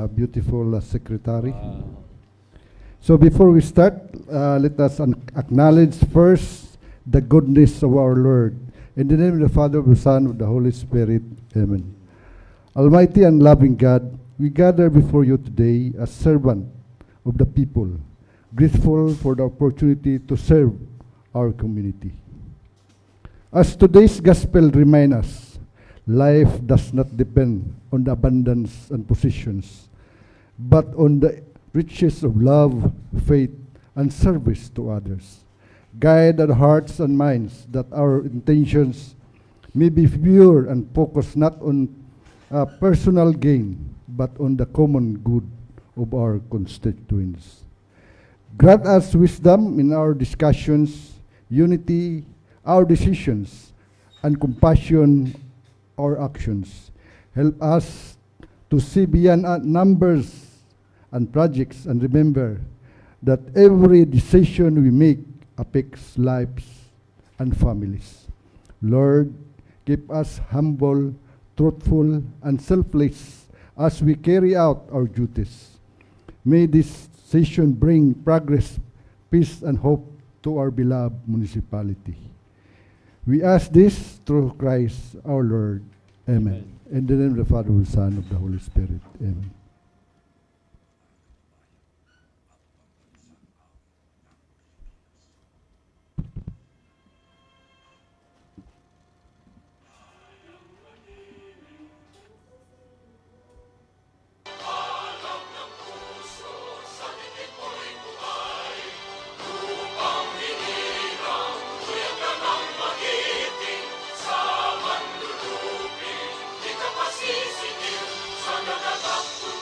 beautiful secretary. So before we start, let us acknowledge first the goodness of our Lord. In the name of the Father, of the Son, of the Holy Spirit. Amen. Almighty and loving God, we gather before you today as servant of the people, grateful for the opportunity to serve our community. As today's gospel reminds us, life does not depend on the abundance and positions, but on the riches of love, faith, and service to others. Guide our hearts and minds that our intentions may be pure and focused not on personal gain, but on the common good of our constituents. Grant us wisdom in our discussions, unity, our decisions, and compassion, our actions. Help us to see beyond numbers and projects and remember that every decision we make affects lives and families. Lord, keep us humble, truthful, and selfless as we carry out our duties. May this session bring progress, peace, and hope to our beloved municipality. We ask this through Christ our Lord. Amen. In the name of the Father, and the Son, of the Holy Spirit. Amen. Sa manlulupi, di ka pasisingil, sa nagatakot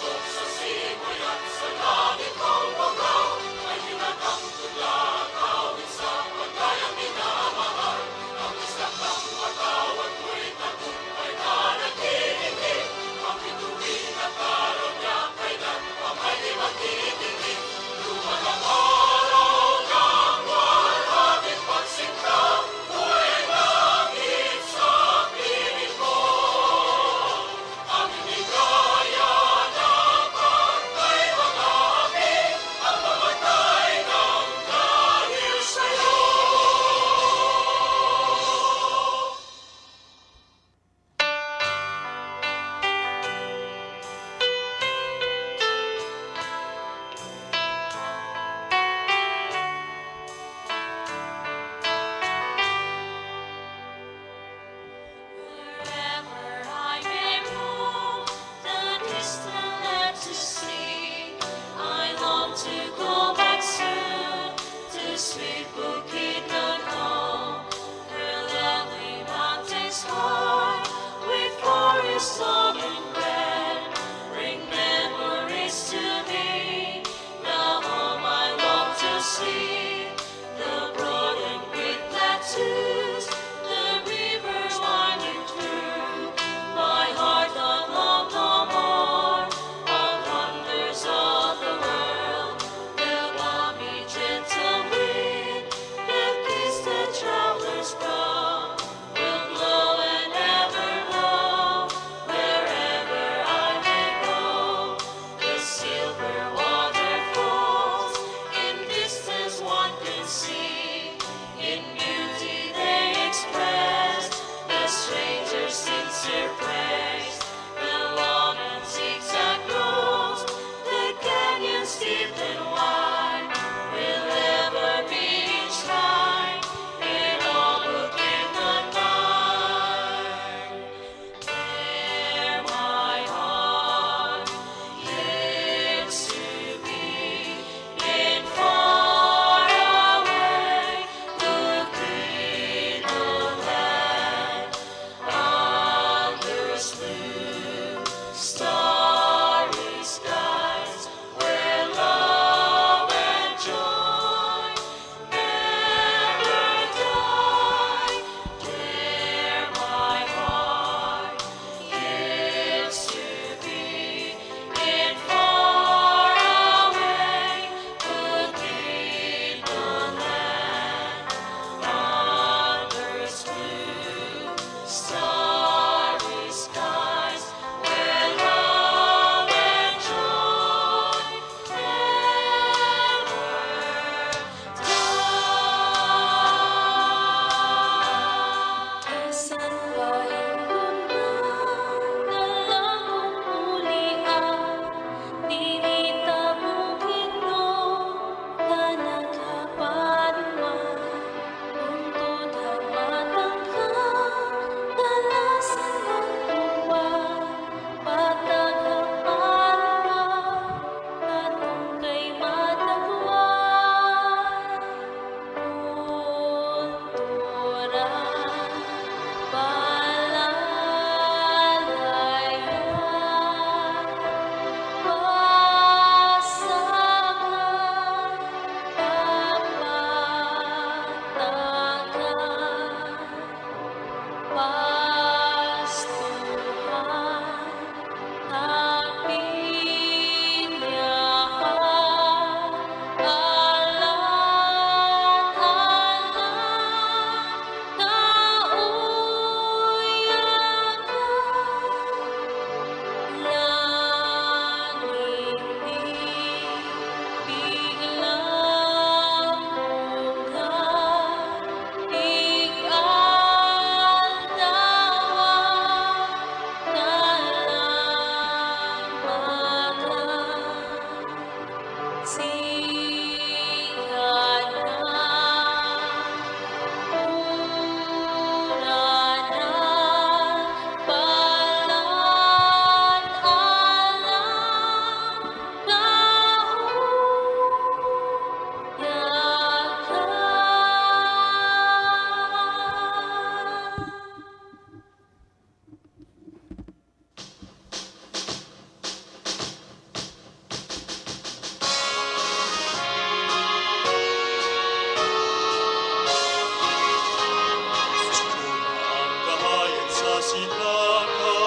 Masigla ka,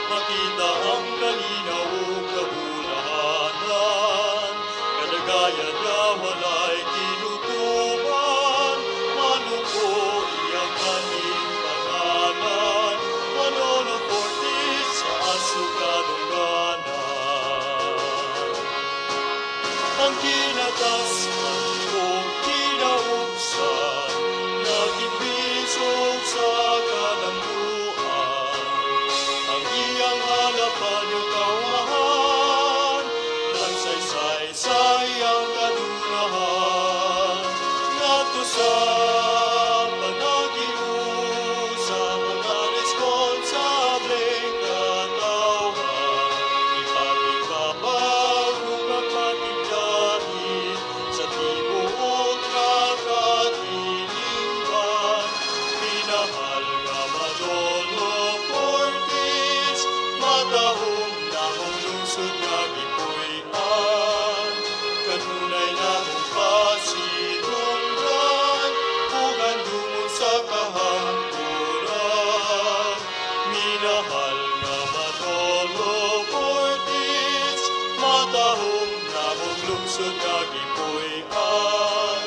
makita ang kalinaw kabulahanan. Kalagayan na walay kinutuban, maluko iyang kaning pangalan. Manolo Fortis sa asukanunganan. Ang kinatasman ko kinaubsan, naging bisog sa kalambuan. Ang iyang halapan yung kaumahan, nagsaysay-say ang kadunahan. Nato sa panagiusa, mga responsableng katawan. Ipagbabaw nung nagpatigdahin sa tibuok na katilingban. Minahal nga Manolo Fortis, matahong na mong lungsod nga gipuy-an. Kanunay na mong pasinunggan, hugan dumon sa kahangkuran. Minahal nga Manolo Fortis, matahong na mong lungsod nga gipuy-an.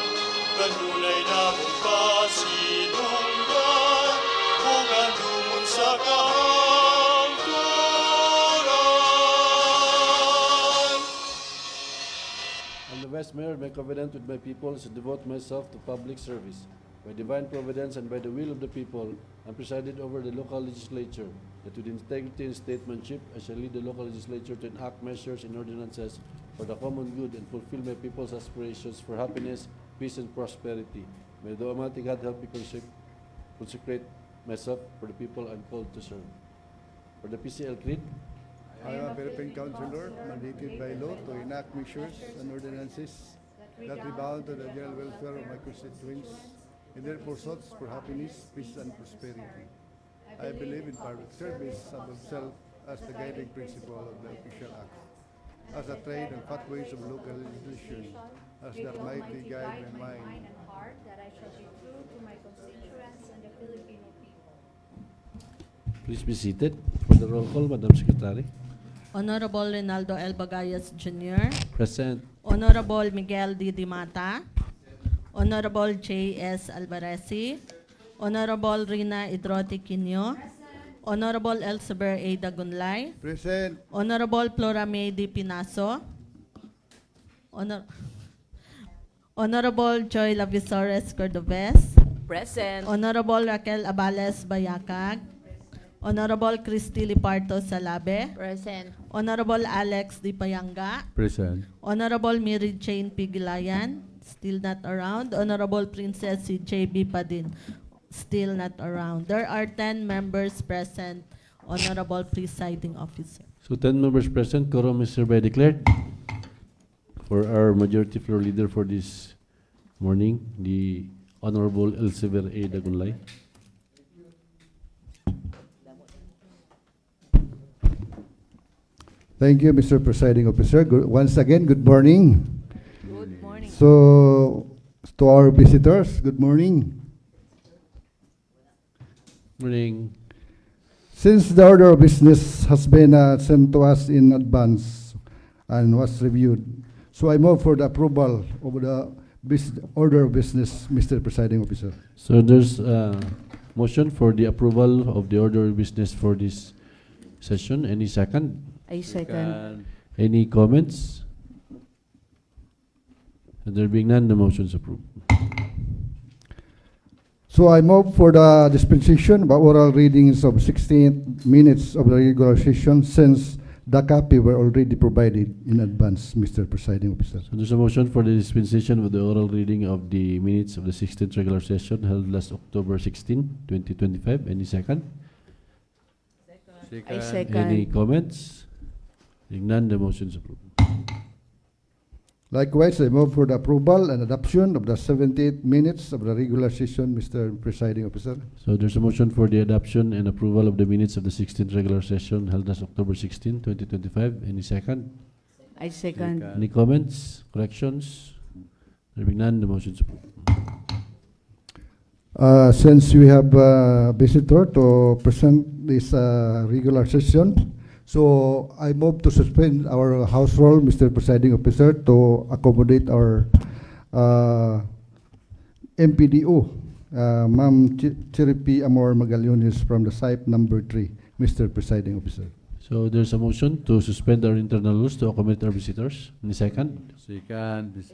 Kanunay na mong pasinunggan, hugan dumon sa kahangkuran. I'm the Vice Mayor, my covenant with my people is to devote myself to public service. By divine providence and by the will of the people, I presided over the local legislature, that with integrity and statesmanship, I shall lead the local legislature to enact measures and ordinances for the common good and fulfill my people's aspirations for happiness, peace, and prosperity. May the Almighty God help me consecrate myself for the people I'm called to serve. For the PCL Creed, I am a Philippine councilor mandated by law to enact measures and ordinances that redound to the general welfare of my constituents in their pursuits for happiness, peace, and prosperity. I believe in public service above self as the guiding principle of the official act, as the trade and pathways of local legislation, as the Almighty guide my mind. and heart, that I shall be true to my constituents and the Filipino people. please be seated. For the roll call, Madam Secretary. Honorable Rinaldo L. Bagayas Jr., Present. Honorable Miguel D. Dimata, Honorable J.S. Alvarezi, Honorable Rina Idrote Quino, Honorable Elsaber A. Dagunlay, Present. Honorable Flora May D. Pinaso, Honorable Joy Lavisores Cordobes, Present. Honorable Raquel Abales Bayacag, Honorable Christy Liparto Salabe, Present. Honorable Alex Di Payanga, Present. Honorable Mary Jane Pigilayan, still not around. Honorable Princess si J.B. Padin, still not around. There are 10 members present, Honorable Presiding Officer. So 10 members present, quorum is hereby declared. For our majority floor leader for this morning, the Honorable Elsevier A. Dagunlay. Thank you, Mr. Presiding Officer. Once again, good morning. Good morning. So, to our visitors, good morning. Morning. Since the order of business has been sent to us in advance and was reviewed, so I move for the approval of the order of business, Mr. Presiding Officer. So there's a motion for the approval of the order of business for this session. Any second? I second. Any comments? There being none, the motion is approved. So I move for the dispensation by oral readings of 16 minutes of the regular session, since the copy were already provided in advance, Mr. Presiding Officer. So there's a motion for the dispensation of the oral reading of the minutes of the 16th regular session held last October 16, 2025. Any second? I second. Any comments? Being none, the motion is approved. Likewise, I move for the approval and adoption of the 78 minutes of the regular session, Mr. Presiding Officer. So there's a motion for the adoption and approval of the minutes of the 16th regular session held last October 16, 2025. Any second? I second. Any comments, corrections? There being none, the motion is approved. Since we have a visitor to present this regular session, so I move to suspend our house rule, Mr. Presiding Officer, to accommodate our MPDO, Ma'am Chiripi Amor Magallones from the site number 3, Mr. Presiding Officer. So there's a motion to suspend our internal rules to accommodate our visitors. Any second? I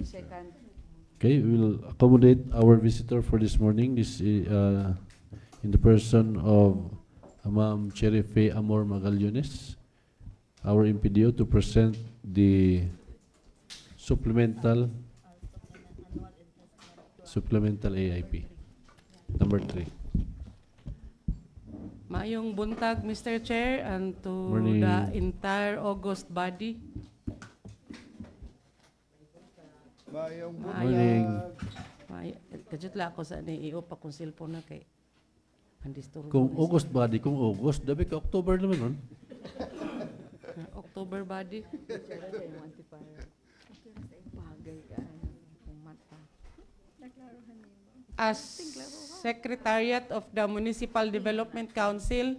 second. Okay, we will accommodate our visitor for this morning. This in the person of Ma'am Cherife Amor Magallones, our MPDO, to present the supplemental AIP number 3. Maayong buntag, Mr. Chair, and to Morning. the entire August body. Morning. Kajut la ako sa ni pa kung cellphone na kay andisturbo. Kung August body, kung August, dabi ka October naman nun. October body. As Secretariat of the Municipal Development Council,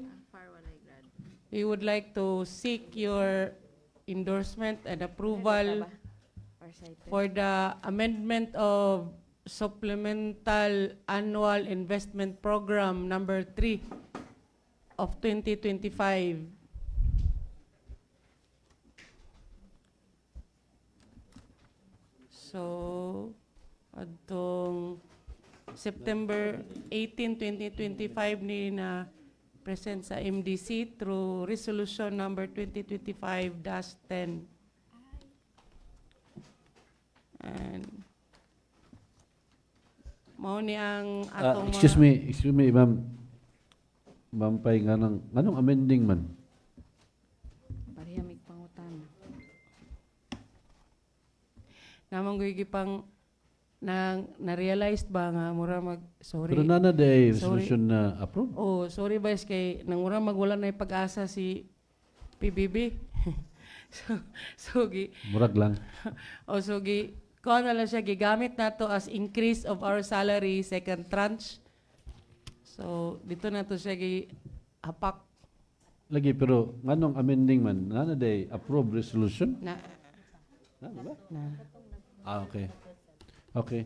we would like to seek your endorsement and approval for the amendment of Supplemental Annual Investment Program number 3 of 2025. So, adtong September 18, 2025 ni na present sa MDC through resolution number 2025-10. And mao ni ang atong Excuse me, ma'am. Ma'am Pay, anong amending man? Parehimig pangutan. namang gigi pang na-realized ba nga mura sorry. Pero nana day Sorry. resolution na approve. Oh, sorry guys kay nang mura magwala na pag-asa si PBB. so Murag lang. so kuha na lang siya, gigamit na to as increase of our salary, second tranche. So, dito na to siya hapak Lagi, pero nganong amending man? Nana day approve resolution? na, Ba? na, Okay. Okay.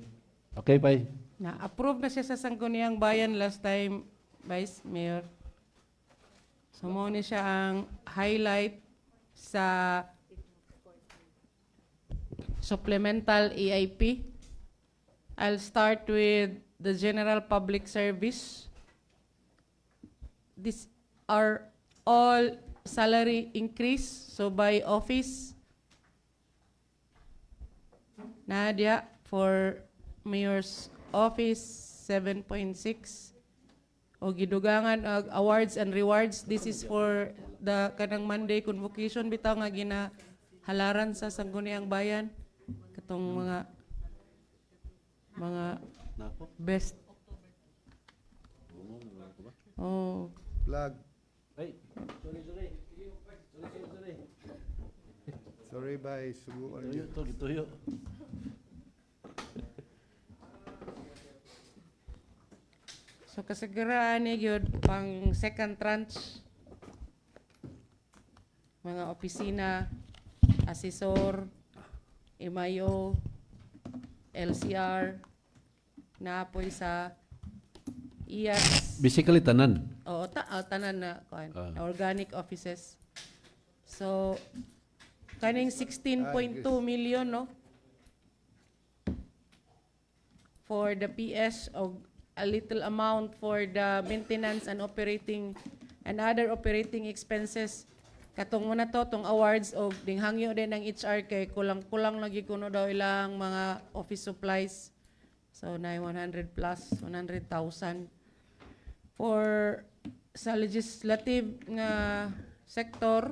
Okay, Pay. approve na siya sa Sangguniang Bayan last time, Vice Mayor. So, mo ni siya ang highlight sa supplemental EIP. I'll start with the general public service. These are all salary increase, so by office. Nadia, for mayor's office, 7.6. O gidugangan og awards and rewards. This is for the kanang Monday convocation bitaw nga ginahalaran sa Sangguniang Bayan. Katong mga best. Oh, Plug. Ay, Sorry, bye. Subukan tuyo to, gituyo. so kasagaraan ni gyud pang second tranche mga opisina, asesor, MIO, LCR, naapoy sa IAS, Basically, tanan. tanan na kuan, Ah. organic offices. So, kaning 16.2 million, no? For the PS of a little amount for the maintenance and operating and other operating expenses. Katong muna to, tong awards of dinghangyo din ng HR kay kulang-kulang lagi kuno daw ilang mga office supplies. So, na 100 plus, 100,000. For sa legislative nga sector,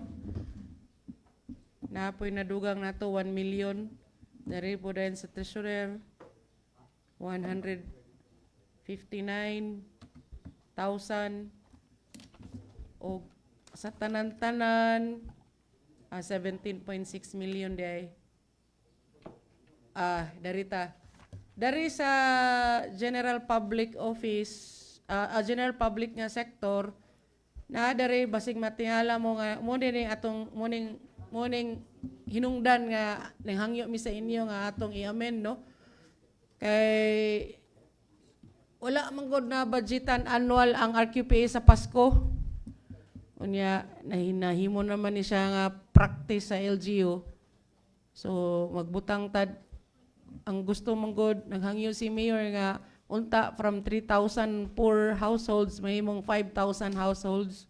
na po'y nadugang na to 1 million. Dari po din sa treasurer, 159,000. O sa tanan-tanan, 17.6 million day. Darita. dari sa general public office, general public nga sektor, na dari basig matingala mo nga mo din atong muning hinungdan nga nanghangyo mi sa inyo nga atong i-amend, no? Kay wala man gud na budgetan annual ang RQPA sa Pasko. Unya nahimo naman ni siya nga practice sa LGU. So magbutang tad ang gusto mong good naghangyo si mayor nga unta from 3,000 poor households mahimong 5,000 households.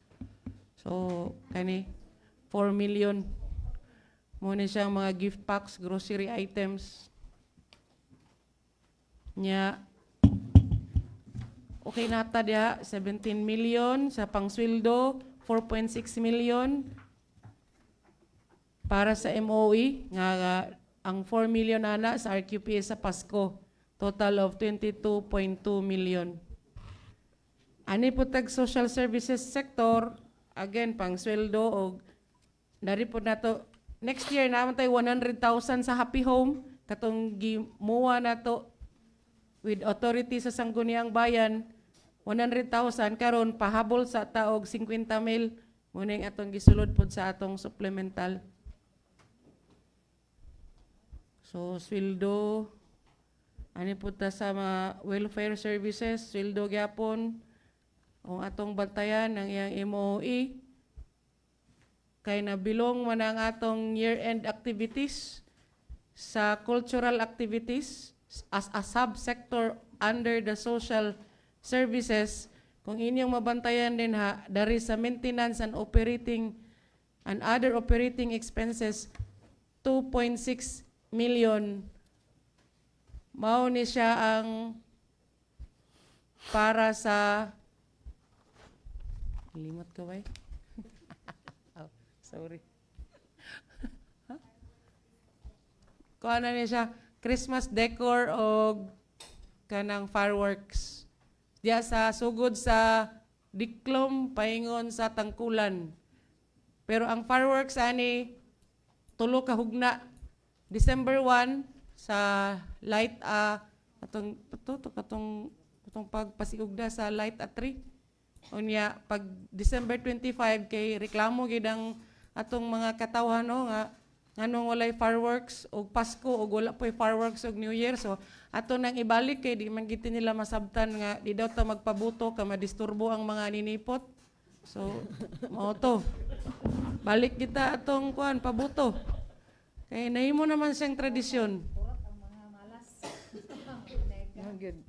So kani 4 million mo ni siyang mga gift packs, grocery items. Nya okay nata diha 17 million sa pangsweldo, 4.6 million para sa MOE nga ang 4 million ana sa RQPA sa Pasko, total of 22.2 million. Ani po tag social services sector, again pangsweldo og dari po nato next year naman tayo 100,000 sa Happy Home katong gimuwa nato with authority sa Sangguniang Bayan, 100,000 karon pahabol sa taog 50,000 muning atong gisulod pod sa atong supplemental. So sweldo ani po ta sa mga welfare services, sweldo gyapon o atong bantayan ng iyang MOE kay nabilong man ang atong year-end activities sa cultural activities as a subsector under the social services. Kung inyong mabantayan din ha, dari sa maintenance and operating and other operating expenses, 2.6 million mao ni siya ang para sa limot ka ba? Oh, sorry. Kuha na niya siya Christmas decor o kanang fireworks. Diya sa sugod sa Diklom, paingon sa Tangkulan. Pero ang fireworks ani tulo ka hugna. December 1 sa light katong pagpasigugda sa light at 3. Unya pag December 25 kay reklamo gid ang atong mga katawhan no nga nganong walay fireworks og Pasko og wala po'y fireworks og New Year. So ato nang ibalik kay di man gid nila masabtan nga di daw ta magpabuto ka madisturbo ang mga ninipot. So mao to. Balik kita atong kuan pabuto. Kay nahimo naman siyang tradisyon.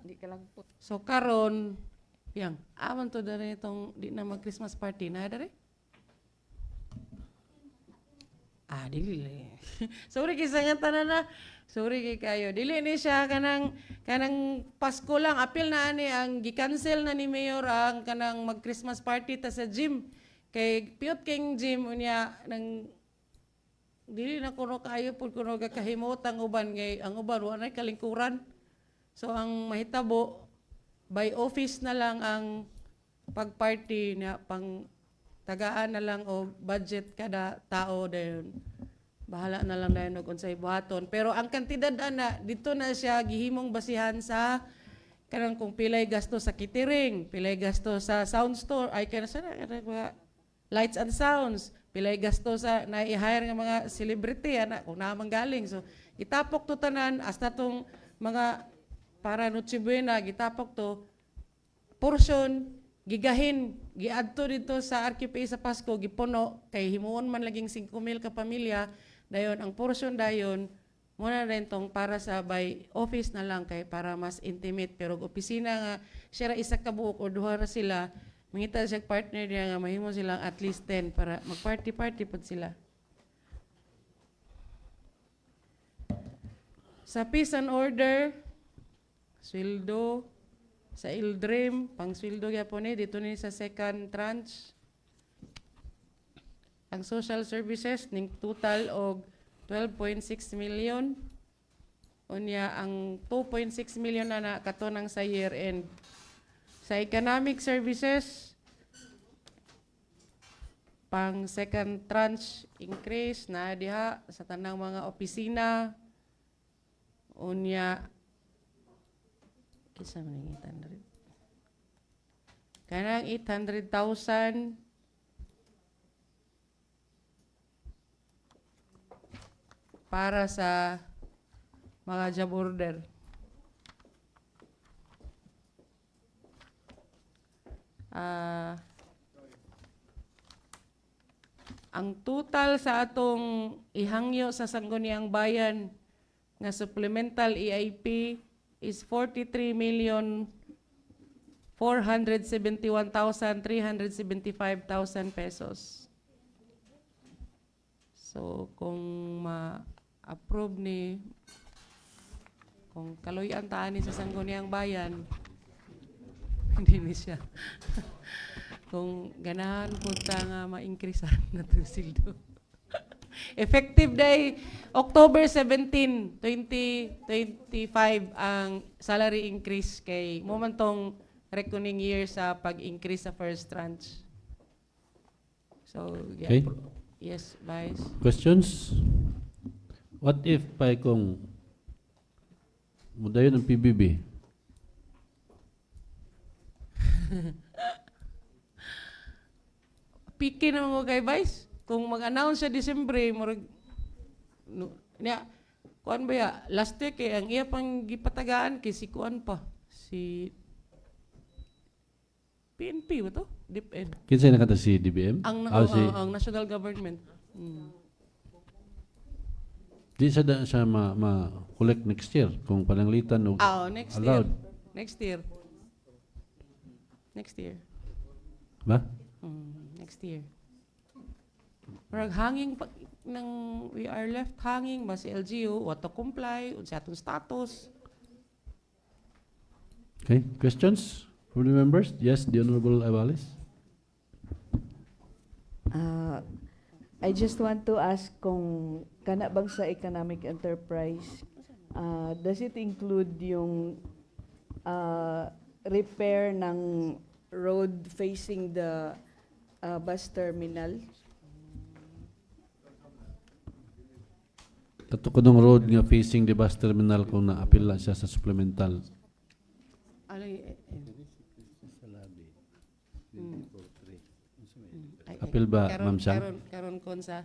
Di ka lang po. So karon yang aman to dere itong di na mag Christmas party na dere. Dili. Sorry kay sa tanan na. Sorry kay kayo. Dili ni siya kanang Pasko lang apil na ani ang gi-cancel na ni Mayor ang kanang mag Christmas party ta sa gym. Kay piyot king gym unya nang dili na kuno kayo pud kuno gakahimot ang uban kay ang uban wa na kalingkuran. So ang mahitabo by office na lang ang pag-party na pang tagaan na lang o budget kada tao dayon. Bahala na lang dayon og unsay buhaton. Pero ang kantidad ana dito na siya gihimong basihan sa kanang kung pilay gasto sa catering, pilay gasto sa sound store, ay kana sa lights and sounds, pilay gasto sa na-hire nga mga celebrity ana kung naman galing. So itapok to tanan hasta tong mga para Noche Buena, gitapok to portion gigahin, giadto dito sa RQPA sa Pasko, gipuno, kay himuon man laging 5,000 ka pamilya, dayon ang portion dayon, muna rin tong para sa by office na lang, kay para mas intimate, pero opisina nga, siya ra isa ka buok o duha ra sila, mangita siya partner niya nga, mahimo silang at least 10 para mag-party-party pod sila. Sa peace and order, sweldo, sa Ildrim, pang sweldo gyapon dito ni sa second tranche. Ang social services ning total og 12.6 million. Unya ang 2.6 million na katonang sa year end. Sa economic services, pang second tranche increase na diha sa tanang mga opisina. Unya Kisa man yung 800. Kanang 800,000 para sa mga job order. Ang total sa atong ihangyo sa Sangguniang Bayan nga supplemental EIP is 43,471,375,000 pesos. So, kung ma-approve ni, kung kaloyan taan ni sa Sangguniang Bayan, hindi ni siya. Kung ganahan po ta nga ma-increasean na ito sildo. Effective day, October 17, 2025 ang salary increase kay momentong reckoning year sa pag-increase sa first tranche. So, yeah. Okay. Yes, Vice. Questions? What if pa kung mudayon ang PBB? Piki naman ko kay Vice. Kung mag-announce sa Disyembre, kuan ba ya? Last week ang iya pang gipatagaan kay si kuan pa. Si PNP ba to? DepEd. Kinsay nakata si DBM? Ang, ang national government. Di sa siya ma-collect next year kung pananglitan o Next allowed. year. Next year. Next year. Ba? Next year. Parang hanging ng we are left hanging ba si LGU what to comply sa atong status. Okay. Questions from the members? Yes, the Honorable Avalis. I just want to ask kung kana bang sa economic enterprise, does it include yung repair ng road facing the bus terminal? Katukod ng road nga facing the bus terminal kung na-apila siya sa supplemental. Ano Apil ba, Ma'am Sang? Karon Konsa.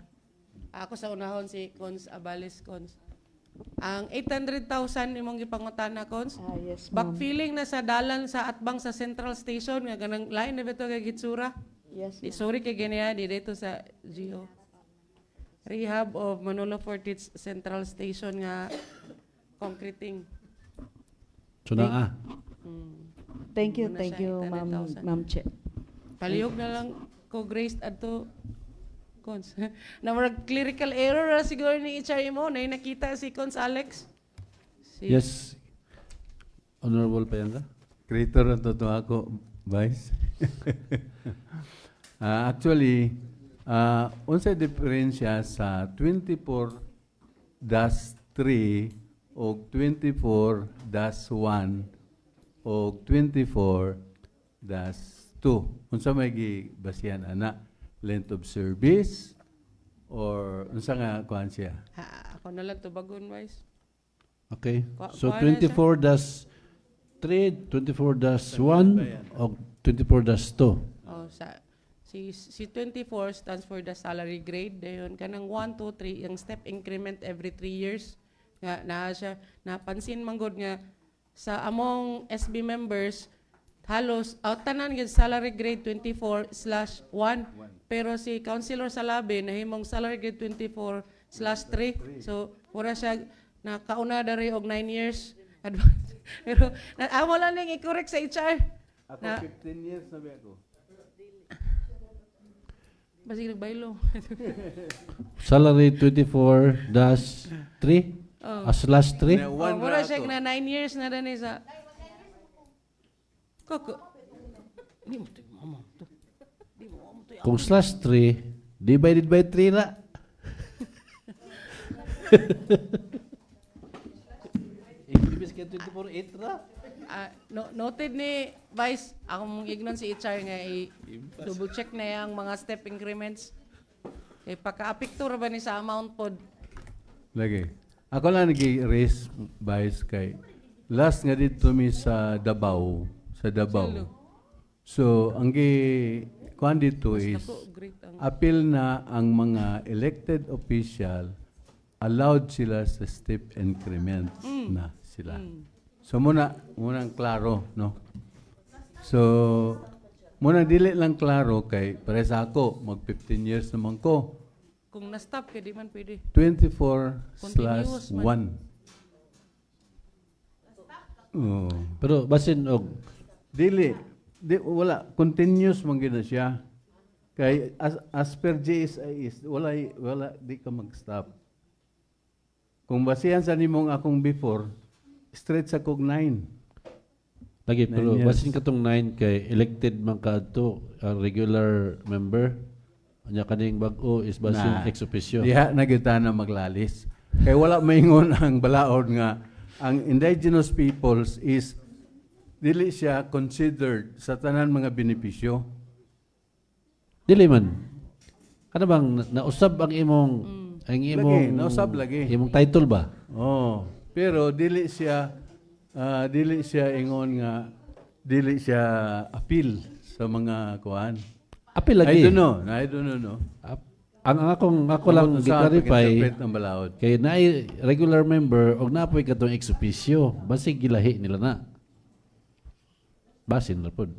Ako sa unahon si Cons Abales Cons. Ang 800,000 imong gipangutana Cons. Yes, ma'am. Backfilling na sa dalan sa atbang sa Central Station nga ganang lain na bito kay gitsura. Yes, Di ma'am. sorry kay ganiya di dito sa GO. Rehab of Manolo Fortich Central Station nga concreting. So na Thank you, Muna thank siya, you, Ma'am 800,000. Ma'am Che. Palihog na lang ko graced adto Cons. Na marag clerical error ra siguro ni HR mo na nakita si Cons Alex. Yes. Honorable Payanga. Creator ang totoo ako, Vice. Actually, unsa diferensya sa 24-3 o 24-1 o 24-2? Unsa may gibasihan ana? Length of service or unsa nga kuan siya? Ako na lang to bagon wise. Okay. So Kuha na siya. 24-3, 24-1 o 24-2. Oh, si 24 stands for the salary grade. Dayon kanang 1 2 3 yung step increment every 3 years. Nga na siya napansin manggod nga sa among SB members halos tanan gyud salary grade 24/1 pero si Councilor Salabe nahimong salary grade 24/3 so pura siya nakauna dari og 9 years advance pero amo lang ning i-correct sa HR Ako na 15 years na ba ako? basig nagbaylo. Salary 24-3 slash 3. Mura siya na 9 years na dani sa Koko. Di mo to mama to. Di mo amo to. Kung slash 3, divided by 3 na. Ibig ka 24-8 na. Noted ni Vice, akong ignon si HR nga double check na yung mga step increments. Kay pagka-apekto ra ba ni sa amount pod? Lagi. Ako lang nag-raise Vice kay last nga dito mi sa Davao, So, ang kuan dito is Ako, great ang appeal na ang mga elected official allowed sila sa step increments na sila. So munang klaro, no? So munang dili lang klaro kay para sa ako mag 15 years naman ko. kung na-stop ka, di man pwede. 24/1. Oh. Pero basin og Wala, continuous man gina siya. Kay as per GSI is wala di ka mag-stop. Kung basihan sa nimong akong before, straight sa kog 9. lagi 9 pero years. basin katong 9 kay elected man kadto ang regular member. Anya kaning bag-o is basin ex officio. Diha na gyud na maglalis. Kay wala maingon ang balaod nga ang indigenous peoples is dili siya considered sa tanan mga benepisyo. Dili man. Ano bang nausab ang imong nausab lagi. imong title ba? Oh, pero dili siya ingon nga dili siya appeal sa mga kuan. Apil lagi. I don't know, no. Ako lang gi-clarify Interpret ng balaod. kay naay regular member og napoy katong ex officio, basig gilahi nila na. Basin na pod.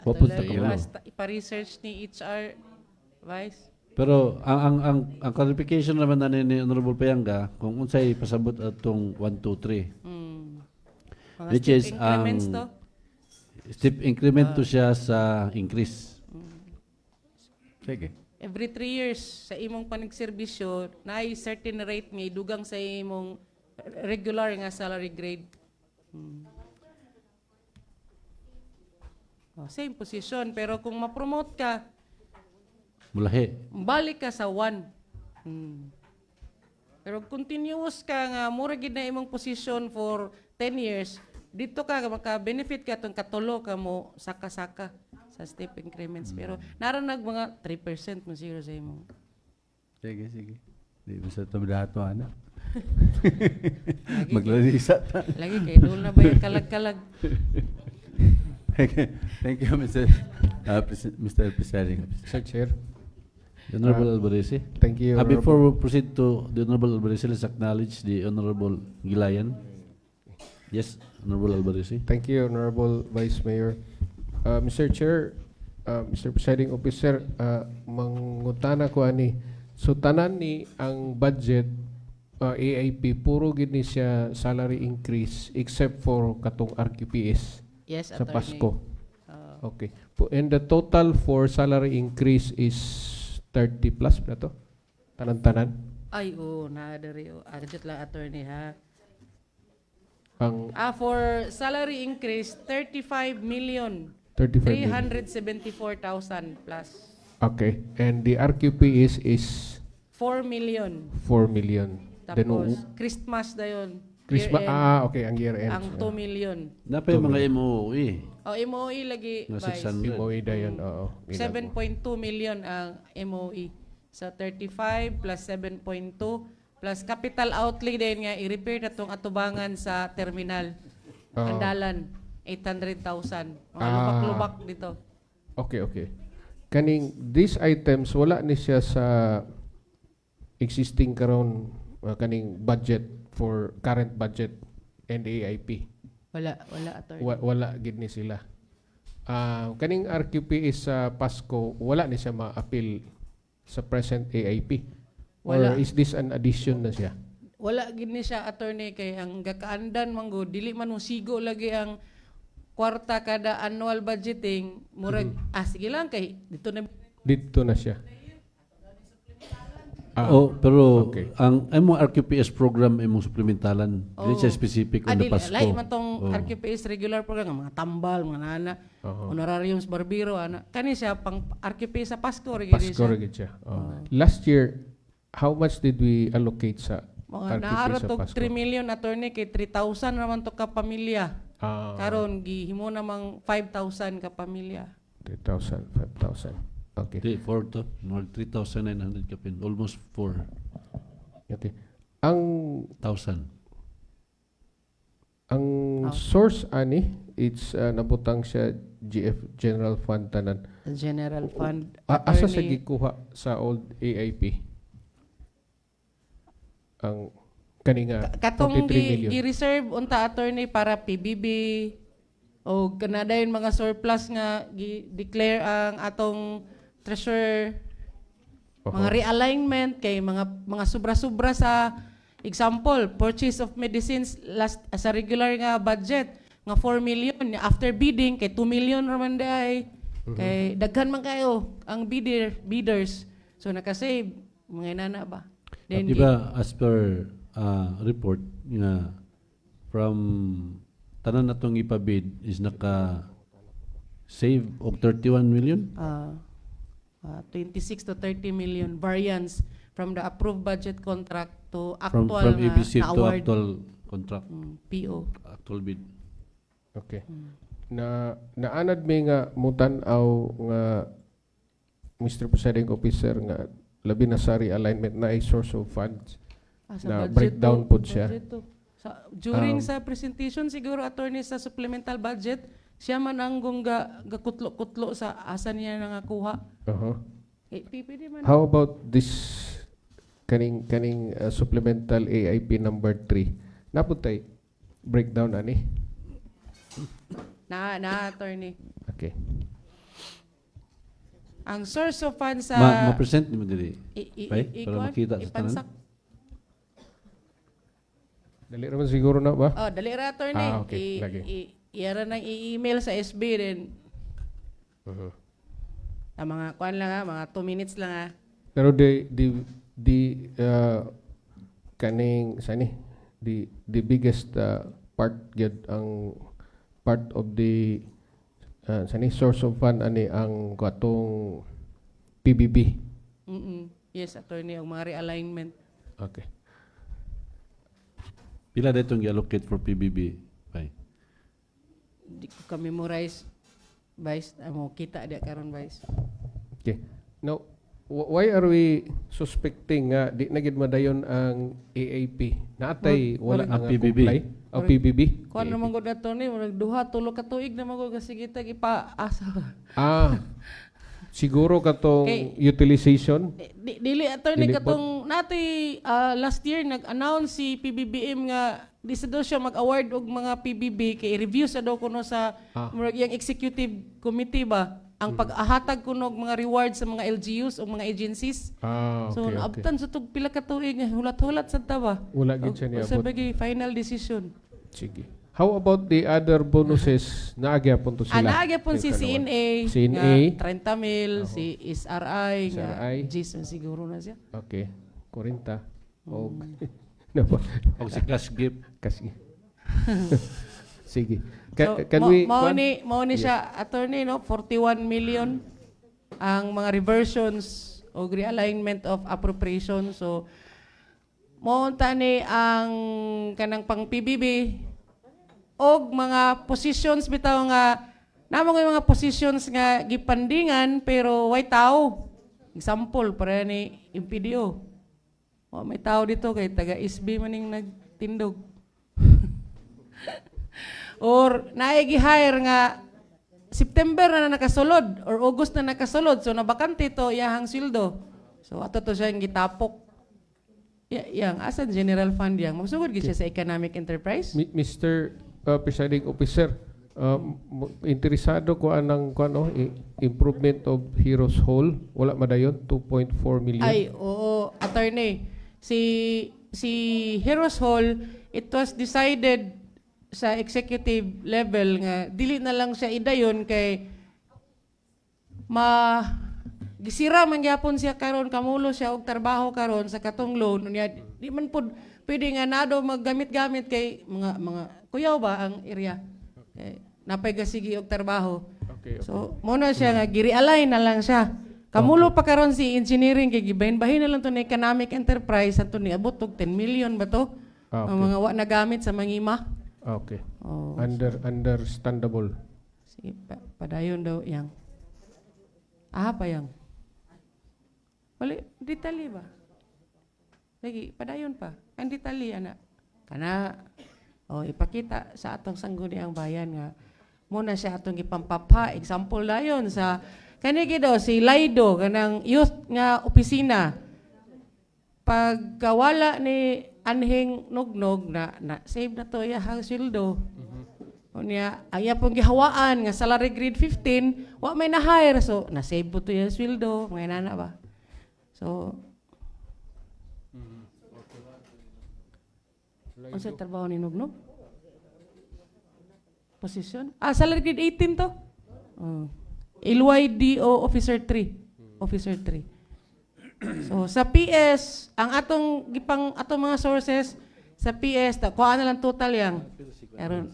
Papunta Talaga, ka mo. basta ipa-research ni HR Vice. Pero ang clarification naman na ni Honorable Payanga kung unsay pasabot atong 1 2 3. Mga Which step is increments to. Step increment to siya sa increase. Sige. Every 3 years sa imong panagserbisyo, naay certain rate nga idugang sa imong regular nga salary grade. Same position, pero kung ma-promote ka, Mulahi. balik ka sa 1. Pero continuous ka nga, mura gid na imong position for 10 years, dito ka, maka-benefit ka itong katulo ka mo, saka-saka sa step increments. Pero naranag mga 3% mo siguro sa imong. Sige. Di ba sa tamdato ana? Maglalisa ta. Lagi kay doon na ba yung kalag-kalag? Thank you, Mr. Presiding Officer. Sir Chair, The Honorable Alvarez. thank you. Before we proceed to the Honorable Alvarez, let's acknowledge the Honorable Gilayan. Yes, Honorable Alvarez. Thank you, Honorable Vice Mayor. Mr. Chair, Mr. Presiding Officer, mangutana ko ani. So tanan ni ang budget AIP puro gid ni siya salary increase except for katong RQPS Yes, sa attorney. Pasko. Okay. And the total for salary increase is 30 plus na to? Tanan-tanan? Ay, naadari. Adjust lang, attorney, ha? Ang For salary increase, 35 million. 35 million. 374,000 plus. Okay. And the RQPS is 4 million. 4 million. Then, Tapos, Christmas na yun. Christmas, Year-end. okay, ang year end. Ang 2 million. Napay mga MOE. MOE lagi, Nga Vice. 600. MOE na yun, oo. 7.2 million ang MOE. So 35 plus 7.2 plus capital outlay din nga i-repair na itong atubangan sa terminal. Andalan, 800,000. Mga lubak-lubak dito. Okay. Kaning, these items, wala ni siya sa existing karon kaning budget for current budget and AIP. Wala, attorney. Wala gid ni sila. Kaning RQP is sa Pasko, wala ni siya ma-appeal sa present AIP. Wala. Or is this an addition na siya? Wala gini siya, attorney, kay ang gakaandan manggo dili man mo sigo lagi ang kwarta kada annual budgeting murag sige lang kay Dito na siya. Pero okay. ang RQPS program imong supplementalan, dili siya specific on the Pasko. Lahi man tong RQPS regular program mga tambal, mga nana, honorariums barbero ana. Kani siya pang RQPS sa Pasko rin Pasko rin siya. Last year, how much did we allocate sa mga RQP naaro sa to Pasko? 3 million, attorney, kay 3,000 naman to ka pamilya. Karon gihimo namang 5,000 ka pamilya. 3,000, 5,000. Okay. 4 to, more 3,900 kapin, almost 4,000. Okay. Ang Ang source ani, it's nabutang siya GF General Fund tanan. General Fund. Asa sa Attorney- gikuha sa old AIP? Ang kaninga Katong 43 million. gi-reserve unta attorney para PBB o kanada yung mga surplus nga gi-declare ang atong treasurer, mga realignment kay mga sobra-sobra sa example, purchase of medicines last sa regular nga budget nga 4 million after bidding kay 2 million raman day kay daghan man kayo ang bidders so nakasave mga inana ba. Then Di ba, as per report nga from tanan natong ipabid is naka-save og 31 million? 26 to 30 million variance from the approved budget contract to From actual ABC na to award actual contract, PO. actual bid. Okay. Naanad mi nga mutan-aw nga Mr. Presiding Officer nga labi na sa realignment na a source of funds. Sa Na budget breakdown to- po siya. budget to. During Um, sa presentation siguro attorney sa supplemental budget siya man ang gakutlo-kutlo sa asa niya nangakuha. Pwede man. How about this kaning supplemental AIP number 3? Naputay breakdown ani? Na attorney. Okay. Ang source of funds sa Ma-present ni mo dili. Right? Para makita sa tanan. ipansak. Dali raman siguro na ba? Oh, dali ra attorney. Okay. Lagi. Iyara nang i-email sa SB din. Mga kuan lang mga 2 minutes lang Pero kaning sani the biggest part gyud ang part of the sani source of fund ani ang katong PBB. Yes, attorney, ang mga realignment. Okay. Pila datong gi-allocate for PBB? Bye. Di ko ka-memorize, Vice. Amo kita dia karon, Vice. Okay. Now, why are we suspecting nga di na gid madayon ang AAP? Natay wala Ang nga PBB. comply? O PBB? Kuan naman gud attorney, murag duha tulo ka tuig naman gud kasi kita ipaasa. Siguro katong Okay. utilization. Dili attorney Dili po. katong natay last year nag-announce si PBBM nga di sa daw siya mag-award og mga PBB kay review sa daw kuno sa murag yang executive committee ba ang pag-ahatag kuno og mga rewards sa mga LGUs o mga agencies. So Okay, okay. naabtan sa tug pila ka tuig nga hulat-hulat sad ta ba. Wala gid siya Sa niabot. bagay final decision. Sige. How about the other bonuses na agyapon to sila? Naagya po si CNA, CNA. nga 30 mil, si SRI, nga SRI. Jason siguro na siya. Okay. 40. Og napa? Og si cash gift. Kasi. Sige. So, Can we mao ni siya attorney no 41 million ang mga reversions o realignment of appropriation. So mao ni ang kanang pang PBB og mga positions bitaw nga namo nga mga positions nga gipandingan pero way tao. Example para ni MPDO. O may tao dito kay taga SB maning nagtindog. Or naigi-hire nga September na nakasulod or August na nakasulod so nabakante to iyahang sweldo. So ato to siya gitapok. Yang asa general fund yang magsugod gid siya sa economic enterprise. Mr. Presiding Officer, interesado ko anang improvement of Heroes Hall. Wala madayon 2.4 million. Ay, oo, attorney. Si Heroes Hall, it was decided sa executive level nga dili na lang siya idayon kay gisira man gyapon siya karon kamulo siya og trabaho karon sa katong loan unya di man pud pwede nga nado maggamit-gamit kay mga kuyaw ba ang area. Napay gasigi og trabaho. Okay. So, mo na siya nga giri-align na lang siya. Kamulo pa karon si engineering kay gibahin-bahin na lang to ni economic enterprise ato ni abot og 10 million ba to? Okay. Ang mga wa nagamit sa mangima. Okay. Oh, Understandable. sige, padayon daw yang. Pa yang. Wala, detalye ba? Lagi, padayon pa. Ang detalye, anak. Kana, O ipakita sa atong sangguniang bayan nga muna siya atong gipampapha. Example dayon sa kanigi daw si Laido kanang youth nga opisina. Pagkawala ni Anhing Nugnog na save na to iyahang sweldo. Unya aya pong gihawaan nga salary grade 15, wa may na-hire so na-save po to yung sweldo, mga nana ba. So ano sa trabaho ni Nugnog? Position? Salary grade 18 to? LYDO Officer 3. Officer 3. So, sa PS, ang atong mga sources, sa PS, kuha na lang total yang. Meron.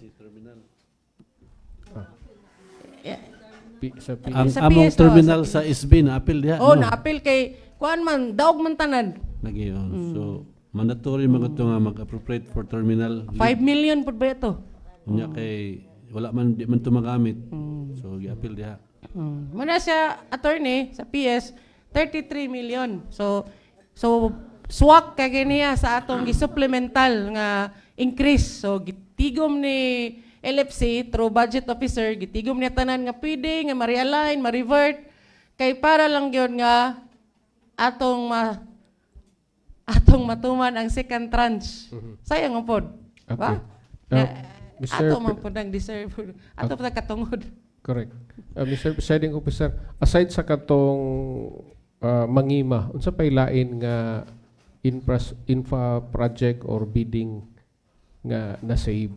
Sa Ang Sa among PS, terminal sa sa SB na apil diha. Oh, no? na-appeal kay, kuhaan man, daog man tanan. Nagyon. So mandatory mga to nga mag-appropriate for terminal. 5 million po ba ito? Unya kay wala man di man to magamit. So gi-appeal diha. Muna siya, attorney, sa PS, 33 million. So swak kay niya sa atong gisupplemental nga increase. So gitigom ni LFC through budget officer, gitigom niya tanan nga pwede nga ma-realign, ma-revert kay para lang gyud nga atong matuman ang second tranche. Sayang ang pod. Ba? Okay. Mr. Ato man pod ang deserve. Ato pa katungod. Correct. Mr. Presiding Officer, aside sa katong mangima, unsa pay lain nga infra project or bidding nga na-save?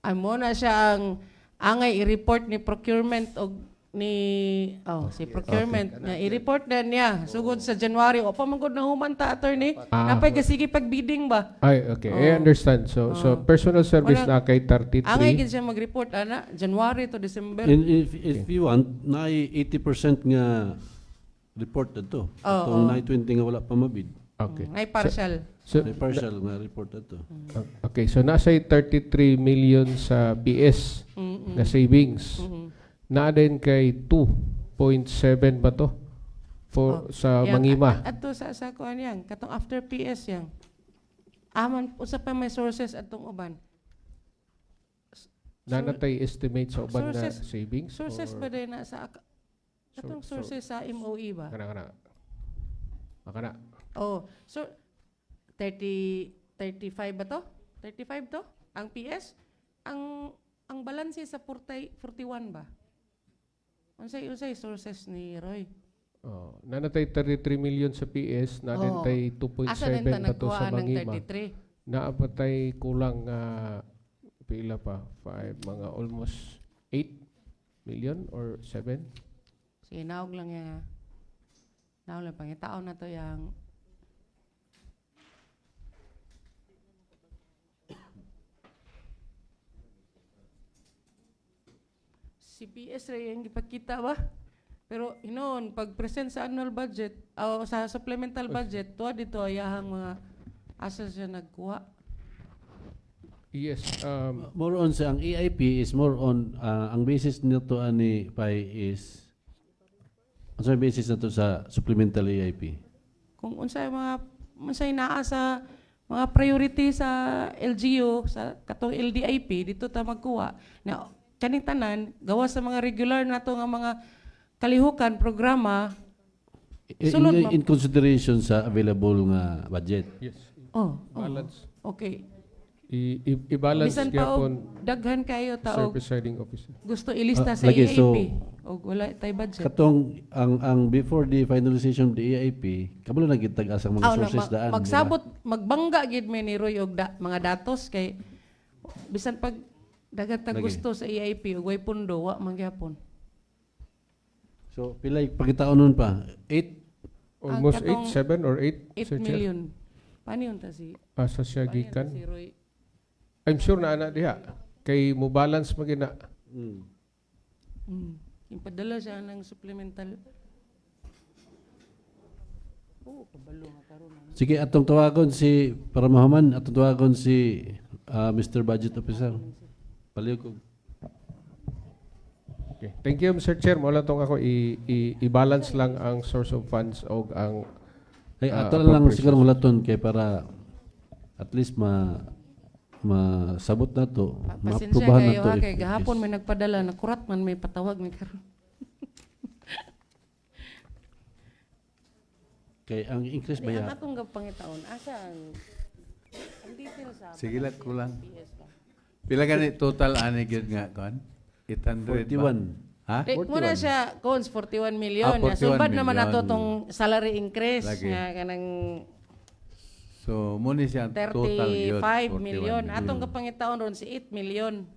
Amo na siya ang angay i-report ni procurement o si procurement nga i-report na niya sugod sa January o pa man gud na humanta attorney napay gasige pag bidding ba. Ay, okay. I understand. So personal service Wala- na kay 33. Angay gid siya mag-report ana January to December. And if you want na 80% nga report na to. Itong 920 nga wala pa mabid. Okay. Ngay partial. So, May partial nga report na to. okay, so nasa 33 million sa PS na savings. Na din kay 2.7 ba to? Sa mangima. Ato sa kuan yang katong after PS yang. Aman usa pa may sources atong uban. Nanatay estimate sa uban na Sources- savings? Sources or- pa din na sa katong sources sa MOE ba? Kana. Oh, so 35 ba to? 35 to? Ang PS? Ang balance sa 41 ba? Unsay sources ni Roy? Nanatay 33 million sa PS, nanatay 2.7 Asa din ta pa to sa nagkuha ng mangima. 33? Naapatay kulang pila pa 5 mga almost 8 million or 7. Sige, naog lang yan. Naog lang pangitaon na to yang CPS rin yung ipakita ba? Pero inoon, pag present sa annual budget, o sa supplemental budget, tuwa dito ayahang mga asa siya nagkuha. Yes. More on sa ang EIP is more on ang basis nito ani Pai is ang basis na to sa supplemental EIP. Kung unsay naa sa mga priority sa LGU, sa katong LDIP, dito ta magkuha. Na kaning tanan, gawa sa mga regular nato nga mga kalihukan, programa, sulod In consideration sa available nga budget. Yes. balance. Okay. I-balance Bisan pa gyapon, og daghan kayo Sir taog Presiding Officer. gusto ilista sa lagi, EIP. so, O wala tay budget. Katong ang before the finalization of the EIP, kabalo na gitag asang mga sources daan. Magsabot, magbangga gid may ni Roy og mga datos kay bisan pag dagat tag Lagi. gusto sa EIP ug way pundo wa man gyapon. So pilay pagkitaon nun pa 8 Almost katong 8, 7 or 8, 8 Sir Chair. million. Paano yun ta si Asa siya paano yun ta gikan? si Roy? I'm sure na ana diha. Kay mo balance magina. Ipadala siya ng supplemental. Oh, kabalo nga karon. Sige, atong tawagon si para mahuman, atong tawagon si Mr. Budget Officer. Paliw ko. Okay. Thank you, Mr. Chair. Mula tong ako i-balance lang ang source of funds o ang Ay ato lang siguro mulaton kay para at least masabot na to, Pasensya maaprubahan na kayo to. ha, if kay it gahapon is- may nagpadala, nakurat man may patawag ni karon. Kay ang increase ba Di, yan? ang atong pangitaon, asa ang details sa Sige lang, kulang. PS ka? Pila gani total ani gyud nga kon? 800 ba? 41. Ha? Di, muna siya, Cons, 41 million. Ah, 41 Subad naman million. nato tong salary increase Lagi. nga kanang So muni siya ang total gyud 35 41 million. Atong kapangitaon ron si 8 million.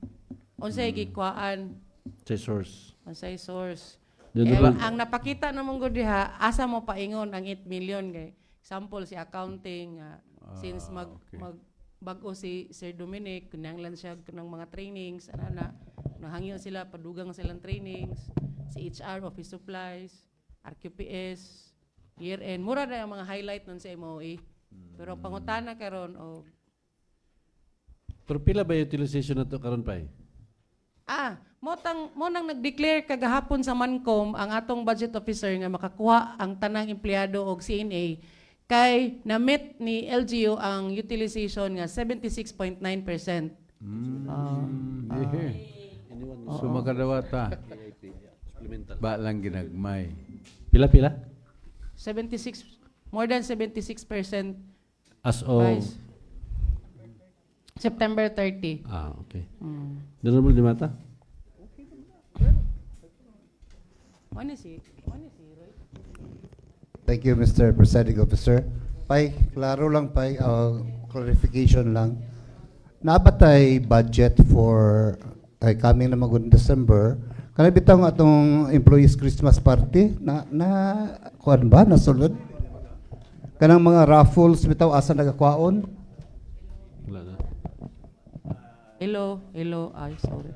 Unsay gikwaan, Sa source. unsay source. Yun Eh, ba? ang napakita namong gud diha, asa mo paingon ang 8 million kay example si accounting since okay. mag bag-o si Sir Dominic kunanglan siya ng mga trainings ana nahangyo sila padugang silang trainings si HR office supplies RQPS year end mura na ang mga highlight nun sa MOE pero pangutana karon o Pero pila ba yung utilization na to karon pa eh? mo nang nag-declare kagahapon sa Mancom ang atong budget officer nga makakuha ang tanang empleyado og CNA kay na-meet ni LGU ang utilization nga 76.9%. So makadawa ta. Supplemental. Ba lang ginagmay. Pila? 76 more than 76% As of... Vice. September 30. Okay. Doon mo mata? One is it? Roy? Thank you, Mr. Presiding Officer. Pai, klaro lang, Pai, clarification lang. Nabatay budget for coming na mag December. Kana bitaw nga atong employees Christmas party na kuan ba nasulod? Kanang mga raffles bitaw asa nagakwaon? Wala na. Hello, ay sorry.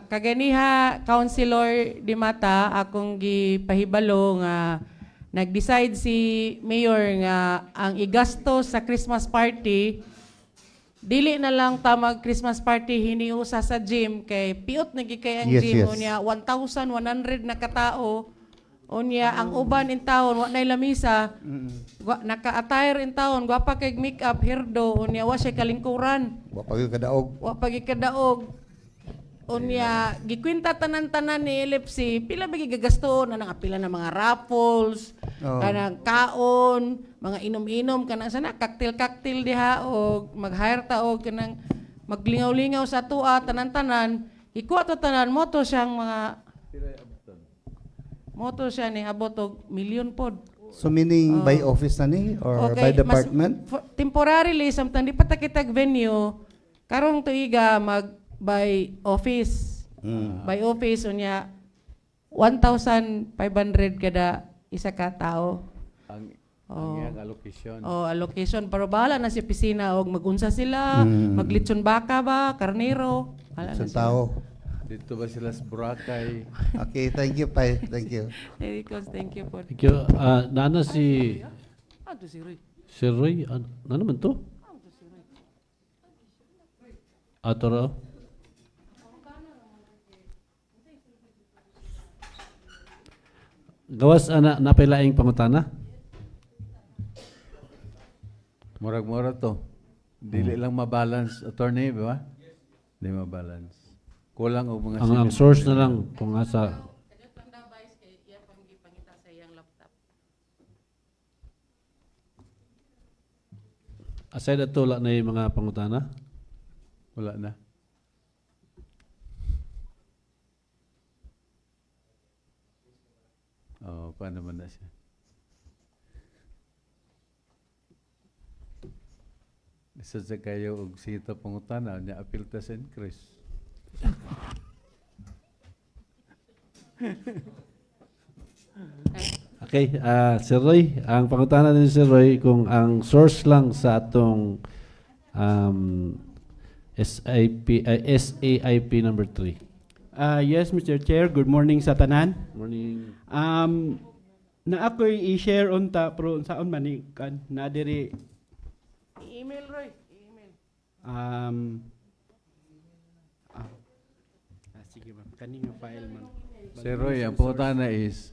Kaganiha, Councilor Dimata, akong gipahibalo nga nag-decide si Mayor nga ang igasto sa Christmas party, dili na lang tamag Christmas party hiniusa sa gym kay piot na kay ang Yes, gym yes. unya 1,100 na katao unya ang uban in town wa nay lamisa naka-attire in town gwapa kay make up hirdo unya wa siya kalingkuran Wa pa gyud kadaog. wa pagikadaog unya gikwinta tanan-tanan ni LFC pila ba gigagasto na pila na mga raffles Oo. kanang kaon mga inom-inom kanang sana cocktail diha o mag-hire ta og kanang maglingaw-lingaw sa tuwa tanan-tanan ikuha to tanan moto siyang mga moto siya ni abot og milyon pod. So meaning by office na ni or by department? Temporarily samtang di pa ta kitag venue karong tuiga mag by office. By office unya 1,500 kada isa ka tao. Ang Oh. iyang allocation. Allocation pero bahala na si opisina og magunsa sila, maglitson baka ba, karnero. Bahala na Sa sila. tao. Dito ba sila sa Boracay? Okay, thank you, Pai. Thank you. Thank you po. Thank you. Nana si... Ato si Roy. Si Roy, ano naman to? Ato raw? Gawas napailaing pangutana? Murag-mura to. Dili lang mabalance attorney, ba? Di mabalance. Kulang og mga Ang source na lang kung asa... Aside ato, wala na yung mga pangutana? Wala na. Oh, paano man na siya? Isa sa kayo og sita pangutana niya apil ta sa increase. Okay, Sir Roy, ang pangutana din si Roy kung ang source lang sa atong SAIP number 3. Yes, Mr. Chair. Good morning sa tanan. Morning. Na ako'y i-share unta pero unsaon man ni kan na diri Email Roy, email. sige ma'am, kaning file man. Sir Roy, ang pangutana is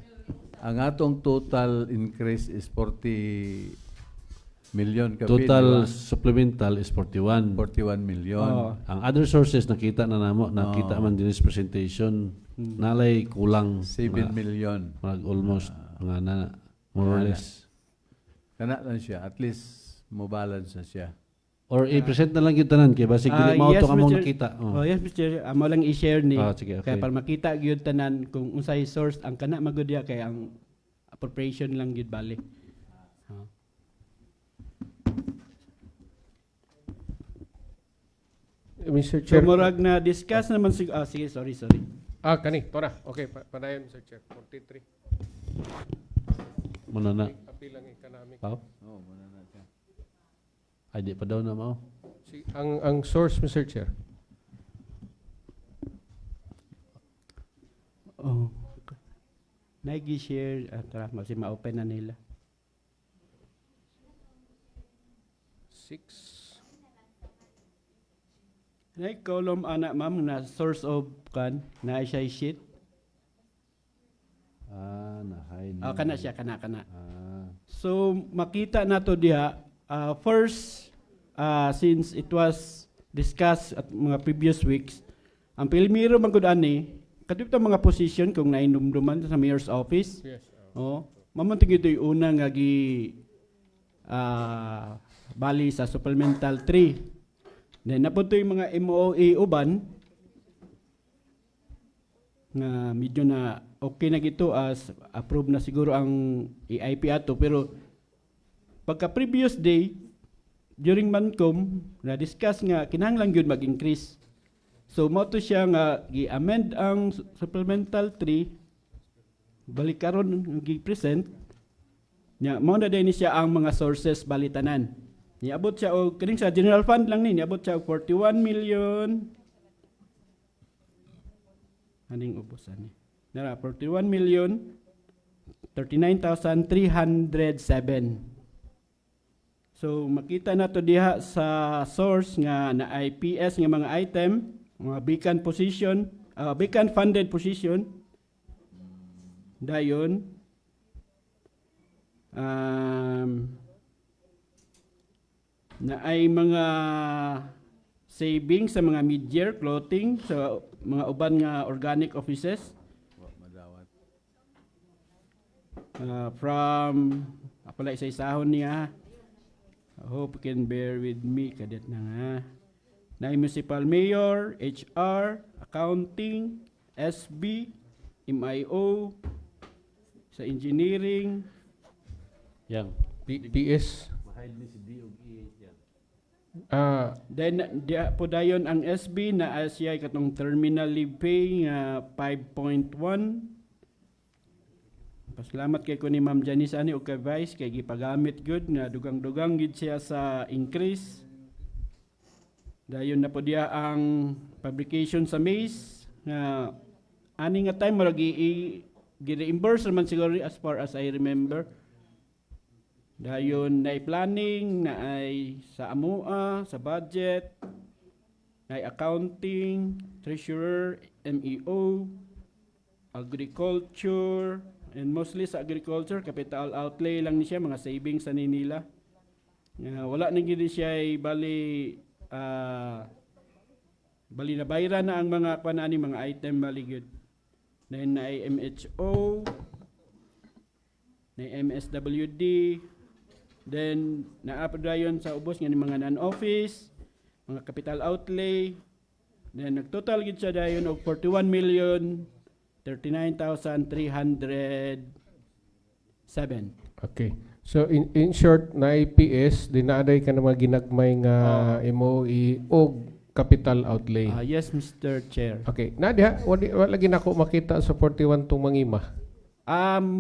ang atong total increase is 40 million kapin, Total di ba? supplemental is 41. 41 million. Oh, ang other sources nakita na namo, nakita man din sa presentation, nalay kulang 7 million. almost mga na more or Mga less. Kana lang siya. At least mo balance na siya. Or i-present na lang yung tanan kay basig dili mao to kamong Mr. nakita. Oh, yes, Mr. Amo lang i-share ni. Sige, okay. Kaya para makita gyud tanan kung unsay source ang kana magud diha kay ang appropriation lang gyud bali. Oh. Mr. So Chair. murag na discuss naman sig sige, sorry. Kani, tora. Okay, padayon, Mr. Chair. 43. Muna na. Apil lang economic. Pao? Oh, muna na siya. Ay di pa daw na mao. Ang source, Mr. Chair. Oh. Nag-share tara kasi ma-open na nila. 6. Nay column ana ma'am na source of kan na siya sheet. Nahay. Kana siya kana. Ah. So makita nato diha first since it was discussed at mga previous weeks ang pilmiro magud ani kadto mga position kung nainumduman sa mayor's office. Yes. Oh, mamunting ito yung una nga bali sa supplemental 3. Then napunto yung mga MOA uban na medyo na okay na gito as approve na siguro ang EIP ato pero pagka previous day during Mancom na discuss nga kinahanglan gyud mag-increase. So mo to siya nga gi-amend ang supplemental 3 balik karon gi-present nya mo na din siya ang mga sources balitanan. Niabot siya og kining sa general fund lang ni niabot siya og 41 million. Aning ubusan ni. Nara 41 million 39,307. So makita na to diha sa source nga na IPS nga mga item, mga vacant position, vacant funded position. Dayon na ay mga savings sa mga mid-year clothing sa mga uban nga organic offices from apalay sa isahon niya. I hope you can bear with me kadet na nga na municipal mayor, HR, accounting, SB, MIO, sa engineering, Yang PS. mahid ni si D og E yan. then diya po dayon ang SB na siya katong terminal leave pay nga 5.1. Pasalamat kay ko ni Ma'am Janice ani og kay Vice kay gipagamit good nga dugang-dugang gid siya sa increase. Dayon na po diya ang publication sa Maze nga ani nga time murag gi-reimburse man siguro as far as I remember. Dayon na planning, na ay sa AMUA, sa budget, na accounting, treasurer, MEO, agriculture, and mostly sa agriculture, capital outlay lang ni siya, mga savings sa nila. Wala na gini siya bali na bayra na ang mga kanani mga item bali good. Then na MHO, na MSWD, then na-updayon sa ubos nga ni mga non-office, mga capital outlay, then nagtotal gid siya dayon og 41,039,307. Okay. So in short, na IPS dinaaday ka na mga ginagmay nga MOE o capital outlay. Yes, Mr. Chair. Okay. Nadia, wala lagi nako makita sa 41 tong mangima.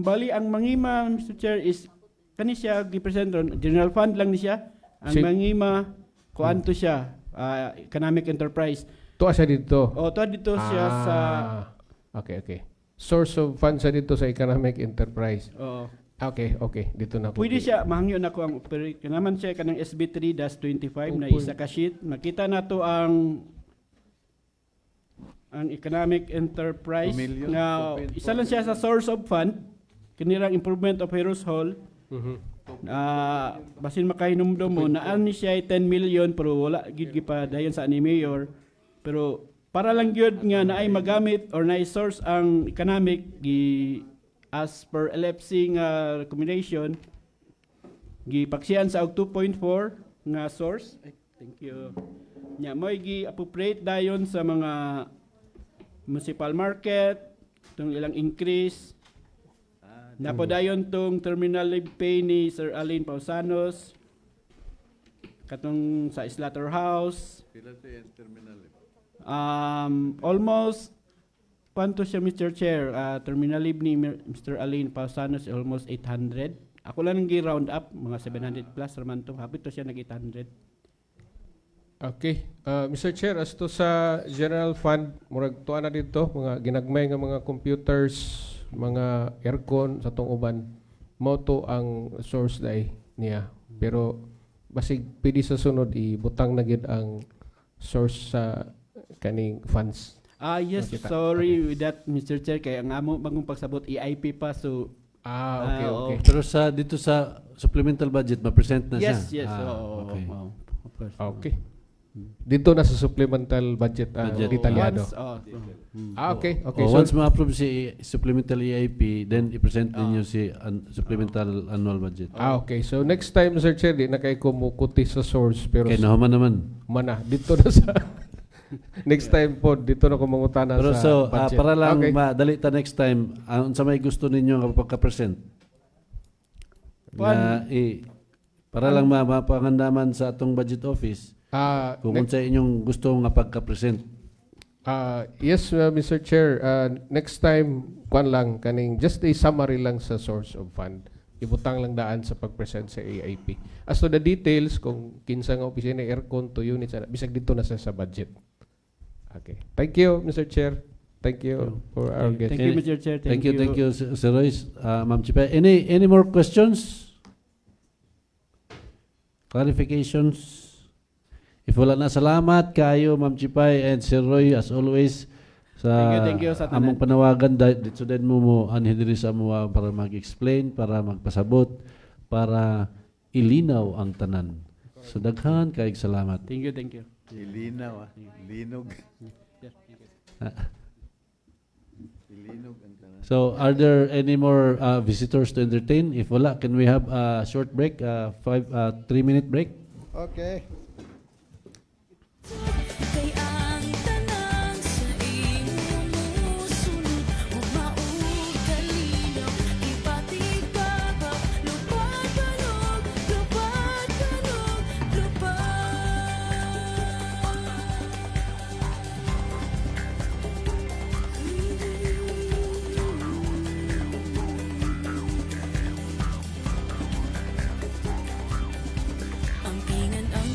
Bali ang mangima, Mr. Chair, is kani siya gipresent ron general fund lang ni siya. Ang mangima kuanto siya economic enterprise. Tuwa siya dito. Tuwa dito siya sa Okay. Source of funds siya dito sa economic enterprise. Oo. Okay. Dito na po. Pwede siya mahangyo na ko ang operate naman siya kanang SB3-25 na isa ka sheet. Makita na to ang economic enterprise nga isa lang siya sa source of fund kanirang improvement of Heroes Hall. basin makainomdom mo naan ni siya 10 million pero wala gid pa dayon sa ni mayor, pero para lang gyud nga naay magamit or naay source ang economic as per LFC nga recommendation gipaksihan sa og 2.4 nga source. Ay, thank you. Nya mo'y gi-appropriate dayon sa mga municipal market, itong ilang increase. Napo dayon tong terminal leave pay ni Sir Alin Pausanos, katong sa Slaughterhouse. Almost, kwanto siya Mr. Chair, terminal leave ni Mr. Alin Pausanos almost 800. Ako lang nang round up, mga 700 plus raman to. Hapit to siya nag 800. Okay. Mr. Chair, as to sa general fund, murag tuwa na dito, mga ginagmay nga mga computers, mga aircon sa tong uban, mo to ang source day niya. Pero basig pwede sa sunod ibutang na gid ang source sa kaning funds. Yes, Makita. sorry with that Mr. Chair, kaya ang amo bagong pagsabot EIP pa, so okay, okay. Pero dito sa supplemental budget, ma-present na siya. yes, okay. of course. Okay. Dito na sa supplemental budget, detalyado. Okay, okay. Once ma-approve si supplemental EIP, then i-present ninyo si supplemental annual budget. Okay. So next time, Sir Chair, di na kayo kumukuti sa source. Pero Okay, nahuman naman. mana, dito na sa... next time po, dito na kumangutana Pero sa budget. para lang Okay. madali ta next time, sa may gusto ninyo nga pagka-present. Para lang mapangandaman sa atong budget office. Kung sa inyong gusto nga pagka-present. Yes, Mr. Chair. Next time, kwan lang, kaning just a summary lang sa source of fund. Ibutang lang daan sa pag-present sa AIP. As to the details, kung kinsa nga opisina aircon to units, bisag dito na sa budget. Okay. Thank you, Mr. Chair. Thank you for our guest. Thank you, Mr. Chair. Thank you, Sir Royce. Ma'am Chipe. Any more questions? Clarifications? If wala na, salamat kayo, Ma'am Chipay and Sir Roy, as always, sa Thank you sa tanan. among panawagan, dito din mo anhidiri sa mo para mag-explain, para magpasabot, para ilinaw ang tanan. So daghan kaayong salamat. Thank you. Ilinaw, linog. Ilinog ang tanan. So are there any more visitors to entertain? If wala, can we have a short break, 3-minute break? Okay. Kay ang tanang sa iyong musunod, umaog kalinaw, ipatig babaw, lupad banog, lupad banog, lupad. Ang ingan ang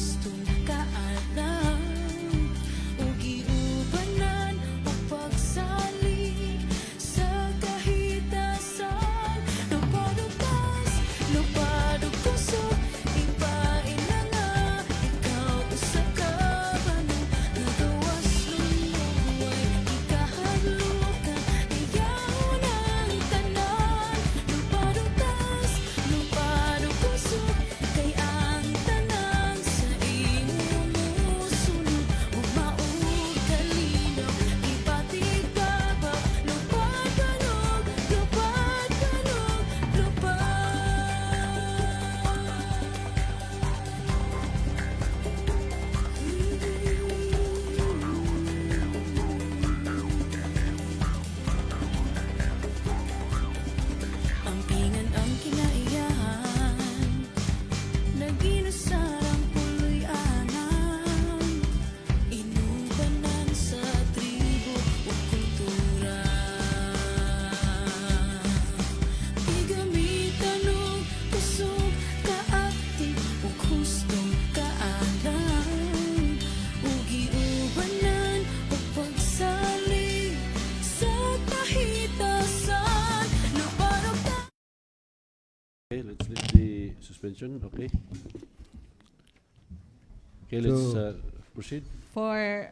gustong kaalam ug giubanan o pagsalig sa kahitasan. Lupadutas, lupadug kusog, ipain na nga ikaw usa ka banong nagawas lumuway ikahadlukan iyaw ng tanan. Lupadutas, lupadug kusog, kay ang tanan sa imong musunod ug maug kalinaw ipatibabaw. Lupad banog, lupad banog, lupad. Ampingan ang kinaiyahan, naginusarang puloy-anan, inubanan sa tribo o kultura. Igamitan og kusog kaakti o gustong kaalam ug giubanan o pagsalig sa kahitasan. Luparog ta. Okay, let's lift the suspension. Okay. Okay, let's So- proceed. For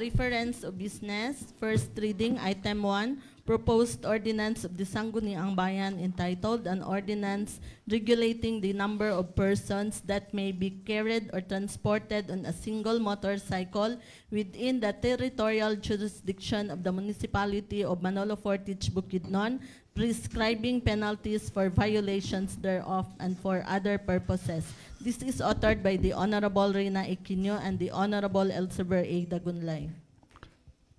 reference of business, first reading, item 1, proposed ordinance of the Sangguniang Bayan entitled An Ordinance Regulating the Number of Persons that May Be Carried or Transported on a Single Motorcycle within the Territorial Jurisdiction of the Municipality of Manolo Fortich, Bukidnon, prescribing penalties for violations thereof and for other purposes. This is authored by the Honorable Reyna Equino and the Honorable Elsevier A. Dagunlay.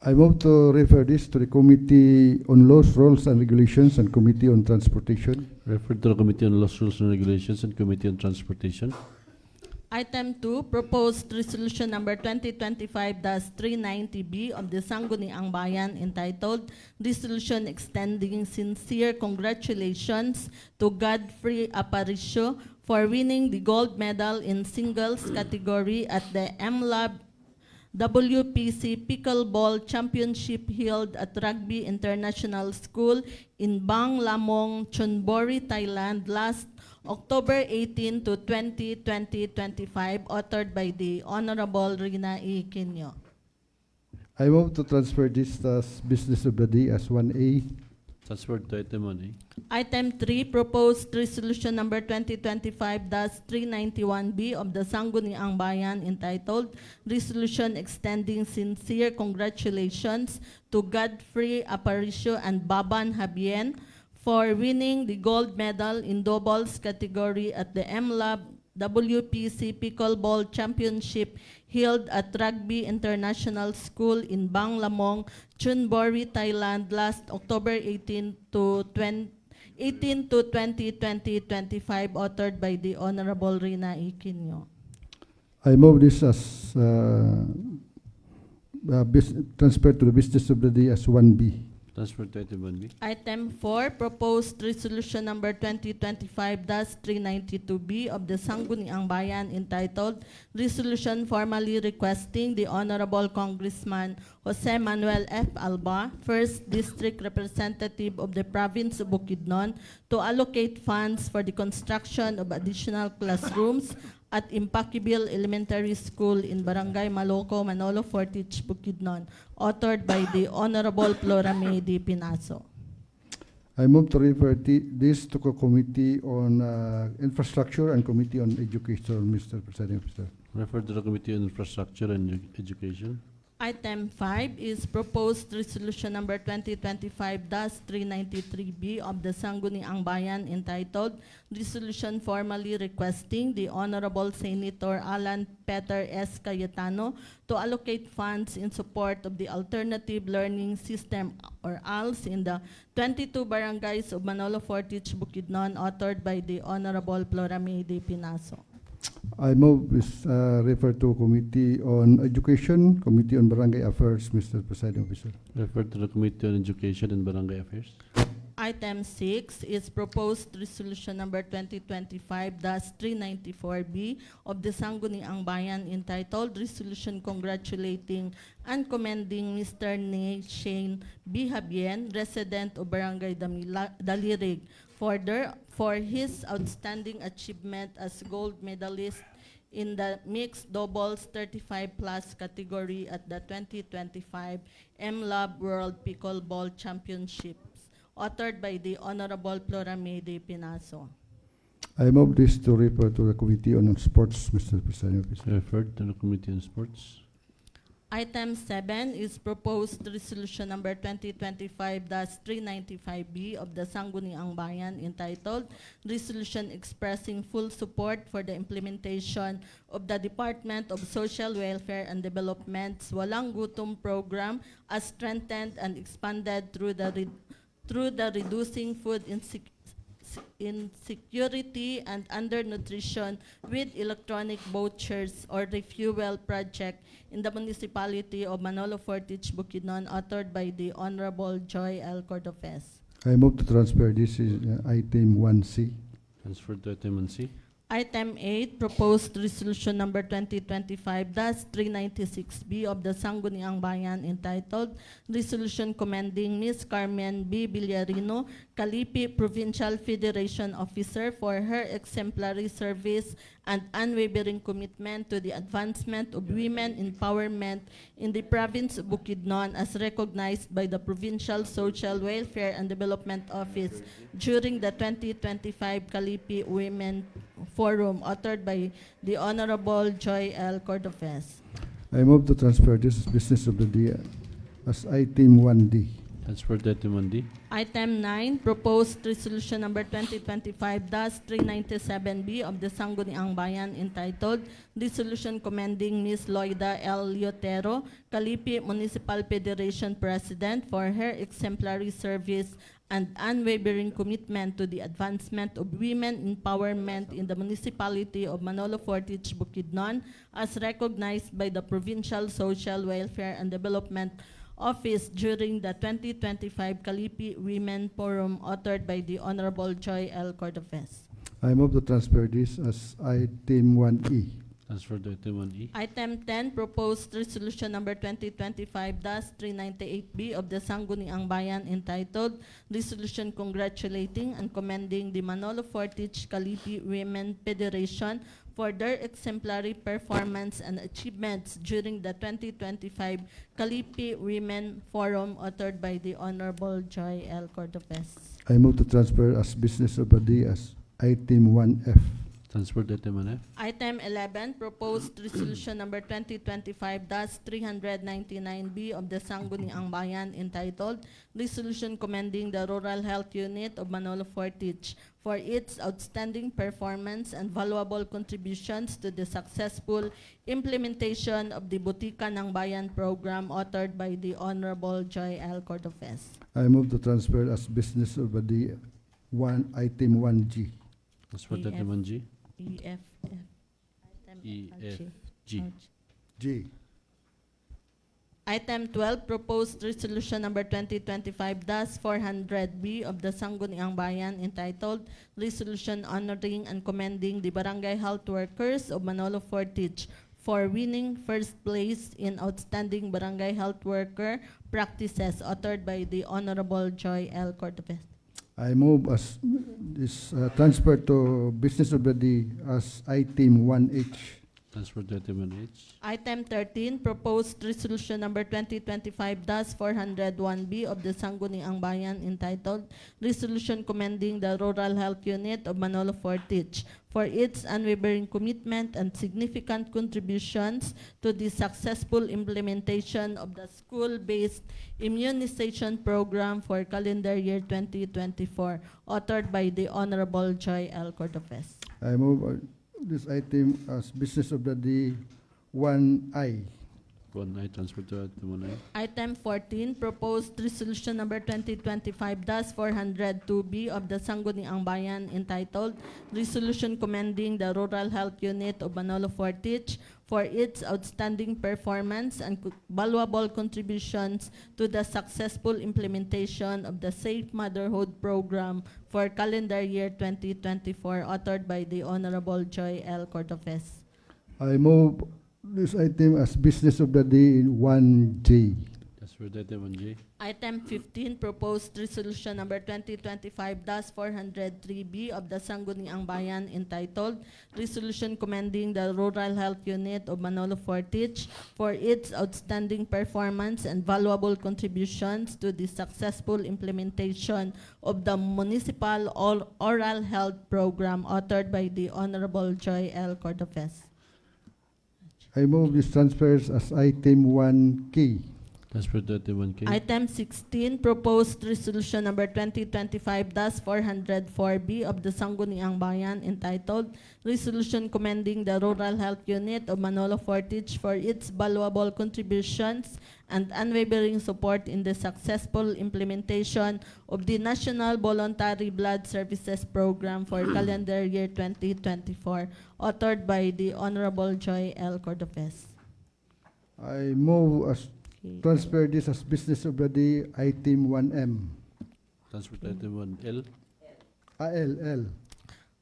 I move to refer this to the Committee on Laws, Rules, and Regulations and Committee on Transportation. Referred to the Committee on Laws, Rules and Regulations and Committee on Transportation. Item 2, proposed resolution number 2025-390B of the Sangguniang Bayan entitled Resolution Extending Sincere Congratulations to Godfrey Aparicio for winning the gold medal in singles category at the MLAB WPC Pickleball Championship held at Rugby International School in Bang Lamong, Chonburi, Thailand last October 18 to 20, 2025, authored by the Honorable Rina E. Quino. I move to transfer this as business of the day as 1A. Transferred to item 1A. Item 3, proposed resolution number 2025-391B of the Sangguniang Bayan entitled Resolution Extending Sincere Congratulations to Godfrey Aparicio and Baban Habien for winning the gold medal in doubles category at the MLAB WPC Pickleball Championship held at Rugby International School in Bang Lamong, Chonburi, Thailand last October 18 to 20, 2025, authored by the Honorable Rina E. Quino. I move this as transferred to the business of the day as 1B. Transferred to item 1B. Item 4, proposed resolution number 2025-392B of the Sangguniang Bayan entitled Resolution Formally Requesting the Honorable Congressman Jose Manuel F. Alba, 1st District Representative of the Province of Bukidnon, to allocate funds for the construction of additional classrooms at Impaquibil Elementary School in Barangay Maloco, Manolo Fortich, Bukidnon, authored by the Honorable Flora May D. Pinaso. I move to refer this to Committee on Infrastructure and Committee on Education, Mr. Presiding Officer. Referred to the Committee on Infrastructure and Education. Item 5 is proposed resolution number 2025-393B of the Sangguniang Bayan entitled Resolution Formally Requesting the Honorable Senator Alan Peter S. Cayetano to allocate funds in support of the Alternative Learning System or ALS in the 22 barangays of Manolo Fortich, Bukidnon, authored by the Honorable Flora May D. Pinaso. I move this refer to Committee on Education, Committee on Barangay Affairs, Mr. Presiding Officer. Referred to the Committee on Education and Barangay Affairs. Item 6 is proposed resolution number 2025-394B of the Sangguniang Bayan entitled Resolution Congratulating and Commending Mr. Ne Shane Bihabien, resident of Barangay Dalirig, for his outstanding achievement as gold medalist in the mixed doubles 35+ category at the 2025 MLab World Pickleball Championships, authored by the Honorable Floramede Pinaso. I move this to refer to the Committee on Sports, Mr. President. Referred to the Committee on Sports. Item 7 is proposed resolution number 2025-395B of the Sangguniang Bayan entitled Resolution Expressing Full Support for the Implementation of the Department of Social Welfare and Development's Walang Gutom program as strengthened and expanded through the Reducing Food Insecurity and Undernutrition with Electronic Vouchers or Refuel project in the municipality of Manolo Fortich, Bukidnon, authored by the Honorable Joy L. Cordofes. I move to transfer this is item 1C. Transferred to item 1C. Item 8, proposed resolution number 2025-396B of the Sangguniang Bayan entitled Resolution Commending Ms. Carmen B. Villarino, Calipi Provincial Federation Officer, for her exemplary service and unwavering commitment to the advancement of women empowerment in the province of Bukidnon as recognized by the Provincial Social Welfare and Development Office during the 2025 Calipi Women Forum, authored by the Honorable Joy L. Cordofes. I move to transfer this business of the day as item 1D. Transferred to item 1D. Item 9, proposed resolution number 2025-397B of the Sangguniang Bayan entitled Resolution Commending Ms. Loida L. Liotero, Calipi Municipal Federation President, for her exemplary service and unwavering commitment to the advancement of women empowerment in the municipality of Manolo Fortich, Bukidnon, as recognized by the Provincial Social Welfare and Development Office during the 2025 Calipi Women Forum, authored by the Honorable Joy L. Cordofes. I move to transfer this as item 1E. Transferred to item 1E. Item 10, proposed resolution number 2025-398B of the Sangguniang Bayan entitled Resolution Congratulating and Commending the Manolo Fortich Calipi Women Federation for their exemplary performance and achievements during the 2025 Calipi Women Forum, authored by the Honorable Joy L. Cordofes. I move to transfer as business of the day as item 1F. Transferred to item 1F. Item 11, proposed resolution number 2025-399B of the Sangguniang Bayan entitled Resolution Commending the Rural Health Unit of Manolo Fortich for its outstanding performance and valuable contributions to the successful implementation of the Butika ng Bayan program, authored by the Honorable Joy L. Cordofes. I move to transfer as business of the day item 1G. Transferred to item 1G. Item G. G. Item 12, proposed resolution number 2025-400B of the Sangguniang Bayan entitled Resolution Honoring and Commending the Barangay Health Workers of Manolo Fortich for winning first place in Outstanding Barangay Health Worker Practices, authored by the Honorable Joy L. Cordofes. I move as this transfer to business of the day as item 1H. Transferred to item 1H. Item 13, proposed resolution number 2025-401B of the Sangguniang Bayan entitled Resolution Commending the Rural Health Unit of Manolo Fortich for its unwavering commitment and significant contributions to the successful implementation of the school-based immunization program for calendar year 2024, authored by the Honorable Joy L. Cordofes. I move this item as business of the day 1I. 1 I transfer to item 1 I. Item 14, proposed resolution number 2025-402B of the Sangguniang Bayan entitled Resolution Commending the Rural Health Unit of Manolo Fortich for its outstanding performance and valuable contributions to the successful implementation of the Safe Motherhood Program for calendar year 2024, authored by the Honorable Joy L. Cordofes. I move this item as business of the day in 1J. Transfer to item 1J. Item 15, proposed resolution number 2025-403B of the Sangguniang Bayan entitled Resolution Commending the Rural Health Unit of Manolo Fortich for its outstanding performance and valuable contributions to the successful implementation of the Municipal Oral Health Program, authored by the Honorable Joy L. Cordofes. I move this transfers as item 1K. Transfer to item 1K. Item 16, proposed resolution number 2025-404B of the Sangguniang Bayan entitled Resolution Commending the Rural Health Unit of Manolo Fortich for its valuable contributions and unwavering support in the successful implementation of the National Voluntary Blood Services Program for calendar year 2024, authored by the Honorable Joy L. Cordofes. I move as transfer this as business of the day, item 1M. Transfer to item 1L. L.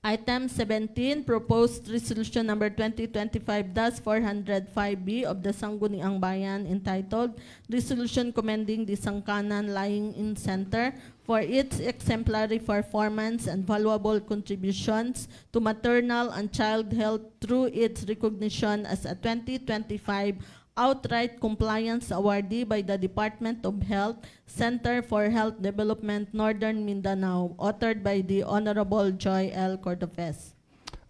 Item 17, proposed resolution number 2025-405B of the Sangguniang Bayan entitled Resolution Commending the Sangkanan Lying-in Center for its exemplary performance and valuable contributions to maternal and child health through its recognition as a 2025 outright compliance awardee by the Department of Health, Center for Health Development, Northern Mindanao, authored by the Honorable Joy L. Cordofes.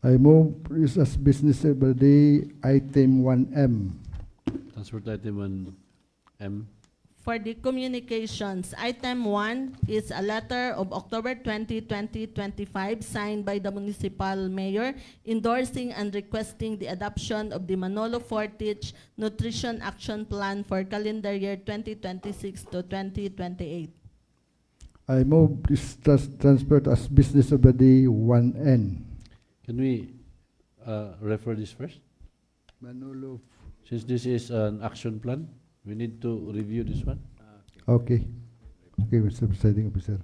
I move this as business of the day, item 1M. Transfer to item 1M. For the communications, item 1 is a letter of October 20, 2025 signed by the municipal mayor endorsing and requesting the adoption of the Manolo Fortich Nutrition Action Plan for calendar year 2026 to 2028. I move this transferred as business of the day, 1N. Can we refer this first? Manolo. Since this is an action plan, we need to review this one. Okay. Okay, Mr. Presiding Officer.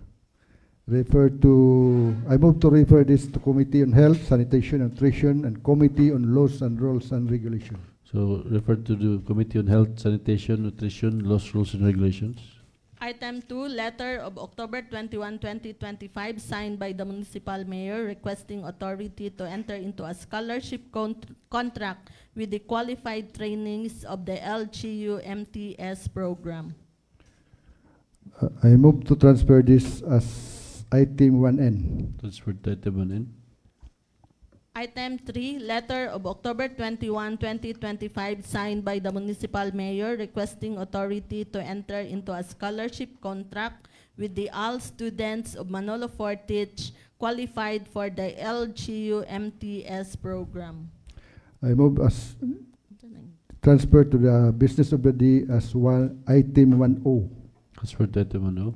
I move to refer this to Committee on Health, Sanitation, Nutrition, and Committee on Laws and Rules and Regulations. So refer to the Committee on Health, Sanitation, Nutrition, Laws, Rules, and Regulations. Item 2, letter of October 21, 2025 signed by the municipal mayor requesting authority to enter into a scholarship contract with the qualified trainings of the LGU MTS program. I move to transfer this as item 1N. Transfer to item 1N. Item 3, letter of October 21, 2025 signed by the municipal mayor requesting authority to enter into a scholarship contract with the all students of Manolo Fortich qualified for the LGU MTS program. I move as transfer to the business of the day as item 1O. Transfer to item 1O.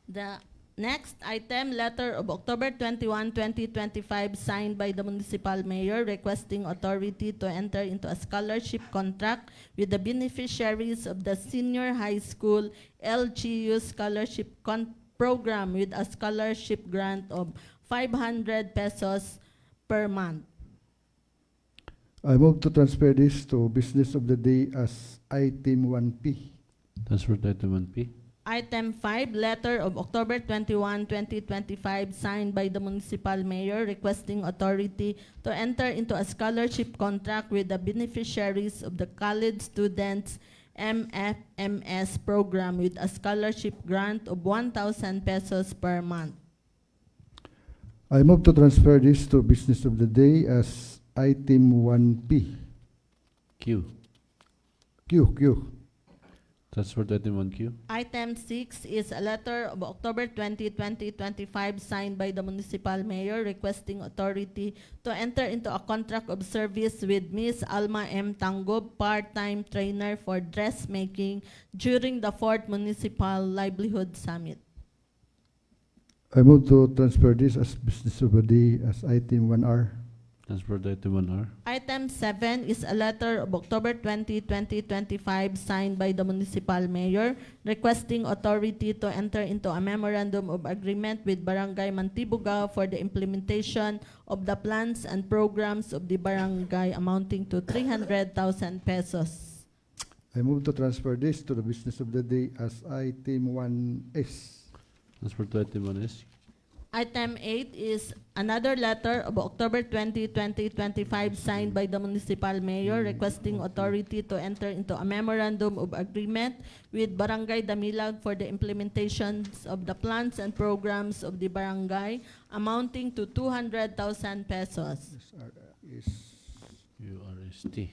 The next item, letter of October 21, 2025 signed by the municipal mayor requesting authority to enter into a scholarship contract with the beneficiaries of the senior high school LGU scholarship program with a scholarship grant of 500 pesos per month. I move to transfer this to business of the day as item 1P. Transfer to item 1P. Item 5, letter of October 21, 2025 signed by the municipal mayor requesting authority to enter into a scholarship contract with the beneficiaries of the college students MFMS program with a scholarship grant of 1,000 pesos per month. I move to transfer this to business of the day as item 1P. Q. Q. Transfer to item 1Q. Item 6 is a letter of October 20, 2025 signed by the municipal mayor requesting authority to enter into a contract of service with Ms. Alma M. Tangob, part-time trainer for dressmaking during the 4th Municipal Livelihood Summit. I move to transfer this as business of the day as item 1R. Transfer to item 1R. Item 7 is a letter of October 20, 2025 signed by the municipal mayor requesting authority to enter into a memorandum of agreement with Barangay Mantibugao for the implementation of the plans and programs of the barangay amounting to 300,000 pesos. I move to transfer this to the business of the day as item 1S. Transfer to item 1S. Item 8 is another letter of October 20, 2025 signed by the municipal mayor requesting authority to enter into a memorandum of agreement with Barangay Damilag for the implementation of the plans and programs of the barangay amounting to 200,000 pesos. URST.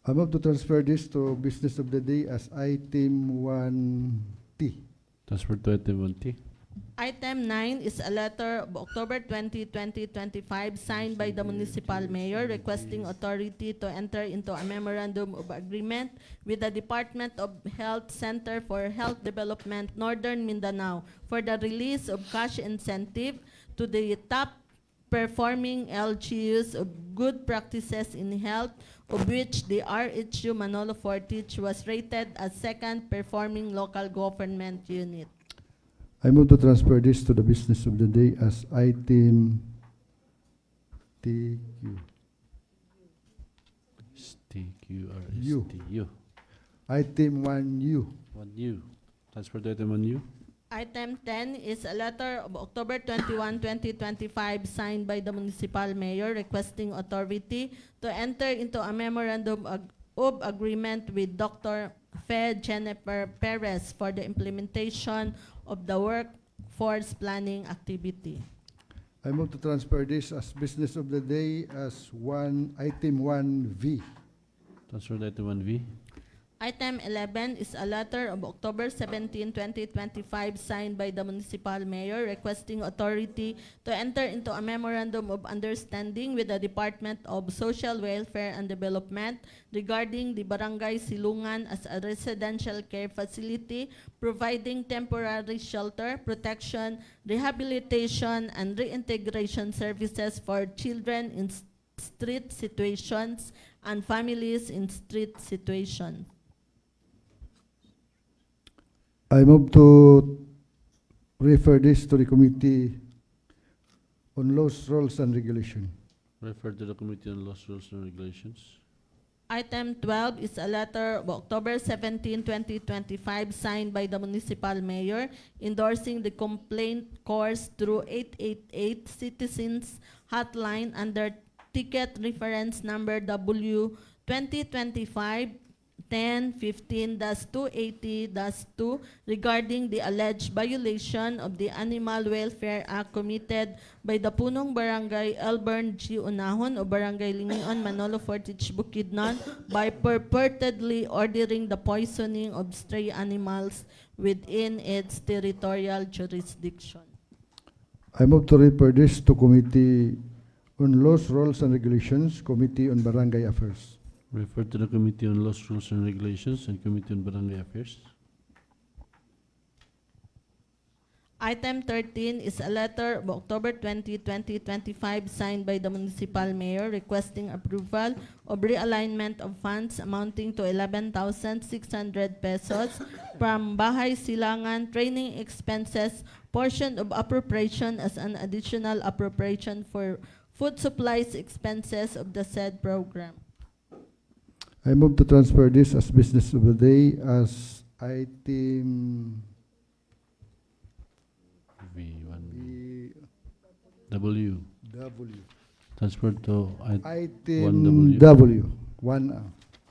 I move to transfer this to business of the day as item 1T. Transfer to item 1T. Item 9 is a letter of October 20, 2025 signed by the municipal mayor requesting authority to enter into a memorandum of agreement with the Department of Health Center for Health Development Northern Mindanao for the release of cash incentive to the top performing LGUs of good practices in health, of which the RHU Manolo Fortich was rated as second performing local government unit. I move to transfer this to the business of the day as item TQ. STQRSTU. Item 1U. 1U. Transfer to item 1U. Item 10 is a letter of October 21, 2025 signed by the municipal mayor requesting authority to enter into a memorandum of agreement with Dr. Fe Jennifer Perez for the implementation of the workforce planning activity. I move to transfer this as business of the day as item 1V. Transfer to item 1V. Item 11 is a letter of October 17, 2025 signed by the municipal mayor requesting authority to enter into a memorandum of understanding with the Department of Social Welfare and Development regarding the Barangay Silungan as a residential care facility providing temporary shelter, protection, rehabilitation, and reintegration services for children in street situations and families in street situations. I move to refer this to the Committee on Laws, Rules, and Regulation. Refer to the Committee on Laws, Rules, and Regulations. Item 12 is a letter of October 17, 2025 signed by the municipal mayor endorsing the complaint course through 888 Citizens Hotline under ticket reference number W 2025-10-15-280-2 regarding the alleged violation of the Animal Welfare Act committed by the Punong Barangay Elburn G. Unahon o Barangay Lingion, Manolo Fortich, Bukidnon by purportedly ordering the poisoning of stray animals within its territorial jurisdiction. I move to refer this to Committee on Laws, Rules, and Regulations, Committee on Barangay Affairs. Refer to the Committee on Laws, Rules, and Regulations and Committee on Barangay Affairs. Item 13 is a letter of October 20, 2025 signed by the municipal mayor requesting approval of realignment of funds amounting to 11,600 pesos from Bahay Silangan training expenses portion of appropriation as an additional appropriation for food supplies expenses of the said program. I move to transfer this as business of the day as item V1 W. W. Transfer to Item 1W. W.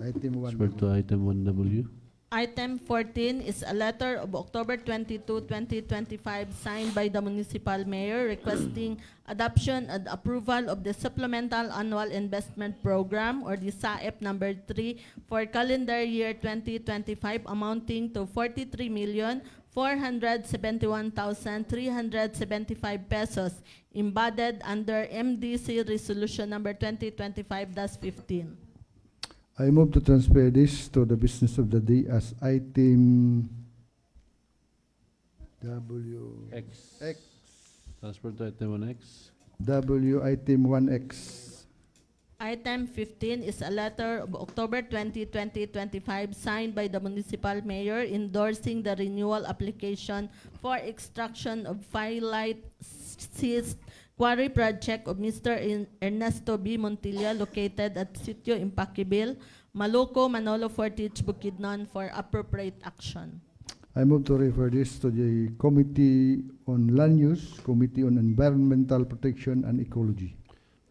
Item 1. Transfer to item 1W. Item 14 is a letter of October 22, 2025, signed by the municipal mayor requesting adoption and approval of the Supplemental Annual Investment Program or the SAEP number 3 for calendar year 2025 amounting to 43,471,375 pesos embodied under MDC Resolution number 2025-15. I move to transfer this to the business of the day as item W X. X. Transfer to item 1X. W item 1X. Item 15 is a letter of October 20, 2025, signed by the municipal mayor endorsing the renewal application for extraction of phyllite cyst quarry project of Mr. Ernesto B. Montilla located at Sitio Impaquibil, Maluco, Manolo Fortich, Bukidnon for appropriate action. I move to refer this to the Committee on Land Use, Committee on Environmental Protection and Ecology.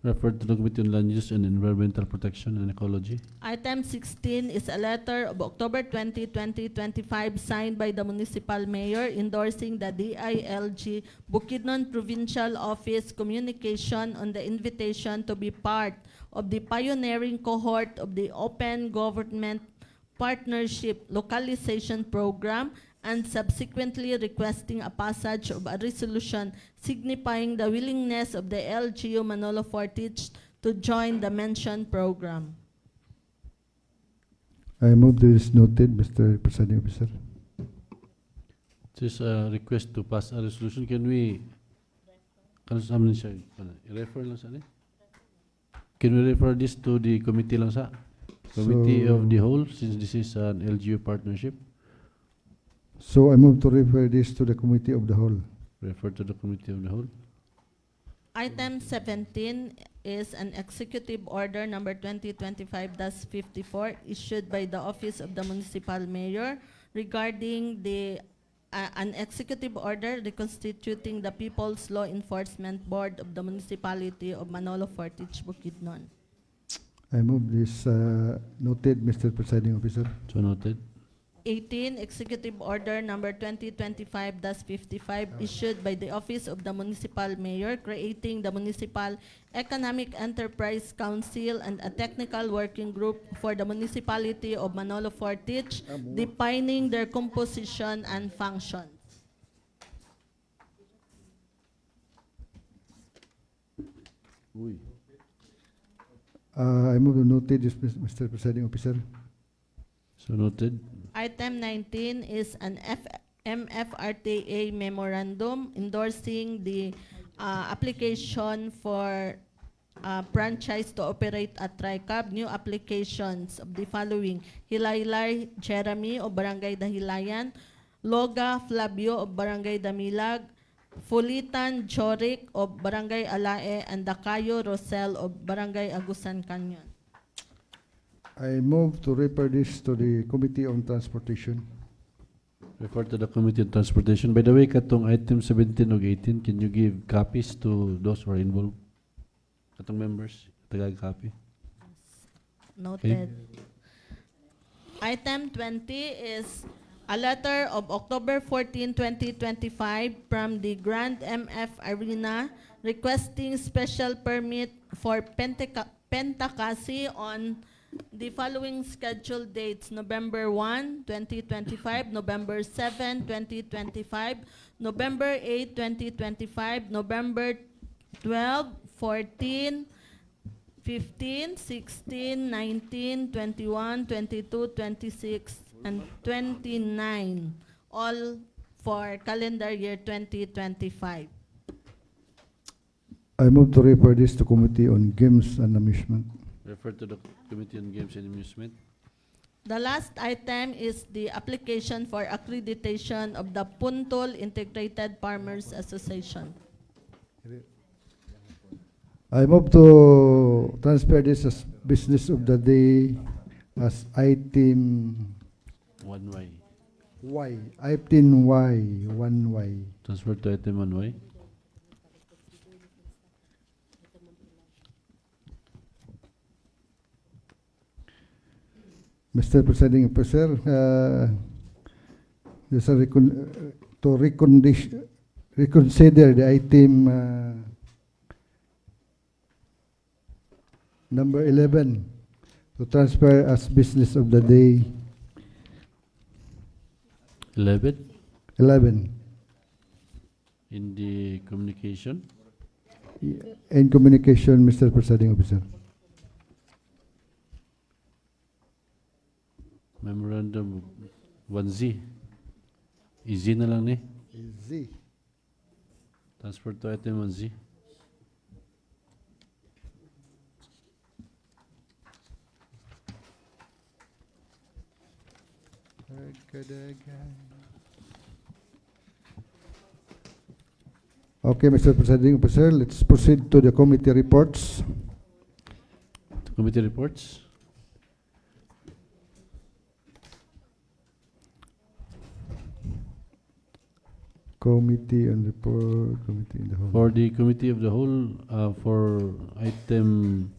Referred to the Committee on Land Use and Environmental Protection and Ecology. Item 16 is a letter of October 20, 2025, signed by the municipal mayor endorsing the DILG Bukidnon Provincial Office communication on the invitation to be part of the pioneering cohort of the Open Government Partnership Localization Program and subsequently requesting a passage of a resolution signifying the willingness of the LGU Manolo Fortich to join the mentioned program. I move this noted, Mr. Presiding Officer. This is a request to pass a resolution. Can we, refer lang sa Can we refer this to the committee lang sa? Committee of the whole, since this is an LGU partnership? So I move to refer this to the Committee of the Whole. Refer to the committee of the whole. Item 17 is an executive order number 2025-54 issued by the Office of the Municipal Mayor regarding the an executive order reconstituting the People's Law Enforcement Board of the Municipality of Manolo Fortich, Bukidnon. I move this noted, Mr. Presiding Officer. So noted. 18, Executive Order number 2025-55 issued by the Office of the Municipal Mayor creating the Municipal Economic Enterprise Council and a technical working group for the municipality of Manolo Fortich, defining their composition and functions. I move to noted this, Mr. Presiding Officer. So noted. Item 19 is an MFRTA memorandum endorsing the application for franchise to operate at TriCab. New applications of the following: Hilaylay Jeremy of Barangay Dahilayan, Loga Flavio of Barangay Damilag, Fulitan Jorik of Barangay Alae, and Dacayo Rosel of Barangay Agusan Canyon. I move to refer this to the Committee on Transportation. Refer to the Committee on Transportation. By the way, katong item 17 o 18, can you give copies to those who are involved? Katong members, tagag-copy. Noted. Item 20 is a letter of October 14, 2025 from the Grand MF Arena requesting special permit for Pentacasi on the following scheduled dates: November 1, 2025, November 7, 2025, November 8, 2025, November 12, 14, 15, 16, 19, 21, 22, 26, and 29, all for calendar year 2025. I move to refer this to Committee on Games and Amusement. Refer to the Committee on Games and Amusement. The last item is the application for accreditation of the Puntol Integrated Farmers Association. I move to transfer this as business of the day as item 1Y. Y. Item Y. 1Y. Transfer to item 1Y. Mr. Presiding Officer, there's a reconsider the item number 11 to transfer as business of the day. 11 in the communication. in communication, Mr. Presiding Officer. Memorandum 1Z. Easy na lang ni. Easy. Transfer to item 1Z. Okay, Mr. Presiding Officer, let's proceed to the committee reports. Committee reports. Committee and report, committee in the whole. For the committee of the whole, for item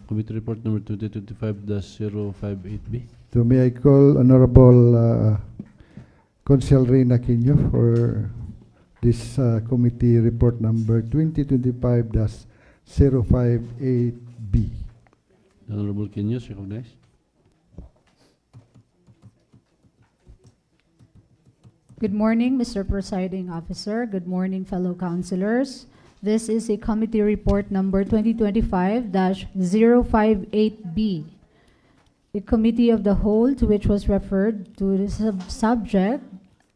committee report number 2025-058B. So may I call Honorable Consul Reyna Quino for this committee report number 2025-058B. Honorable Quino, recognized. Good morning, Mr. Presiding Officer. Good morning, fellow councilors. This is a committee report number 2025-058B. The Committee of the Whole, to which was referred to the subject,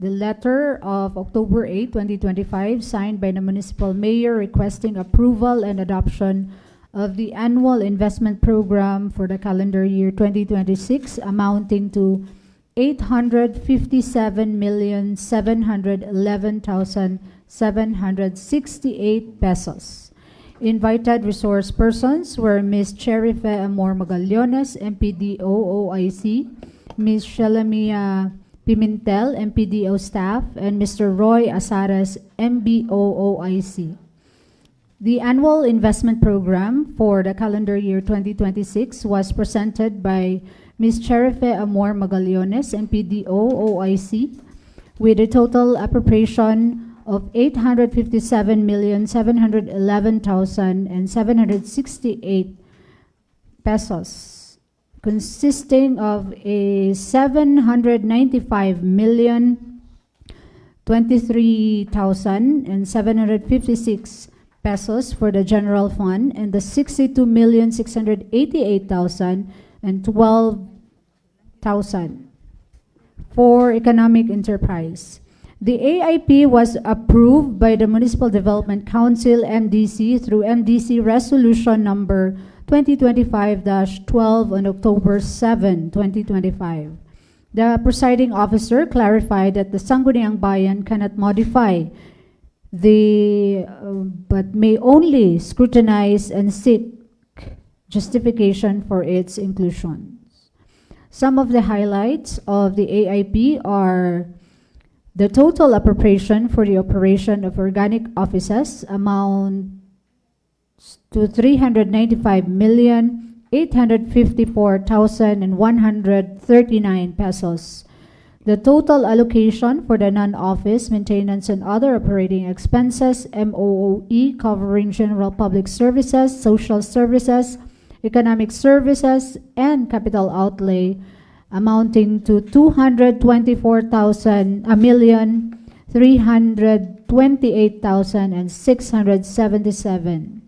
the letter of October 8, 2025, signed by the municipal mayor requesting approval and adoption of the annual investment program for the calendar year 2026, amounting to 857,711,768 pesos. Invited resource persons were Ms. Cherife Amor Magallones, MPDO OIC, Ms. Shelamia Pimentel, MPDO staff, and Mr. Roy Asares, MBO OIC. The annual investment program for the calendar year 2026 was presented by Ms. Cherife Amor Magallones, MPDO OIC, with a total appropriation of 857,711,768 pesos, consisting of a 795,023,756 pesos for the general fund and the 62,688,012,000 for economic enterprise. The AIP was approved by the Municipal Development Council, MDC, through MDC Resolution number 2025-12 on October 7, 2025. The presiding officer clarified that the Sangguniang Bayan cannot modify but may only scrutinize and seek justification for its inclusion. Some of the highlights of the AIP are the total appropriation for the operation of organic offices amounts to 395,854,139 pesos. The total allocation for the non-office maintenance and other operating expenses, MOOE, covering general public services, social services, economic services, and capital outlay, amounting to 224,328,677.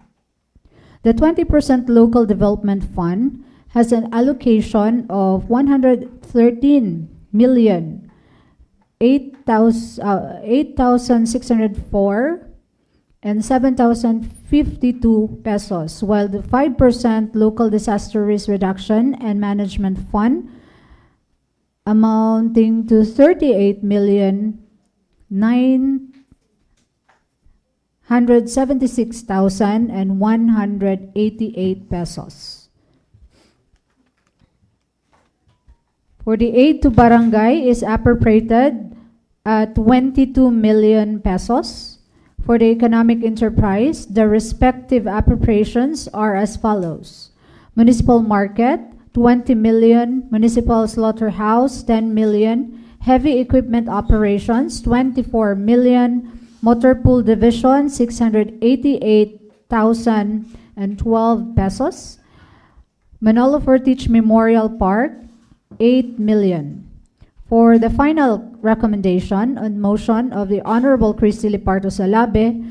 The 20% local development fund has an allocation of 113,008,604 and 7,052 pesos, while the 5% local disaster risk reduction and management fund amounting to 38,976,188 pesos. For the aid to barangay is appropriated at 22 million pesos. For the economic enterprise, the respective appropriations are as follows. Municipal market, 20 million. Municipal slaughterhouse, 10 million. Heavy equipment operations, 24 million. Motor pool division, 688,012 pesos. Manolo Fortich Memorial Park, 8 million. For the final recommendation on motion of the Honorable Christy Lipardo Salabe,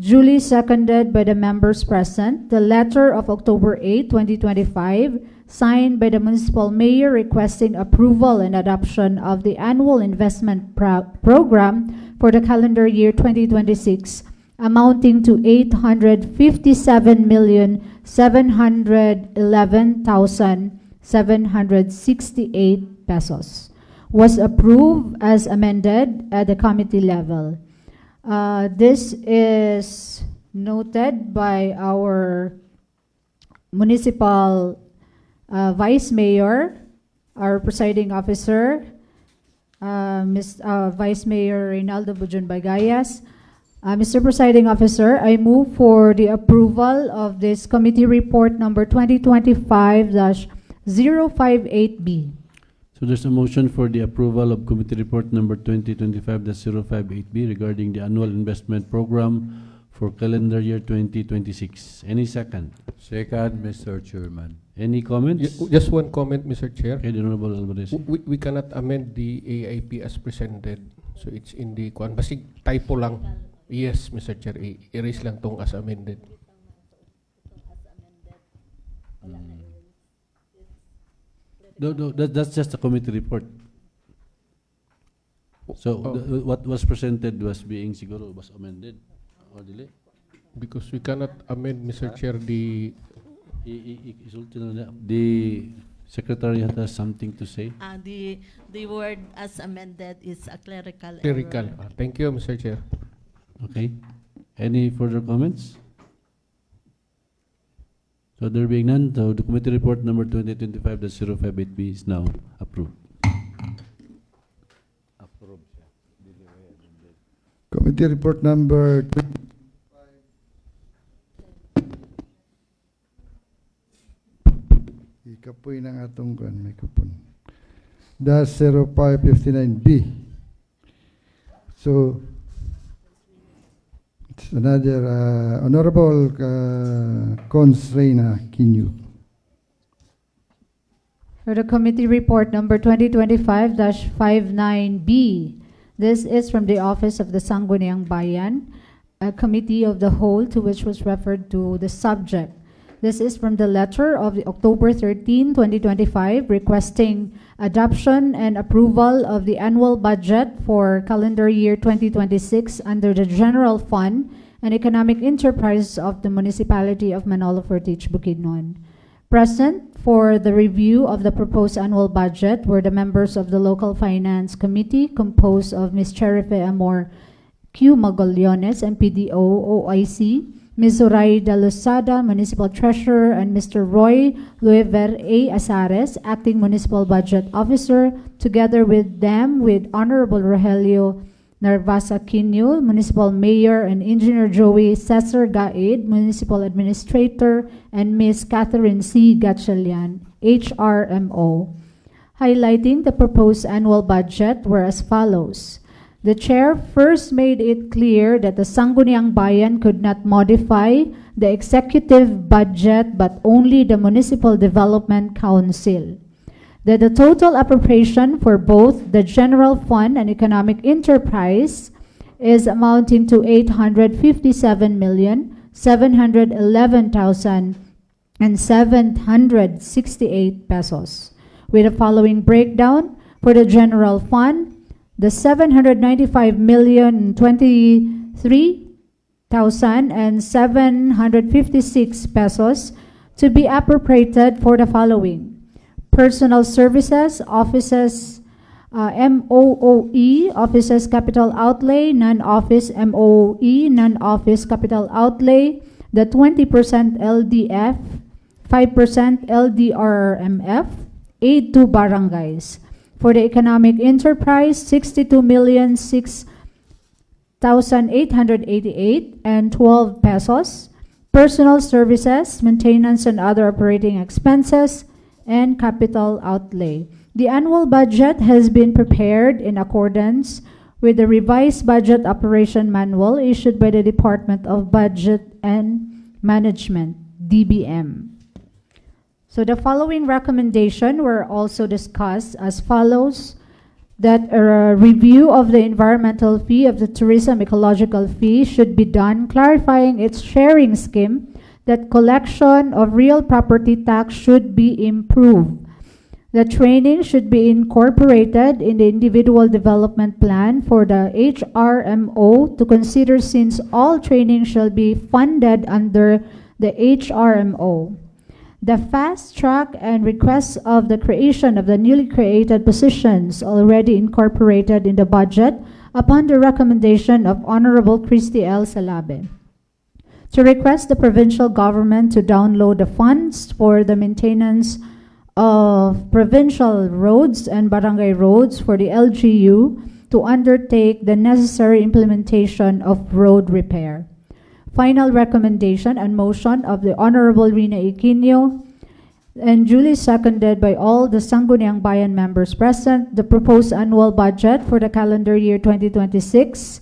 duly seconded by the members present, the letter of October 8, 2025, signed by the municipal mayor requesting approval and adoption of the annual investment program for the calendar year 2026, amounting to 857,711,768 pesos, was approved as amended at the committee level. This is noted by our municipal vice mayor, our presiding officer, Vice Mayor Reynaldo Bujon Bagayas. Mr. Presiding Officer, I move for the approval of this committee report number 2025-058B. So there's a motion for the approval of committee report number 2025-058B regarding the annual investment program for calendar year 2026. Any second? Second, Mr. Chairman. Any comments? Just one comment, Mr. Chair. Okay, the Honorable Alvarez. We cannot amend the AIP as presented. So it's in the kwan. Basig typo lang. Yes, Mr. Chair. Erase lang tong as amended. That's just a committee report. So what was presented was being siguro was amended or delay? Because we cannot amend, Mr. Chair, the Secretariat has something to say. The word as amended is a clerical clerical. error. Thank you, Mr. Chair. Okay. Any further comments? So there being none, so the committee report number 2025-058B is now approved. Committee report number ikapoy ng atong kan may kupon. Dash 0559B. So it's another Honorable Cons Reyna Quinyo. For the committee report number 2025-59B, this is from the Office of the Sangguniang Bayan, a committee of the whole to which was referred to the subject. This is from the letter of the October 13, 2025, requesting adoption and approval of the annual budget for calendar year 2026 under the General Fund and Economic Enterprise of the Municipality of Manolo Fortich, Bukidnon. Present for the review of the proposed annual budget were the members of the Local Finance Committee, composed of Ms. Cherife Amor Q. Magallones, MPDO, OIC, Ms. Zoraida Losada, Municipal Treasurer, and Mr. Roy Luever A. Asares, Acting Municipal Budget Officer, together with them with Honorable Rogelio Narvasa Quinyo, Municipal Mayor, and Engineer Joey Cesar Gaid, Municipal Administrator, and Ms. Catherine C. Gatchalian, HRMO. Highlighting the proposed annual budget were as follows. The chair first made it clear that the Sangguniang Bayan could not modify the executive budget but only the Municipal Development Council. That the total appropriation for both the General Fund and Economic Enterprise is amounting to 857,711,768 pesos. With the following breakdown: for the General Fund, the 795,023,756 pesos to be appropriated for the following: Personal Services, Offices, MOOE, Offices Capital Outlay, Non-Office MOE, Non-Office Capital Outlay, the 20% LDF, 5% LDRMF, aid to barangays. For the Economic Enterprise, 62,006,888.12 pesos. Personal Services, Maintenance and Other Operating Expenses, and capital outlay. The annual budget has been prepared in accordance with the revised budget operation manual issued by the Department of Budget and Management, DBM. So the following recommendation were also discussed as follows: that a review of the environmental fee of the tourism ecological fee should be done, clarifying its sharing scheme, that collection of real property tax should be improved. The training should be incorporated in the individual development plan for the HRMO to consider, since all training shall be funded under the HRMO. The fast track and request of the creation of the newly created positions already incorporated in the budget upon the recommendation of Honorable Christy L. Salabe. To request the provincial government to download the funds for the maintenance of provincial roads and barangay roads for the LGU to undertake the necessary implementation of road repair. Final recommendation and motion of the Honorable Rina Iquino, and duly seconded by all the Sangguniang Bayan members present, the proposed annual budget for the calendar year 2026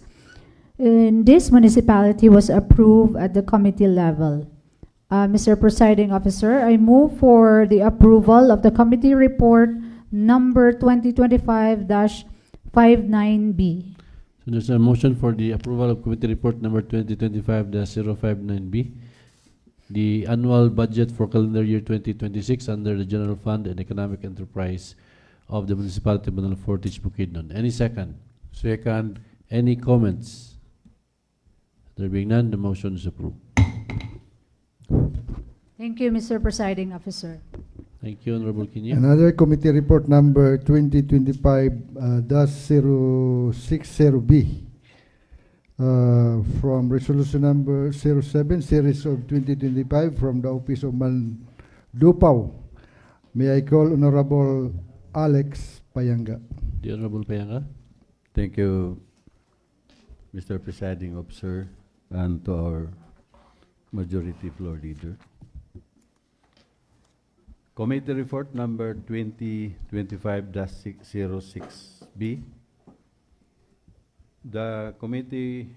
in this municipality was approved at the committee level. Mr. Presiding Officer, I move for the approval of the committee report number 2025-59B. So there's a motion for the approval of committee report number 2025-059B, the annual budget for calendar year 2026 under the general fund and economic enterprise of the municipality of Manalo Fortich, Bukidnon. Any second? Second. Any comments? There being none, the motion is approved. Thank you, Mr. Presiding Officer. Thank you, Honorable Quino. Another committee report number 2025-060B from resolution number 07 series of 2025 from the office of Mandupaw. May I call Honorable Alex Payanga. The Honorable Payanga. Thank you, Mr. Presiding Officer, and to our Majority Floor Leader. Committee report number 2025-06B. The Committee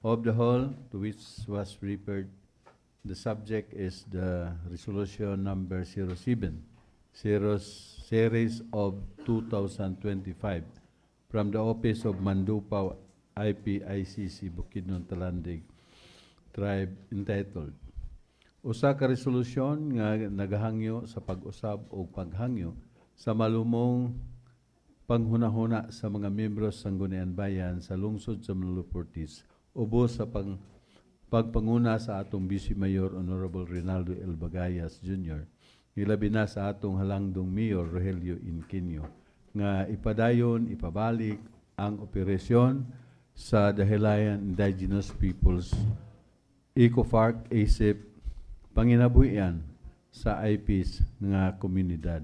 of the Whole, to which was referred, the subject is the resolution number 07, series of 2025, from the office of Mandupaw IPICC Bukidnon Talandig Tribe, entitled usa ka resolusyon nga nagahangyo sa pag-usab o paghangyo sa malumong panghunahuna sa mga miyembro sa Sangguniang Bayan sa lungsod sa Manalo Fortis ubos sa pagpanguna sa atong Vice Mayor Honorable Rinaldo L. Bagayas Jr. Hilabi na sa atong halangdong Mayor Rogelio Inquino nga ipadayon, ipabalik ang operasyon sa Dahilayan Indigenous Peoples Eco-Park ASIP panginabuhian sa IPs nga komunidad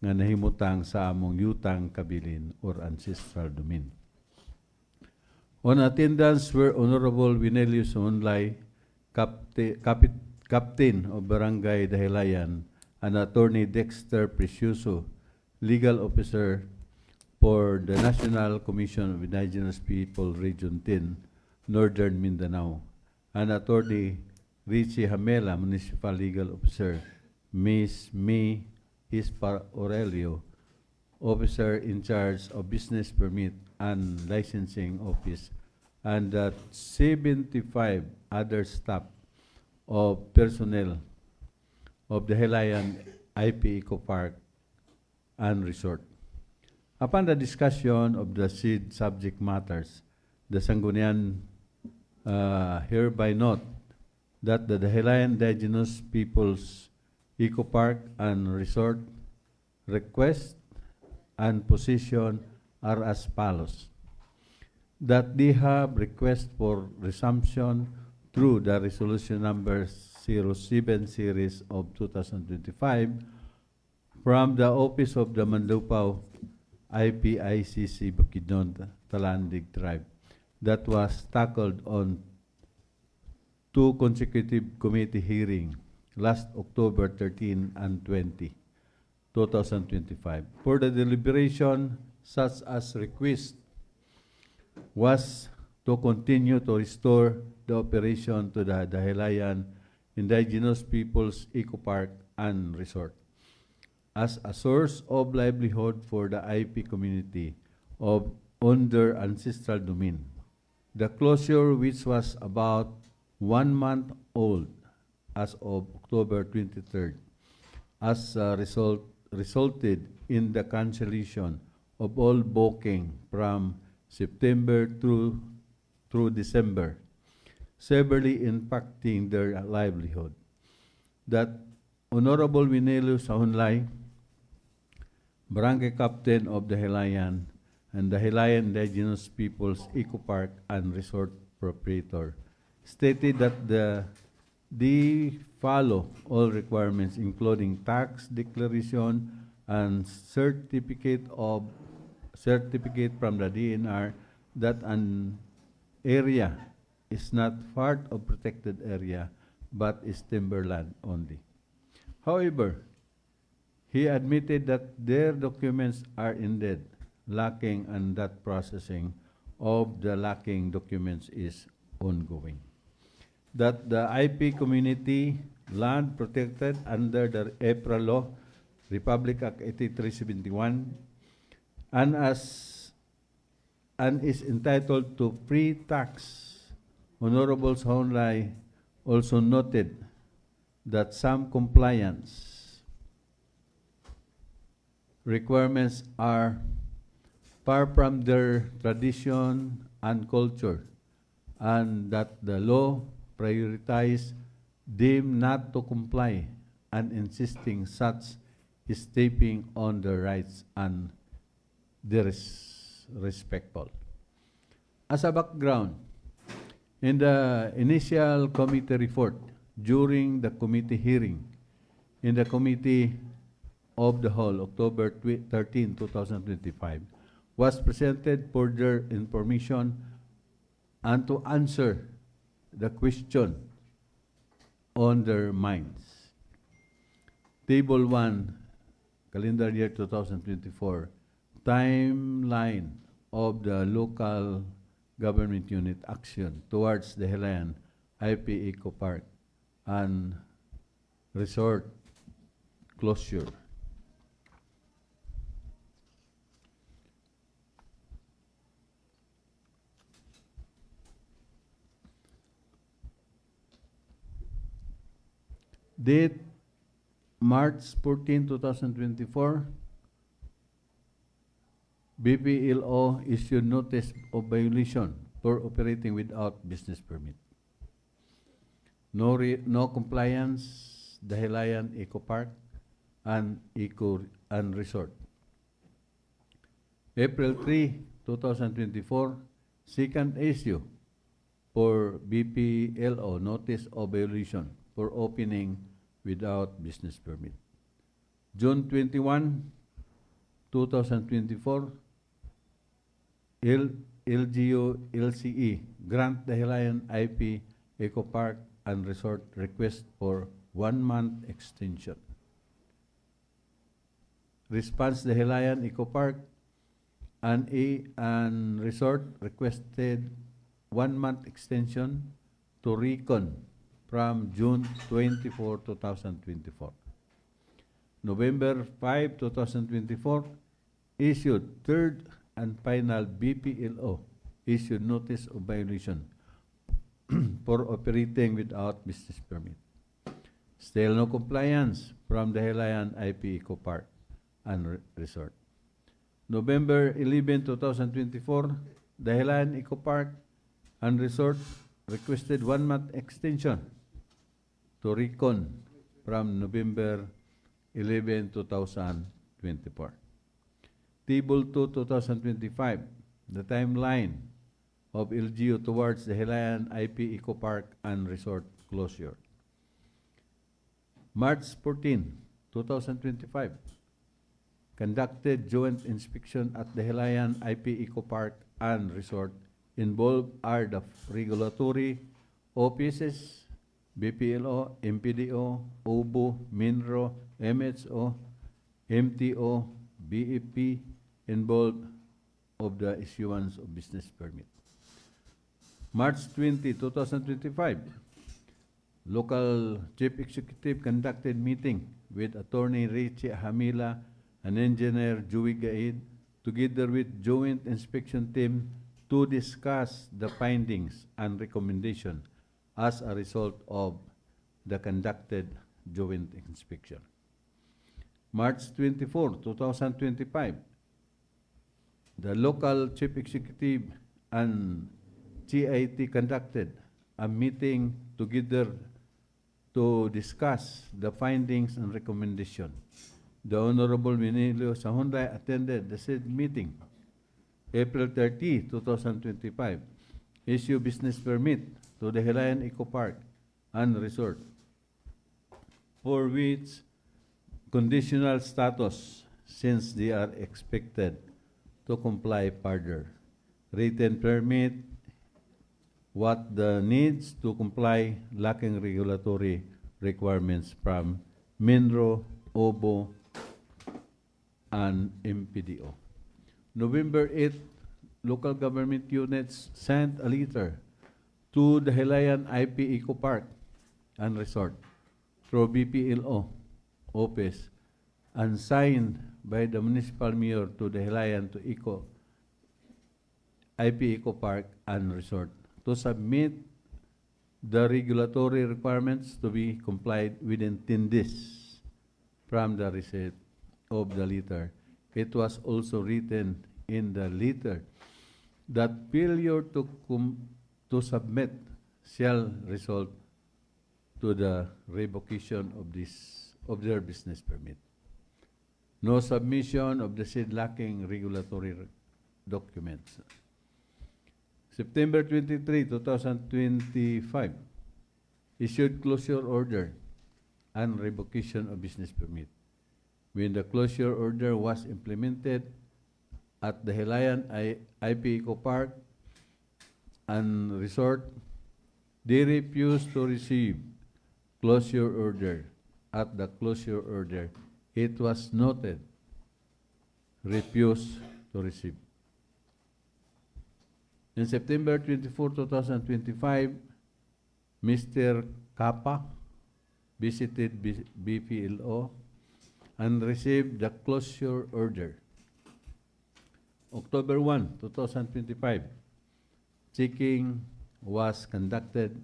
nga nahimutang sa among yutang kabilin or ancestral domain. On attendance were Honorable Winelio Sumunlay, Captain of Barangay Dahilayan, and Attorney Dexter Precioso, Legal Officer for the National Commission of Indigenous People Region 10, Northern Mindanao, and Attorney Richie Hamela, Municipal Legal Officer, Ms. May Hispar Aurelio, Officer in charge of Business Permit and Licensing Office, and 75 other staff of personnel of the Helayan IP Eco Park and Resort. Upon the discussion of the said subject matters, the Sangguniang hereby note that the Dahilayan Indigenous Peoples Eco Park and Resort request and position are as follows: that they have request for resumption through the resolution number 07 series of 2025 from the office of the Mandupaw IPICC Bukidnon Talandig Tribe that was tackled on 2 consecutive committee hearings last October 13 and 20 2025. For the deliberation, such as request was to continue to restore the operation to the Dahilayan Indigenous Peoples Eco Park and Resort as a source of livelihood for the IP community on their ancestral domain. The closure, which was about 1 month old as of October 23rd, as a result, resulted in the cancellation of all booking from September through December, severely impacting their livelihood. That Honorable Winelio Sahunlay, Barangay Captain of the Hilayan and the Hilayan Indigenous Peoples Eco Park and Resort Proprietor, stated that they follow all requirements, including tax declaration and certificate from the DNR that an area is not part of protected area but is timberland only. However, he admitted that their documents are indeed lacking and that processing of the lacking documents is ongoing. That the IP community land protected under the EPRA law, Republic Act 8371, and is entitled to free tax. Honorable Sahunlay also noted that some compliance requirements are far from their tradition and culture, and that the law prioritizes them not to comply and insisting such is stepping on their rights and disrespectful. As a background, in the initial committee report, during the committee hearing in the Committee of the Whole, October 13, 2025, was presented for their information and to answer the question on their minds. Table 1, calendar year 2024, timeline of the local government unit action towards the Hilayan IP Eco Park and Resort closure. Date March 14, 2024, BPLO issued notice of violation for operating without business permit. No compliance, the Hilayan Eco Park and Resort. April 3, 2024, second issue for BPLO notice of violation for opening without business permit. June 21, 2024, LGU LCE grant the Hilayan IP Eco Park and Resort request for 1 month extension. Response: the Hilayan Eco Park and Resort requested 1 month extension to recon from June 24, 2024. November 5, 2024, issued third and final BPLO issued notice of violation for operating without business permit. Still no compliance from the Hilayan IP Eco Park and Resort. November 11, 2024, the Hilayan Eco Park and Resort requested 1 month extension to recon from November 11, 2024. Table 2, 2025, the timeline of LGU towards the Hilayan IP Eco Park and Resort closure. March 14, 2025, conducted joint inspection at the Hilayan IP Eco Park and Resort. Involved are the regulatory offices, BPLO, MPDO, OBO, MINRO, MHO, MTO, BEP involved of the issuance of business permit. March 20, 2025, local chief executive conducted meeting with Attorney Richie Hamila and Engineer Joey Gaid, together with joint inspection team, to discuss the findings and recommendation as a result of the conducted joint inspection. March 24, 2025, the local chief executive and CIT conducted a meeting together to discuss the findings and recommendation. The Honorable Minilio Sahunday attended the said meeting. April 30, 2025, issue business permit to the Helayan Eco Park and Resort, for which conditional status, since they are expected to comply further. Written permit, what the needs to comply, lacking regulatory requirements from MINRO, OBO, and MPDO. November 8, local government units sent a letter to the Helayan IP Eco Park and Resort through BPLO office and signed by the municipal mayor to the Helayan to IP Eco Park and Resort to submit the regulatory requirements to be complied within 10 days from the receipt of the letter. It was also written in the letter that failure to submit shall result to the revocation of their business permit. No submission of the said lacking regulatory documents. September 23, 2025, issued closure order and revocation of business permit. When the closure order was implemented at the Helayan IP Eco Park and Resort, they refused to receive closure order. At the closure order, it was noted, refused to receive. In September 24, 2025, Mr. Kappa visited BPLO and received the closure order. October 1, 2025, checking was conducted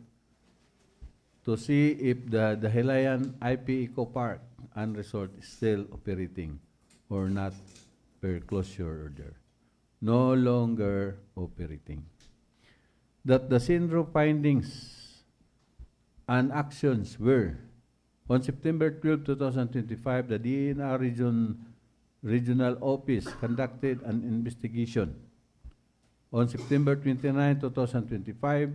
to see if the Helayan IP Eco Park and Resort is still operating or not per closure order. No longer operating. That the Sinro findings and actions were: on September 12, 2025, the DENR Regional Office conducted an investigation. On September 29, 2025,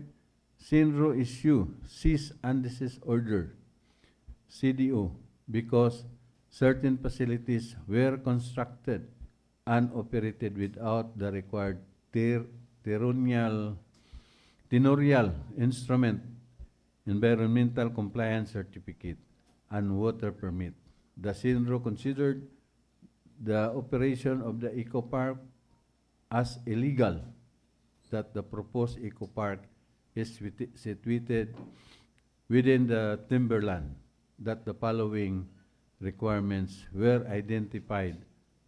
Sinro issued cease and desist order, CDO, because certain facilities were constructed and operated without the required tenorial instrument, environmental compliance certificate, and water permit. The Sinro considered the operation of the Eco Park as illegal, that the proposed Eco Park is situated within the timberland, that the following requirements were identified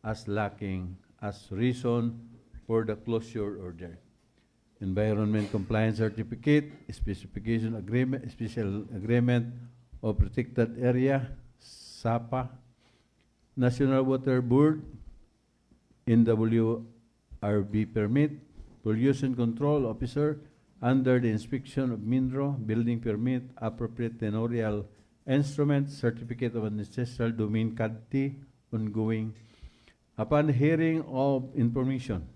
as lacking as reason for the closure order: environment compliance certificate, specification agreement, special agreement of protected area, SAPA, National Water Board, NWRB permit, pollution control officer under the inspection of MINRO, building permit, appropriate tenorial instrument, certificate of ancestral domain CADTI, ongoing. Upon hearing of information,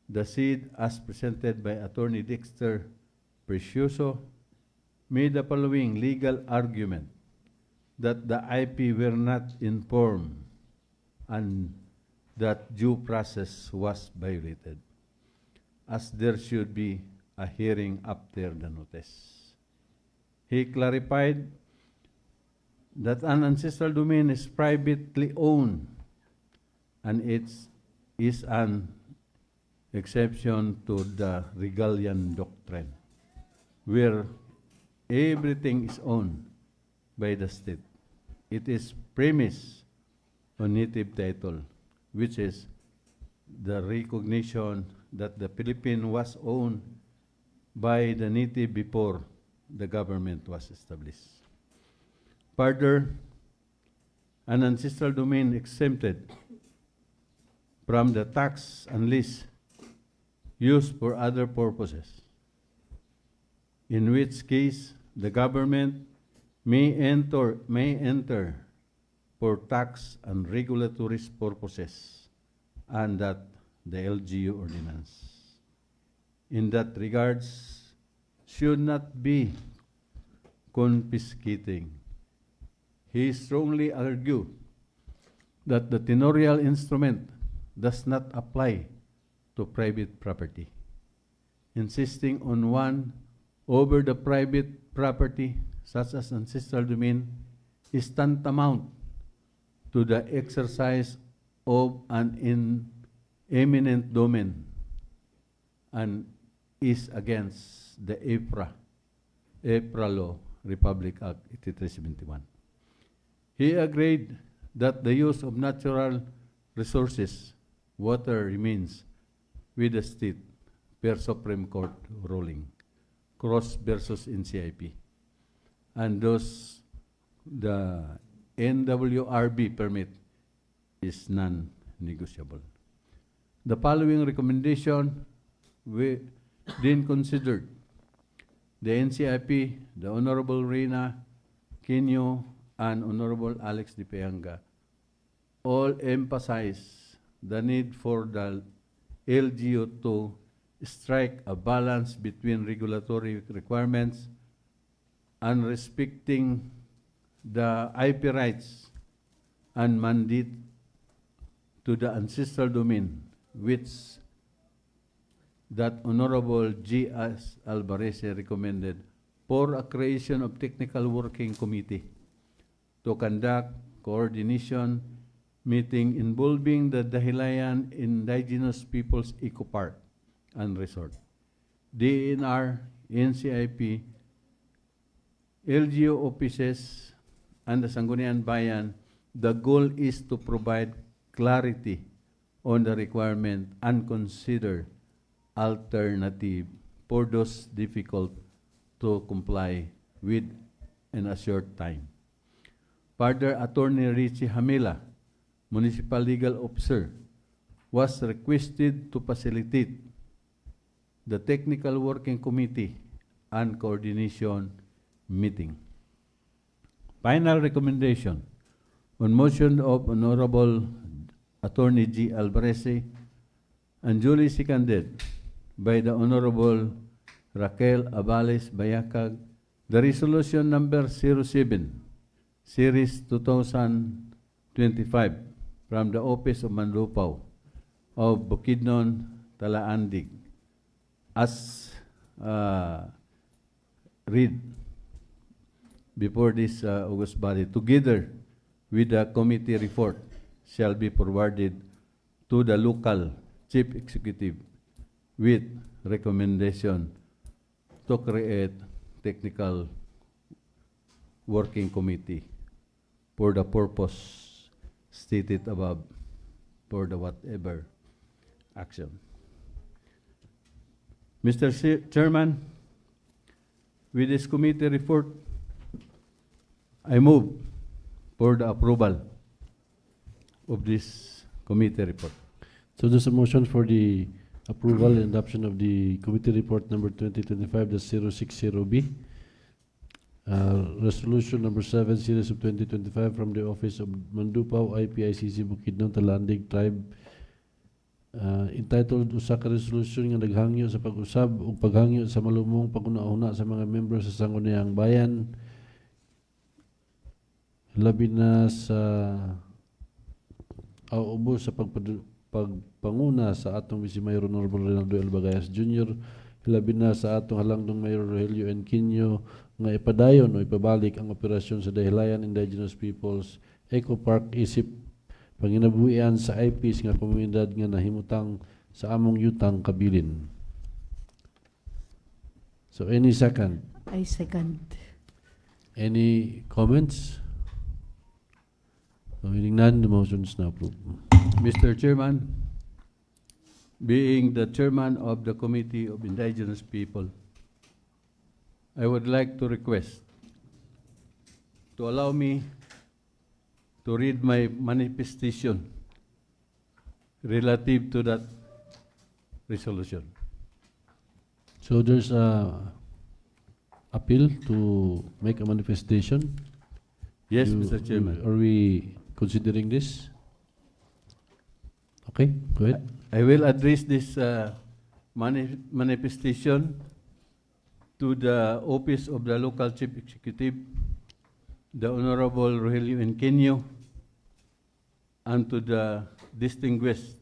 the SEED, as presented by Attorney Dexter Precioso, made the following legal argument: that the IP were not informed and that due process was violated, as there should be a hearing after the notice. He clarified that an ancestral domain is privately owned and it is an exception to the Regalian doctrine, where everything is owned by the state. It is premised on native title, which is the recognition that the Philippines was owned by the native before the government was established. Further, an ancestral domain exempted from the tax unless used for other purposes, in which case the government may enter for tax and regulatory purposes, and that the LGU ordinance, in that regards, should not be confiscating. He strongly argued that the tenorial instrument does not apply to private property, insisting on one over the private property, such as ancestral domain, is tantamount to the exercise of an eminent domain and is against the EPRA law, Republic Act 8371. He agreed that the use of natural resources, water, remains with the state per Supreme Court ruling, Cross versus NCIP, and thus the NWRB permit is non-negotiable. The following recommendation we then considered: the NCIP, the Honorable Reina Quino, and Honorable Alex Di Peanga all emphasize the need for the LGU to strike a balance between regulatory requirements and respecting the IP rights and mandate to the ancestral domain, which that Honorable G.S. Alvarez recommended for a creation of technical working committee to conduct coordination meeting involving the Dahilayan Indigenous Peoples Eco Park and Resort, DNR, NCIP, LGU offices, and the Sangguniang Bayan. The goal is to provide clarity on the requirement and consider alternative for those difficult to comply with in a short time. Further, Attorney Richie Hamila, Municipal Legal Officer, was requested to facilitate the Technical Working Committee and Coordination Meeting. Final recommendation on motion of Honorable Attorney G. Alvarez and duly seconded by the Honorable Raquel Abales Bayacag, the resolution number 07, Series 2025, from the Office of Manlupaw of Bukidnon, Talaandig, as read before this August body, together with the committee report, shall be forwarded to the local chief executive with recommendation to create technical working committee for the purpose stated above, for the whatever action. Mr. Chairman, with this committee report, I move for the approval of this committee report. So there's a motion for the approval and adoption of the committee report number 2025-060B. Resolution number 7, series of 2025 from the Office of Mandupaw, IPICC, Bukidnon, Talandig Tribe, entitled usa ka resolution nga naghangyo sa pag-usab ug paghangyo sa malumong paguna-una sa mga membro sa Sangguniang Bayan, labi na sa ubos sa pagpanguna sa atong Vice Mayor Honorable Reynaldo L. Bagayas Jr., labi na sa atong halangdong Mayor Rogelio N. Quino nga ipadayon o ipabalik ang operasyon sa Dahilayan Indigenous Peoples Eco Park isip panginabuhian sa IPs nga komunidad nga nahimutang sa among yutang kabilin. So any second? I second. Any comments? So hearing none, the motion is now approved. Mr. Chairman, being the chairman of the Committee of Indigenous People, I would like to request to allow me to read my manifestation relative to that resolution. So there's a appeal to make a manifestation? Yes, Mr. Chairman. Are we considering this? Okay, go ahead. I will address this manifestation to the Office of the Local Chief Executive, the Honorable Rogelio Enqueño, and to the distinguished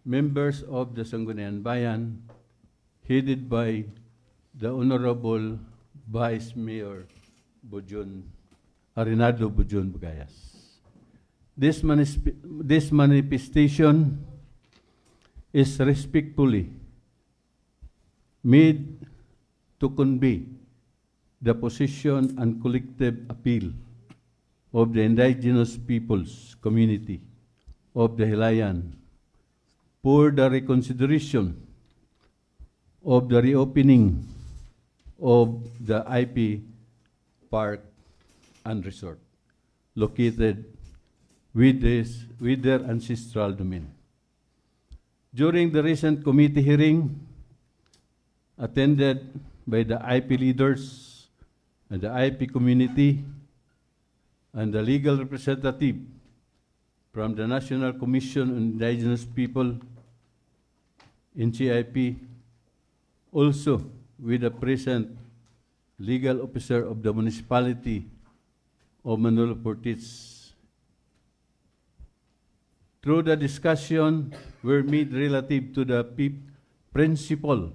members of the Sangguniang Bayan, headed by the Honorable Vice Mayor Arenado Bujon Bugayas. This manifestation is respectfully made to convey the position and collective appeal of the indigenous peoples community of the Hilayan for the reconsideration of the reopening of the IP Park and Resort located with their ancestral domain. During the recent committee hearing attended by the IP leaders and the IP community and the legal representative from the National Commission on Indigenous People, NCIP, also with the present legal officer of the municipality of Manolo Portis. Through the discussion were made relative to the principle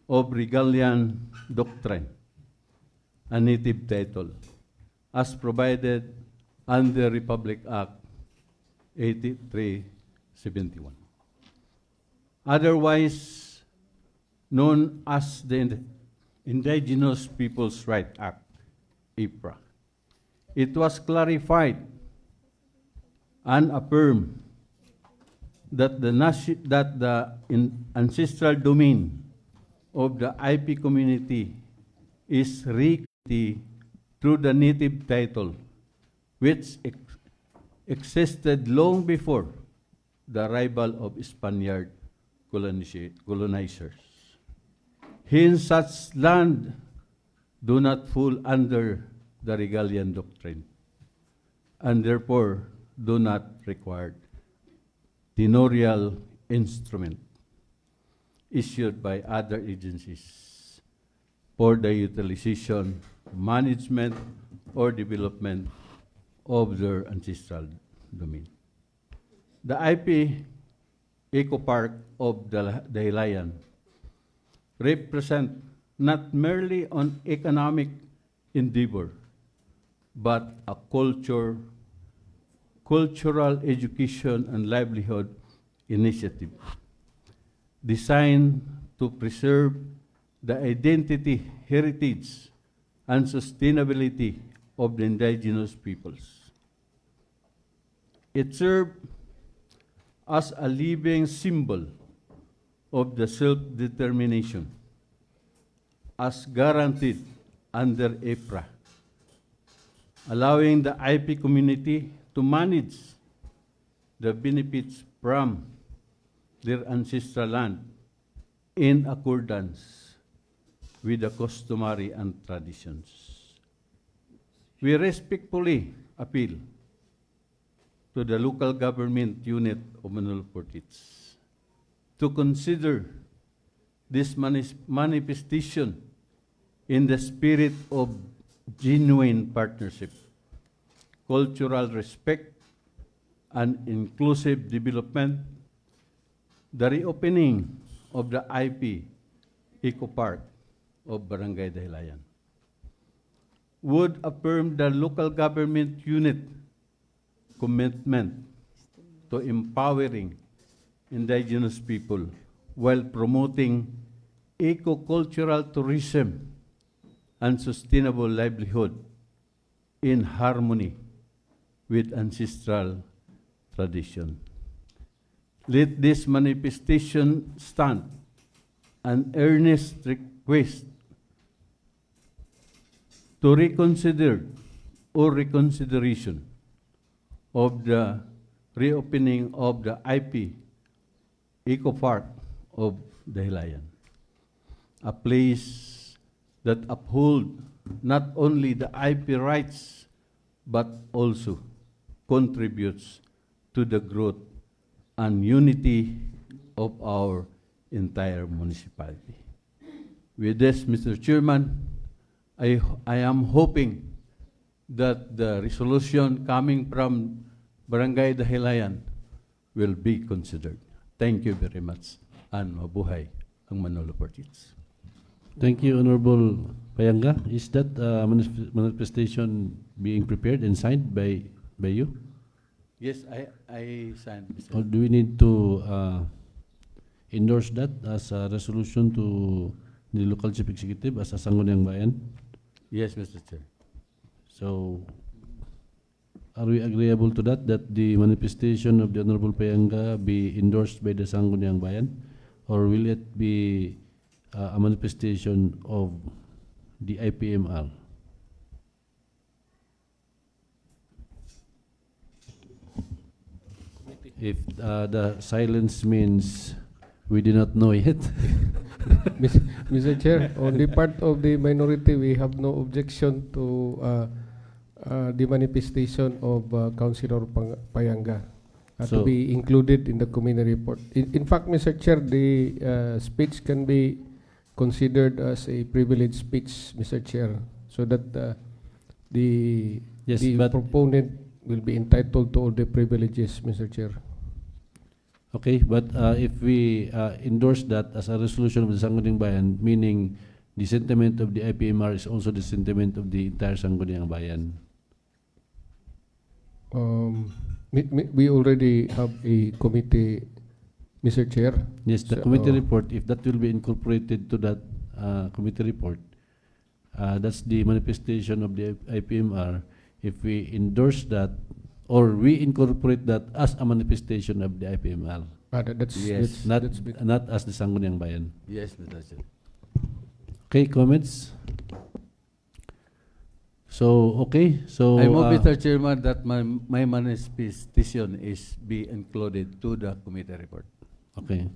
of Regalian doctrine and native title as provided under Republic Act 8371. Otherwise known as the Indigenous Peoples' Right Act, IPRA. It was clarified and affirmed that the ancestral domain of the IP community is reclaimed through the native title, which existed long before the arrival of Spaniard colonizers. Hence, such land do not fall under the Regalian doctrine, and therefore do not require tenorial instrument issued by other agencies for the utilization, management, or development of their ancestral domain. The IP Eco Park of the Hilayan represent not merely an economic endeavor, but a cultural education and livelihood initiative designed to preserve the identity, heritage, and sustainability of the indigenous peoples. It served as a living symbol of the self-determination as guaranteed under IPRA, allowing the IP community to manage the benefits from their ancestral land in accordance with the customary and traditions. We respectfully appeal to the local government unit of Manolo Portis to consider this manifestation in the spirit of genuine partnership, cultural respect, and inclusive development. The reopening of the IP Eco Park of Barangay Dahilayan would affirm the local government unit commitment to empowering indigenous people while promoting eco-cultural tourism and sustainable livelihood in harmony with ancestral tradition. Let this manifestation stand an earnest request to reconsider or reconsideration of the reopening of the IP Eco Park of Dahilayan, a place that uphold not only the IP rights but also contributes to the growth and unity of our entire municipality. With this, Mr. Chairman, I am hoping that the resolution coming from Barangay Dahilayan will be considered. Thank you very much, and mabuhay ang Manolo Portits. Thank you, Honorable Payanga. Is that manifestation being prepared and signed by you? Yes, I signed. Or do we need to endorse that as a resolution to the local chief executive as a Sangguniang Bayan? Yes, Mr. Chair. So, are we agreeable to that the manifestation of the Honorable Payanga be endorsed by the Sangguniang Bayan? Or will it be a manifestation of the IPMR? If the silence means we do not know yet. Mr. Chair, on the part of the minority, we have no objection to the manifestation of Councilor Payanga to be included in the committee report. In fact, Mr. Chair, the speech can be considered as a privileged speech, Mr. Chair, so that the proponent will be entitled to all the privileges, Mr. Chair. Okay, but if we endorse that as a resolution of the Sangguniang Bayan, meaning the sentiment of the IPMR is also the sentiment of the entire Sangguniang Bayan. We already have a committee, Mr. Chair. Yes, the committee report, if that will be incorporated to that committee report, that's the manifestation of the IPMR. If we endorse that, or we incorporate that as a manifestation of the IPMR. Yes. Not as the Sangguniang Bayan. Yes, Mr. Chair. Okay, comments? So, okay. So, I move, Mr. Chairman, that my manifestation is be included to the committee report. Okay.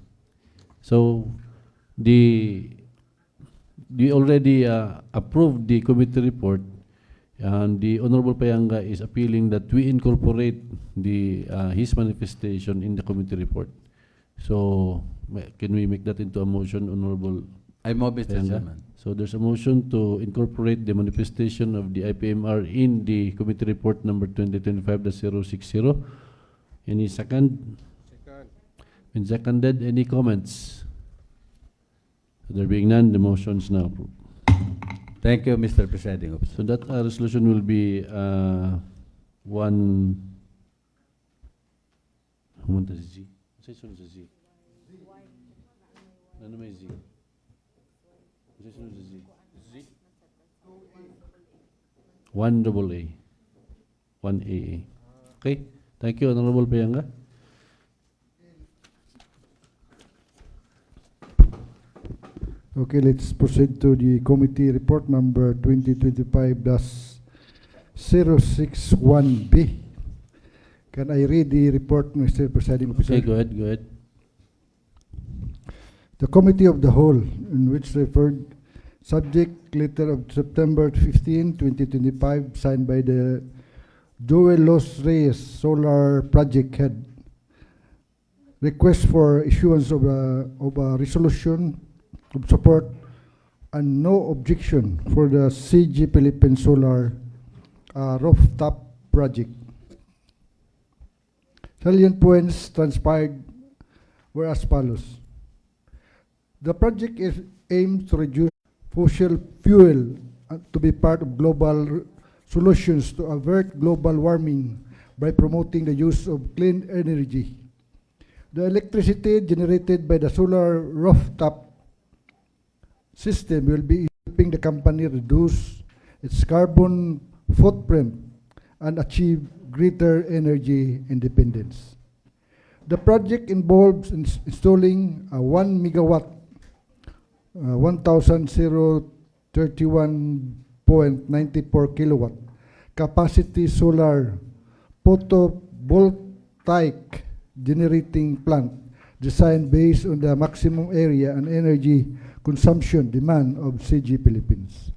So, we already approved the committee report, and the Honorable Payanga is appealing that we incorporate his manifestation in the committee report. So, can we make that into a motion, Honorable I move, Mr. Payanga? Chairman. So, there's a motion to incorporate the manifestation of the IPMR in the committee report number 2025-060. Any second? Second. When seconded, any comments? There being none, the motion is now approved. Thank you, Mr. Presiding Officer. So that resolution will be one. Humunta si Z. Say sunod sa Z. Ano may Z? Say sunod sa Z. Z. 1AA. 1AA. Okay. Thank you, Honorable Payanga. Okay, let's proceed to the committee report number 2025-061B. Can I read the report, Mr. Presiding Officer? Okay, go ahead, go ahead. The Committee of the Whole, in which referred subject letter of September 15, 2025, signed by the Joel Los Reyes Solar Project Head, request for issuance of a resolution of support and no objection for the CG Philippines Solar rooftop project. Salient points transpired were as follows. The project aims to reduce fossil fuel to be part of global solutions to avert global warming by promoting the use of clean energy. The electricity generated by the solar rooftop system will be helping the company reduce its carbon footprint and achieve greater energy independence. The project involves installing a 1 megawatt, 1,031.94 kilowatt capacity solar photovoltaic generating plant designed based on the maximum area and energy consumption demand of CG Philippines.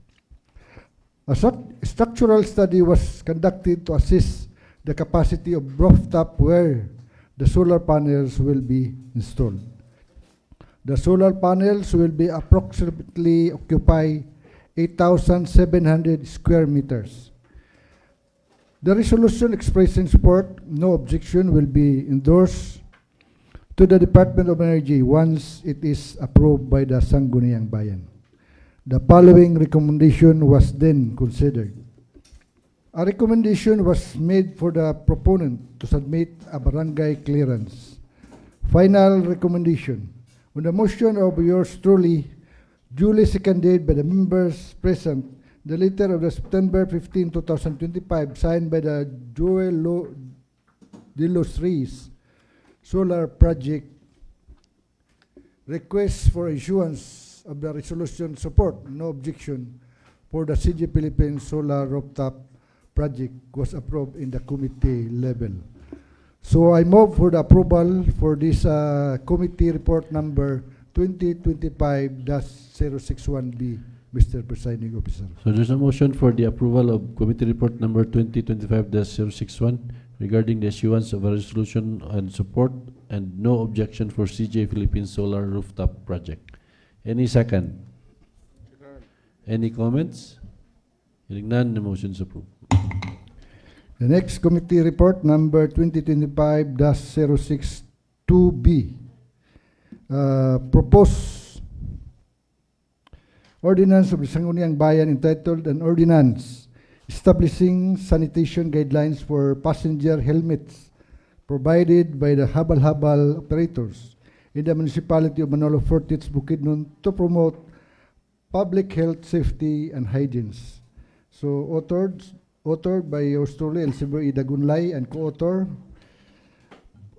A structural study was conducted to assess the capacity of rooftop where the solar panels will be installed. The solar panels will be approximately occupy 8,700 square meters. The resolution expressing support, no objection, will be endorsed to the Department of Energy once it is approved by the Sangguniang Bayan. The following recommendation was then considered. A recommendation was made for the proponent to submit a barangay clearance. Final recommendation. On the motion of yours truly, duly seconded by the members present, the letter of the September 15, 2025, signed by the Joel de los Reyes Solar Project, request for issuance of the resolution support, no objection, for the CG Philippines Solar Rooftop Project was approved in the committee level. So I move for the approval for this committee report number 2025-061B, Mr. Presiding Officer. So there's a motion for the approval of committee report number 2025-061 regarding the issuance of a resolution and support and no objection for CJ Philippines Solar Rooftop Project. Any second? Any comments? Hearing none, the motion is approved. The next committee report number 2025-062B, proposed ordinance of the Sangguniang Bayan entitled an ordinance establishing sanitation guidelines for passenger helmets provided by the habal-habal operators in the municipality of Manolo Fortich, Bukidnon to promote public health, safety, and hygiene. So authored by yours truly, Elizabeth E. Dagunlay, and co-author,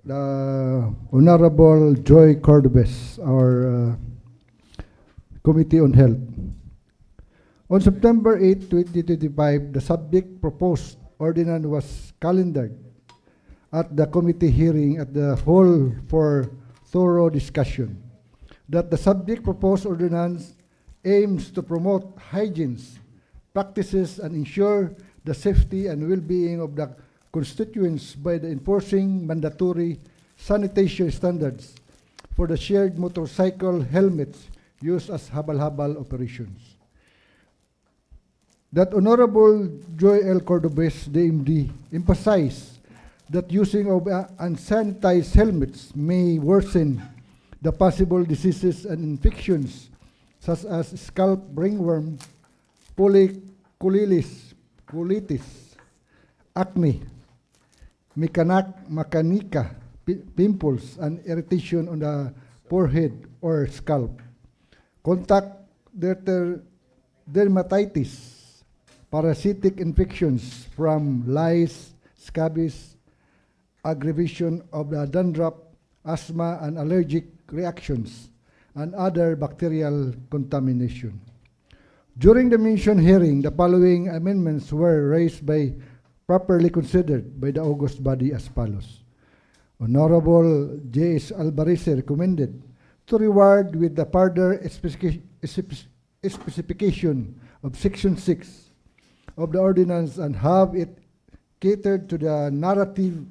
the Honorable Joy Cordobes, our Committee on Health. On September 8, 2025, the subject proposed ordinance was calendared at the committee hearing at the hall for thorough discussion. That the subject proposed ordinance aims to promote hygiene practices and ensure the safety and well-being of the constituents by the enforcing mandatory sanitation standards for the shared motorcycle helmets used as habal-habal operations. That Honorable Joy L. Cordobes, DMD, emphasized that using of unsanitized helmets may worsen the possible diseases and infections such as scalp ringworm, colitis, acne, mechanical pimples, and irritation on the forehead or scalp, contact dermatitis, parasitic infections from lice, scabies, aggravation of the dandruff, asthma, and allergic reactions, and other bacterial contamination. During the mentioned hearing, the following amendments were raised by properly considered by the august body as follows. Honorable J.S. Alvarez recommended to reward with the further specification of Section 6 of the ordinance and have it catered to the narrative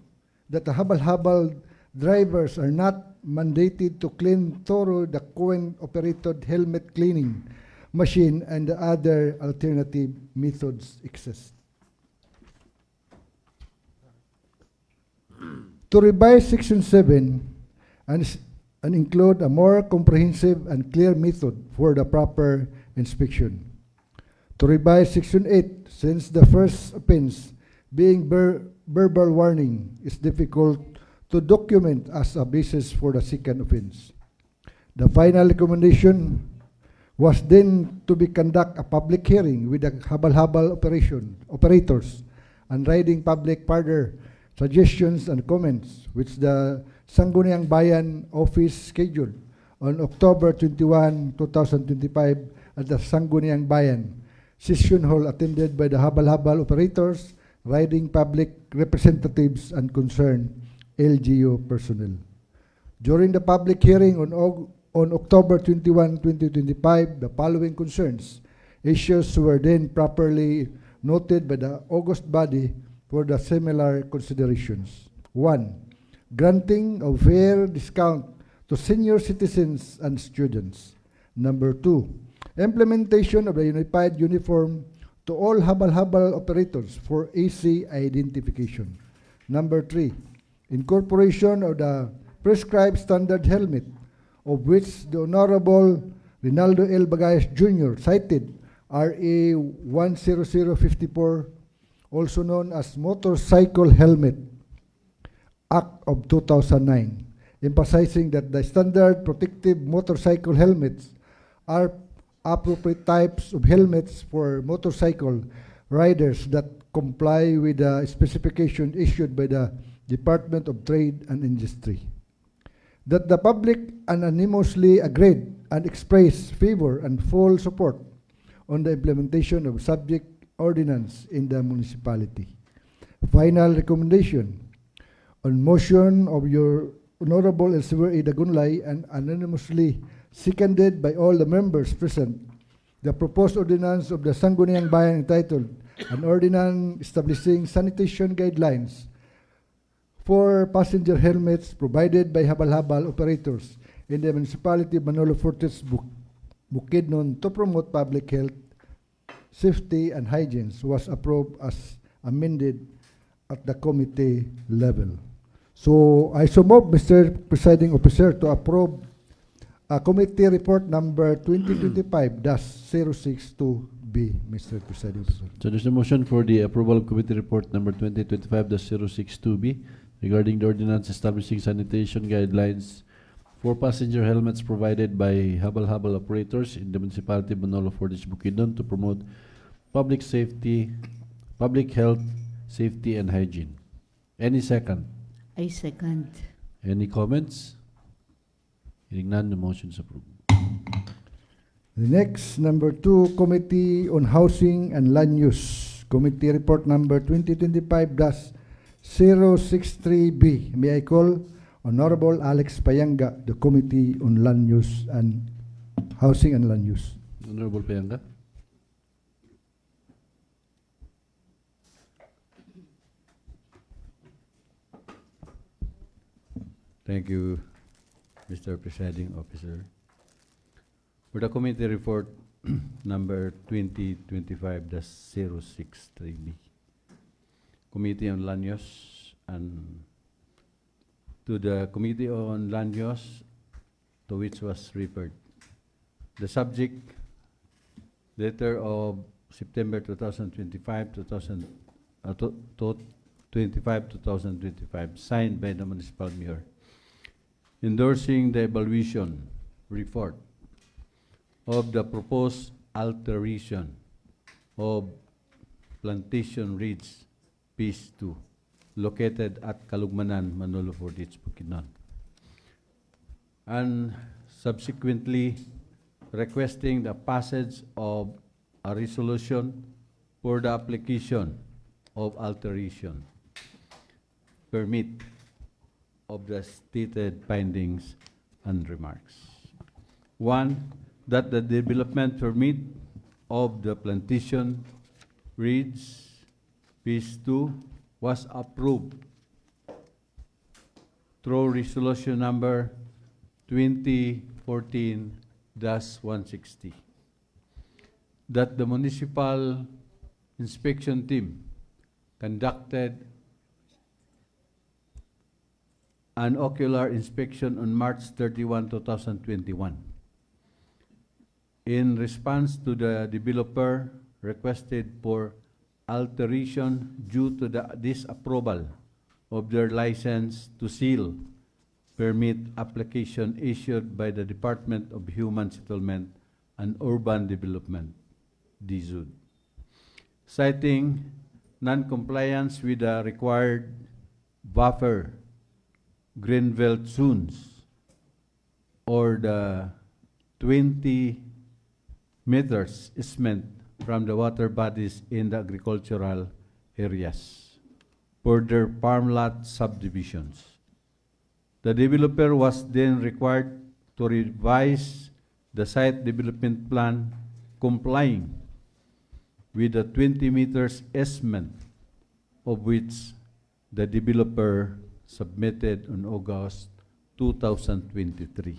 that the habal-habal drivers are not mandated to clean thorough the coin-operated helmet cleaning machine and the other alternative methods exist. To revise Section 7 and include a more comprehensive and clear method for the proper inspection. To revise Section 8, since the first offense being verbal warning is difficult to document as a basis for the second offense. The final recommendation was then to be conduct a public hearing with the habal-habal operators and riding public further suggestions and comments, which the Sangguniang Bayan office scheduled on October 21, 2025 at the Sangguniang Bayan session hall attended by the habal-habal operators, riding public representatives and concerned LGU personnel. During the public hearing on October 21, 2025, the following concerns issues were then properly noted by the August body for the similar considerations. 1. Granting of fair discount to senior citizens and students. Number 2. Implementation of the unified uniform to all habal-habal operators for AC identification. Number 3. Incorporation of the prescribed standard helmet, of which the Honorable Rinaldo L. Bagayas Jr. cited RA 10054, also known as Motorcycle Helmet Act of 2009, emphasizing that the standard protective motorcycle helmets are appropriate types of helmets for motorcycle riders that comply with the specification issued by the Department of Trade and Industry. That the public unanimously agreed and expressed favor and full support on the implementation of subject ordinance in the municipality. Final recommendation on motion of your Honorable Elsevier A. Dagunlay and anonymously seconded by all the members present, the proposed ordinance of the Sangguniang Bayan entitled An Ordinance Establishing Sanitation Guidelines for Passenger Helmets Provided by Habal-Habal Operators in the Municipality of Manolo Fortes, Bukidnon to promote public health, safety, and hygiene was approved as amended at the committee level. So I so move, Mr. Presiding Officer, to approve committee report number 2025-062B, Mr. Presiding Officer. So there's a motion for the approval of committee report number 2025-062B regarding the ordinance establishing sanitation guidelines for passenger helmets provided by habal-habal operators in the municipality of Manolo Fortes, Bukidnon to promote public safety, public health, safety, and hygiene. Any second? I second. Any comments? Hearing none, the motion is approved. The next, number 2, Committee on Housing and Land Use. Committee report number 2025-063B. May I call Honorable Alex Payanga, the Committee on Land Use and Housing and Land Use. Honorable Payanga. Thank you, Mr. Presiding Officer. For the committee report number 2025-063B, Committee on Land Use, and to the Committee on Land Use to which was referred. The subject, letter of September 2025, 2025, signed by the Municipal Mayor, endorsing the evaluation report of the proposed alteration of Plantation Ridge Phase 2, located at Kalugmanan, Manolo Fortes, Bukidnon, and subsequently requesting the passage of a resolution for the application of alteration permit of the stated findings and remarks. 1, that the development permit of the Plantation Ridge Phase 2 was approved through resolution number 2014-160. That the municipal inspection team conducted an ocular inspection on March 31, 2021. In response to the developer requested for alteration due to the disapproval of their license to seal permit application issued by the Department of Human Settlement and Urban Development, DSUD, citing non-compliance with the required buffer greenbelt zones or the 20 meters easement from the water bodies in the agricultural areas for their farm lot subdivisions. The developer was then required to revise the site development plan complying with the 20 meters easement, of which the developer submitted on August 2023.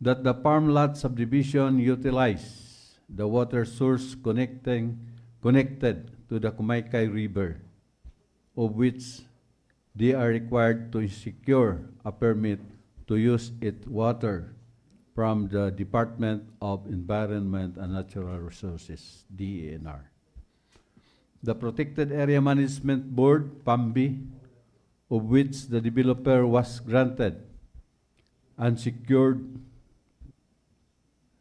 That the farm lot subdivision utilize the water source connected to the Kumaykay River, of which they are required to secure a permit to use its water from the Department of Environment and Natural Resources, DENR. The Protected Area Management Board, PAMBI, of which the developer was granted and secured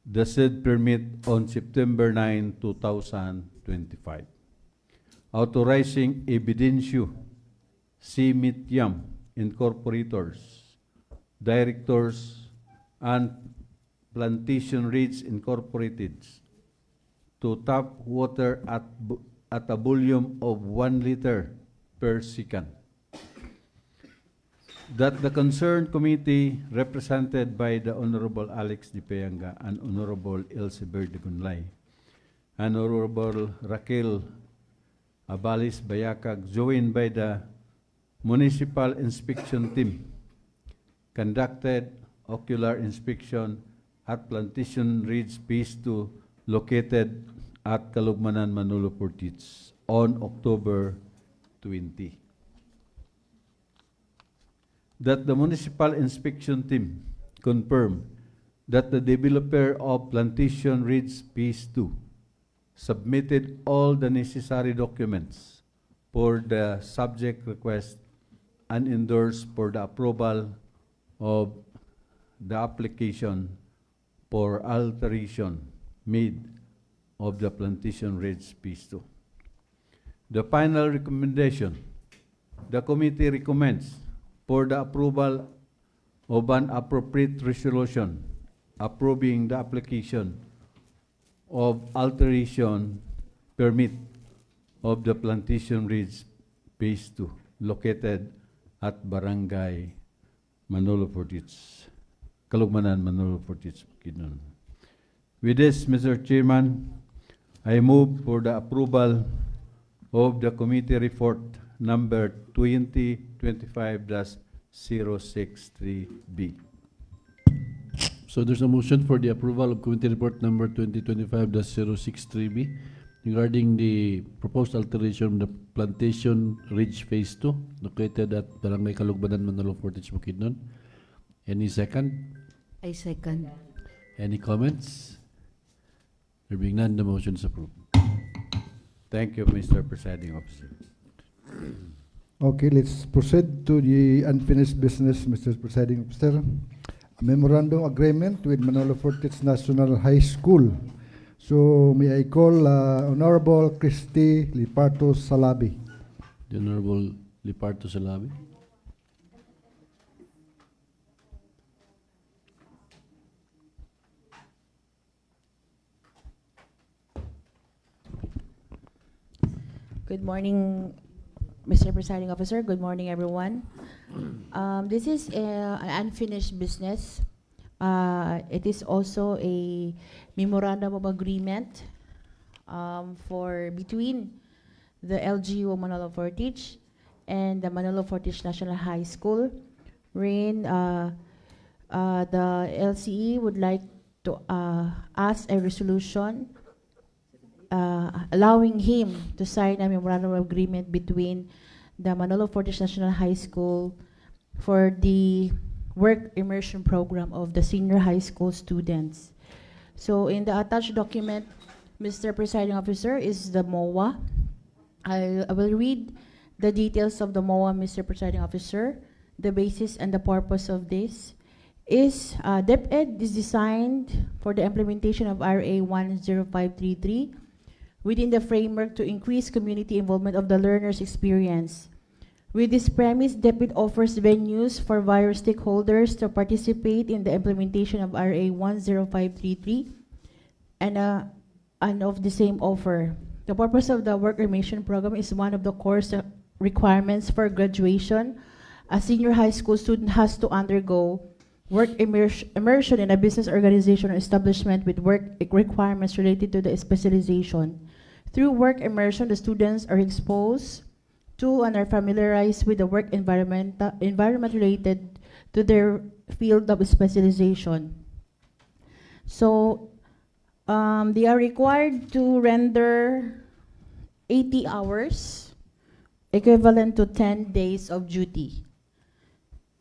the said permit on September 9, 2025, authorizing Evidencio C. Mityam Incorporators, Directors, and Plantation Ridge Incorporated to tap water at a volume of 1 liter per second. That the concerned committee, represented by the Honorable Alex Di Peanga and Honorable Elsie Verde Gunlay, and Honorable Raquel Abalis Bayakag, joined by the Municipal Inspection Team, conducted ocular inspection at Plantation Ridge Phase 2 located at Kalugmanan, Manolo Portage on October 20. That the Municipal Inspection Team confirmed that the developer of Plantation Ridge Phase 2 submitted all the necessary documents for the subject request and endorsed for the approval of the application for alteration made of the Plantation Ridge Phase 2. The final recommendation, the committee recommends for the approval of an appropriate resolution approving the application of alteration permit of the Plantation Ridge Phase 2 located at Barangay Manolo Portage, Kalugmanan, Manolo Portage, Bukidnon. With this, Mr. Chairman, I move for the approval of the committee report number 2025-063B. So there's a motion for the approval of committee report number 2025-063B regarding the proposed alteration of the Plantation Ridge Phase 2 located at Barangay Kalugbanan, Manolo Portage, Bukidnon. Any second? I second. Any comments? There being none, the motion is approved. Thank you, Mr. Presiding Officer. Okay, let's proceed to the unfinished business, Mr. Presiding Officer. A memorandum agreement with Manolo Portage National High School. So may I call Honorable Christy Liparto Salabi. The Honorable Liparto Salabi. Good morning, Mr. Presiding Officer. Good morning, everyone. This is an unfinished business. It is also a memorandum of agreement for between the LGU of Manolo Portage and the Manolo Portage National High School, wherein the LCE would like to ask a resolution allowing him to sign a memorandum of agreement between the Manolo Portage National High School for the work immersion program of the senior high school students. So in the attached document, Mr. Presiding Officer, is the MOA. I will read the details of the MOA, Mr. Presiding Officer. The basis and the purpose of this is DepEd is designed for the implementation of RA 10533 within the framework to increase community involvement of the learner's experience. With this premise, DepEd offers venues for various stakeholders to participate in the implementation of RA 10533 and of the same offer. The purpose of the work immersion program is one of the course requirements for graduation. A senior high school student has to undergo work immersion in a business organization or establishment with work requirements related to the specialization. Through work immersion, the students are exposed to and are familiarized with the work environment related to their field of specialization. So they are required to render 80 hours, equivalent to 10 days of duty.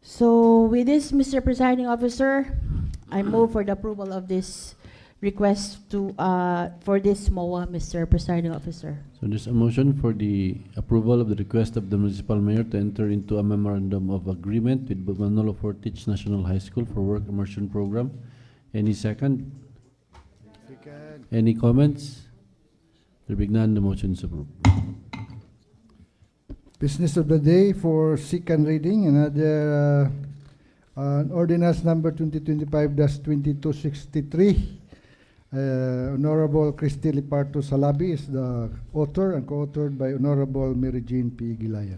So with this, Mr. Presiding Officer, I move for the approval of this request for this MOA, Mr. Presiding Officer. So there's a motion for the approval of the request of the municipal mayor to enter into a memorandum of agreement with Manolo Fortich National High School for work immersion program. Any second? Any comments? There being none, the motion is approved. Business of the day for second reading, another ordinance number 2025-2263. Honorable Christy Liparto Salabi is the author and co-authored by Honorable Mary Jean P. Gilayan.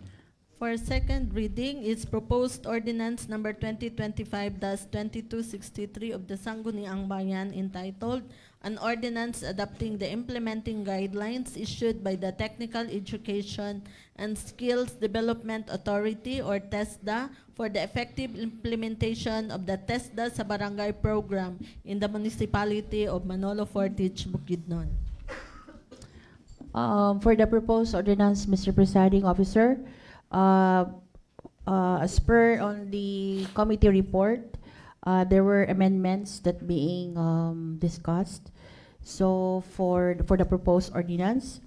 For second reading is proposed ordinance number 2025-2263 of the Sangguniang Bayan entitled An Ordinance Adopting the Implementing Guidelines issued by the Technical Education and Skills Development Authority or TESDA for the effective implementation of the TESDA sa Barangay program in the municipality of Manolo Fortich, Bukidnon. For the proposed ordinance, Mr. Presiding Officer, as per on the committee report, there were amendments that being discussed. So for the proposed ordinance,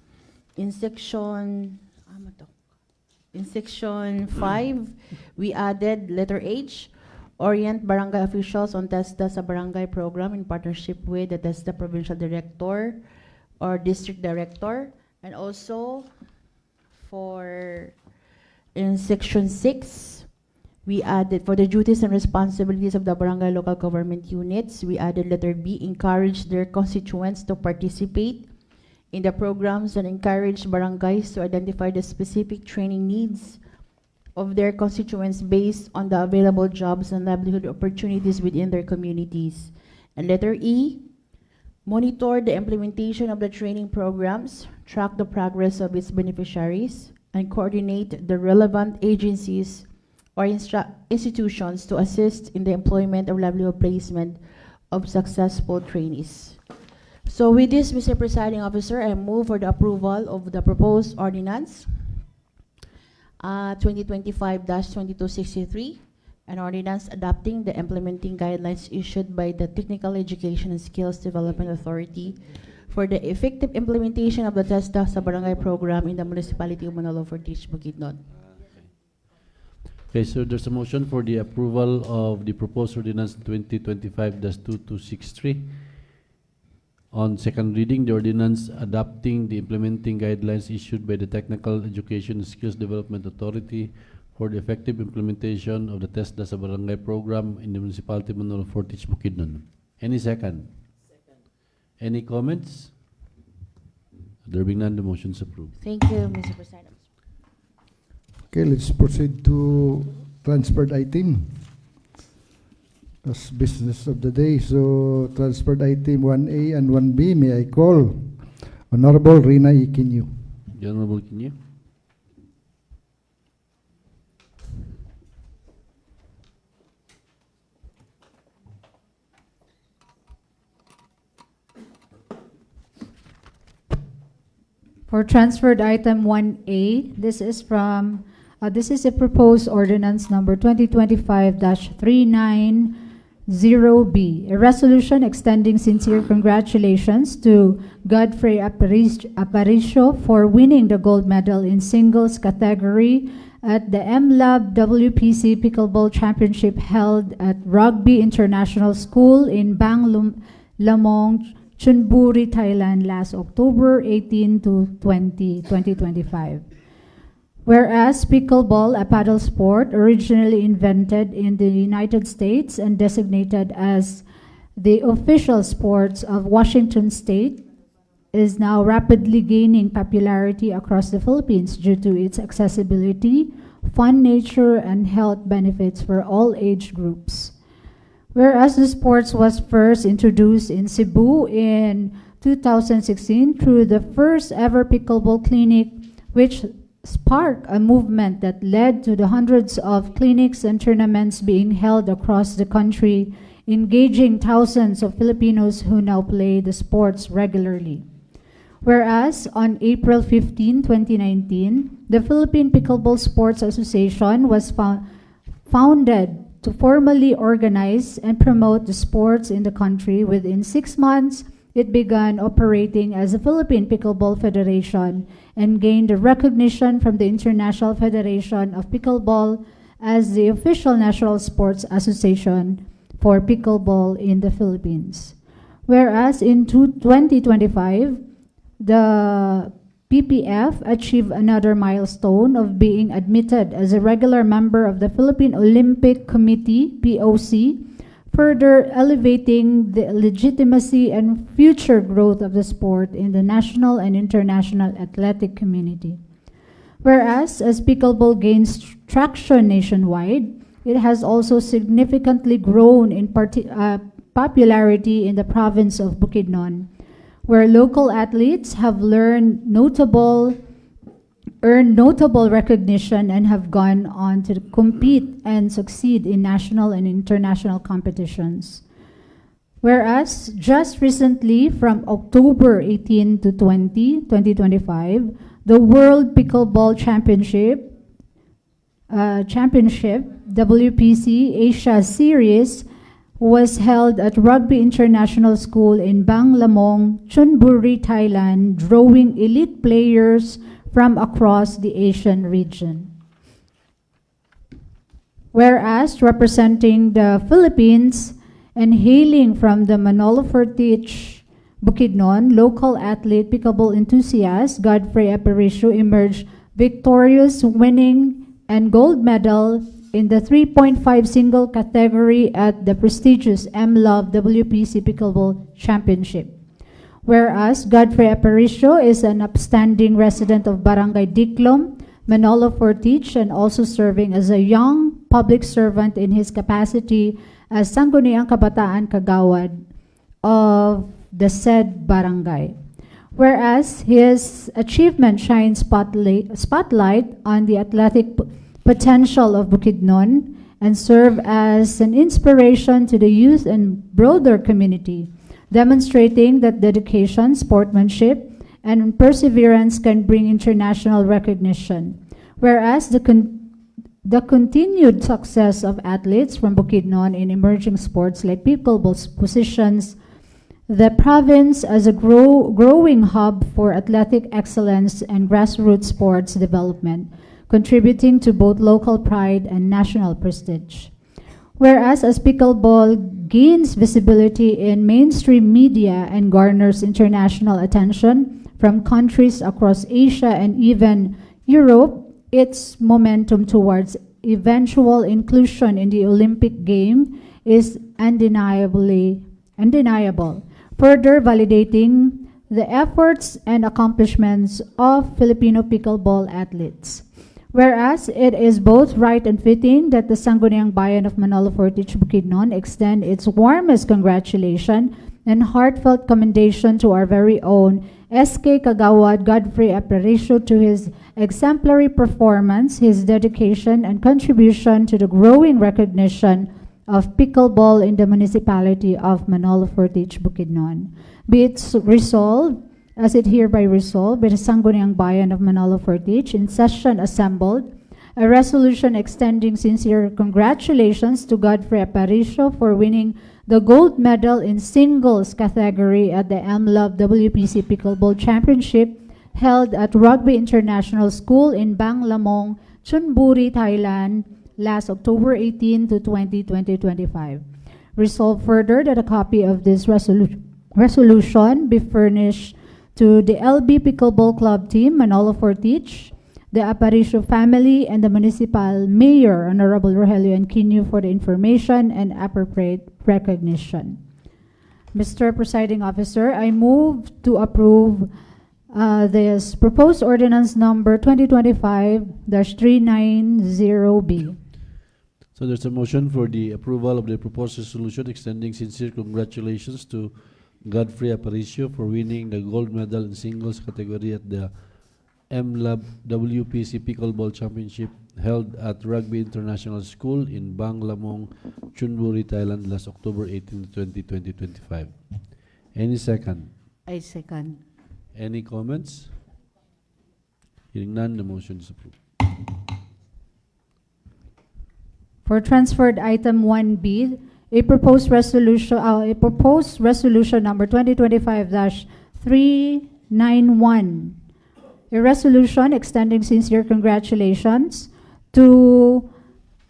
in section 5, we added letter H, orient barangay officials on TESDA sa barangay program in partnership with the TESDA provincial director or district director, and also in section 6, we added for the duties and responsibilities of the barangay local government units, we added letter B, encourage their constituents to participate in the programs and encourage barangays to identify the specific training needs of their constituents based on the available jobs and livelihood opportunities within their communities. And letter E, monitor the implementation of the training programs, track the progress of its beneficiaries, and coordinate the relevant agencies or institutions to assist in the employment or livelihood placement of successful trainees. So with this, Mr. Presiding Officer, I move for the approval of the proposed ordinance 2025-2263, an ordinance adopting the implementing guidelines issued by the Technical Education and Skills Development Authority for the effective implementation of the TESDA sa barangay program in the municipality of Manolo Fortich, Bukidnon. Okay, so there's a motion for the approval of the proposed ordinance 2025-2263. On second reading, the ordinance adopting the implementing guidelines issued by the Technical Education and Skills Development Authority for the effective implementation of the TESDA sa barangay program in the municipality of Manolo Fortich, Bukidnon. Any second? Any comments? There being none, the motion is approved. Thank you, Mr. President. Okay, let's proceed to transferred item. That's business of the day. So, transferred item 1A and 1B, may I call Honorable Rina Iquinho. The Honorable Iquinho. For transferred item 1A, this is a proposed ordinance number 2025-39 0B, a resolution extending sincere congratulations to Godfrey Aparicio for winning the gold medal in singles category at the MLab WPC Pickleball Championship held at Rugby International School in Bang Lamong, Chunburi, Thailand last October 18 to 2025. Whereas pickleball, a paddle sport originally invented in the United States and designated as the official sports of Washington State, is now rapidly gaining popularity across the Philippines due to its accessibility, fun nature, and health benefits for all age groups. Whereas the sports was first introduced in Cebu in 2016 through the first ever pickleball clinic, which sparked a movement that led to the hundreds of clinics and tournaments being held across the country, engaging thousands of Filipinos who now play the sports regularly. Whereas on April 15, 2019, the Philippine Pickleball Sports Association was founded to formally organize and promote the sports in the country. Within 6 months, it began operating as a Philippine Pickleball Federation and gained the recognition from the International Federation of Pickleball as the official national sports association for pickleball in the Philippines. Whereas in 2025, the PPF achieved another milestone of being admitted as a regular member of the Philippine Olympic Committee, POC, further elevating the legitimacy and future growth of the sport in the national and international athletic community. Whereas, as pickleball gains traction nationwide, it has also significantly grown in popularity in the province of Bukidnon, where local athletes have earned notable recognition and have gone on to compete and succeed in national and international competitions. Whereas just recently, from October 18 to 2025, the World Pickleball Championship, WPC Asia Series, was held at Rugby International School in Bang Lamong, Chunburi, Thailand, drawing elite players from across the Asian region. Whereas representing the Philippines and hailing from the Manolo Fortich, Bukidnon, local athlete pickleball enthusiast Godfrey Aparicio emerged victorious, winning and gold medal in the 3.5 single category at the prestigious MLove WPC Pickleball Championship. Whereas Godfrey Aparicio is an upstanding resident of Barangay Diklom, Manolo Fortich, and also serving as a young public servant in his capacity as Sangguniang Kabataan Kagawad of the said barangay. Whereas his achievement shines spotlight on the athletic potential of Bukidnon and serve as an inspiration to the youth and broader community, demonstrating that dedication, sportsmanship, and perseverance can bring international recognition. Whereas the continued success of athletes from Bukidnon in emerging sports like pickleball positions the province as a growing hub for athletic excellence and grassroots sports development, contributing to both local pride and national prestige. Whereas as pickleball gains visibility in mainstream media and garners international attention from countries across Asia and even Europe, its momentum towards eventual inclusion in the Olympic game is undeniable, further validating the efforts and accomplishments of Filipino pickleball athletes. Whereas it is both right and fitting that the Sangguniang Bayan of Manolo Fortich Bukidnon extend its warmest congratulations and heartfelt commendation to our very own SK Kagawad Godfrey Aparicio to his exemplary performance, his dedication, and contribution to the growing recognition of pickleball in the municipality of Manolo Fortich Bukidnon. Be it resolved, as it hereby resolved by the Sangguniang Bayan of Manolo Fortich in session assembled, a resolution extending sincere congratulations to Godfrey Aparicio for winning the gold medal in singles category at the MLove WPC Pickleball Championship held at Rugby International School in Banglamong, Chonburi, Thailand, last October 18 to 20, 2025. Resolved further that a copy of this resolution be furnished to the LB Pickleball Club team, Manolo Fortich, the Aparicio family, and the municipal mayor, Honorable Rogelio Anquino, for the information and appropriate recognition. Mr. Presiding Officer, I move to approve this proposed ordinance number 2025-390B. So there's a motion for the approval of the proposed resolution extending sincere congratulations to Godfrey Aparicio for winning the gold medal in singles category at the MLab WPC Pickleball Championship held at Rugby International School in Banglamong, Chonburi, Thailand last October 18, 2025. Any second? I second. Any comments? Hearing none, the motion is approved. For transferred item 1B, a proposed resolution number 2025-391. A resolution extending sincere congratulations to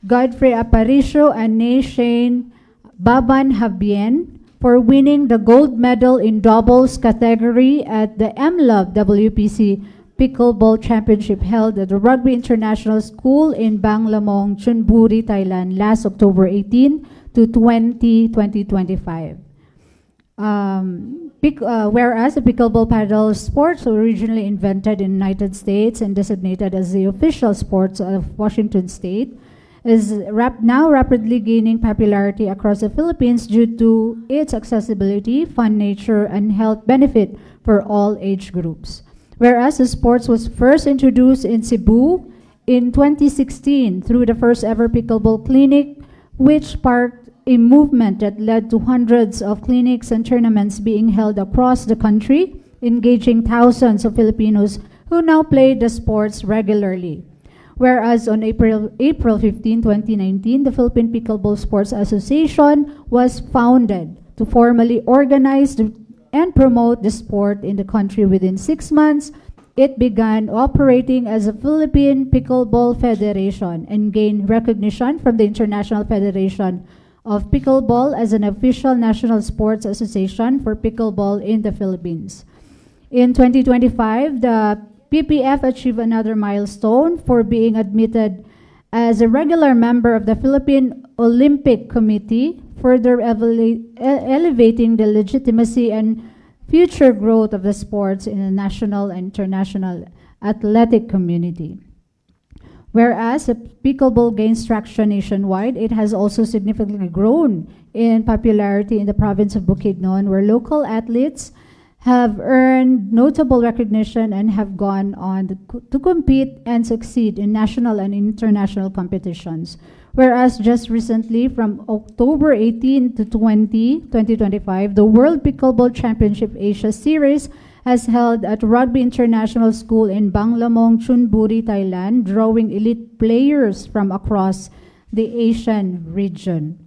Godfrey Aparicio and Nay Shane Baban Habien for winning the gold medal in doubles category at the MLove WPC Pickleball Championship held at the Rugby International School in Banglamong, Chonburi, Thailand last October 18 to 20, 2025. Whereas the pickleball paddle sports originally invented in the United States and designated as the official sports of Washington State, is now rapidly gaining popularity across the Philippines due to its accessibility, fun nature, and health benefit for all age groups. Whereas the sports was first introduced in Cebu in 2016 through the first ever pickleball clinic, which sparked a movement that led to hundreds of clinics and tournaments being held across the country, engaging thousands of Filipinos who now play the sports regularly. Whereas on April 15, 2019, the Philippine Pickleball Sports Association was founded to formally organize and promote the sport in the country. Within 6 months, it began operating as a Philippine Pickleball Federation and gained recognition from the International Federation of Pickleball as an official national sports association for pickleball in the Philippines. In 2025, the PPF achieved another milestone for being admitted as a regular member of the Philippine Olympic Committee, further elevating the legitimacy and future growth of the sports in the national and international athletic community. Whereas the pickleball gains traction nationwide, it has also significantly grown in popularity in the province of Bukidnon, where local athletes have earned notable recognition and have gone on to compete and succeed in national and international competitions. Whereas just recently, from October 18 to 2025, the World Pickleball Championship Asia Series has held at Rugby International School in Banglamong, Chonburi, Thailand, drawing elite players from across the Asian region.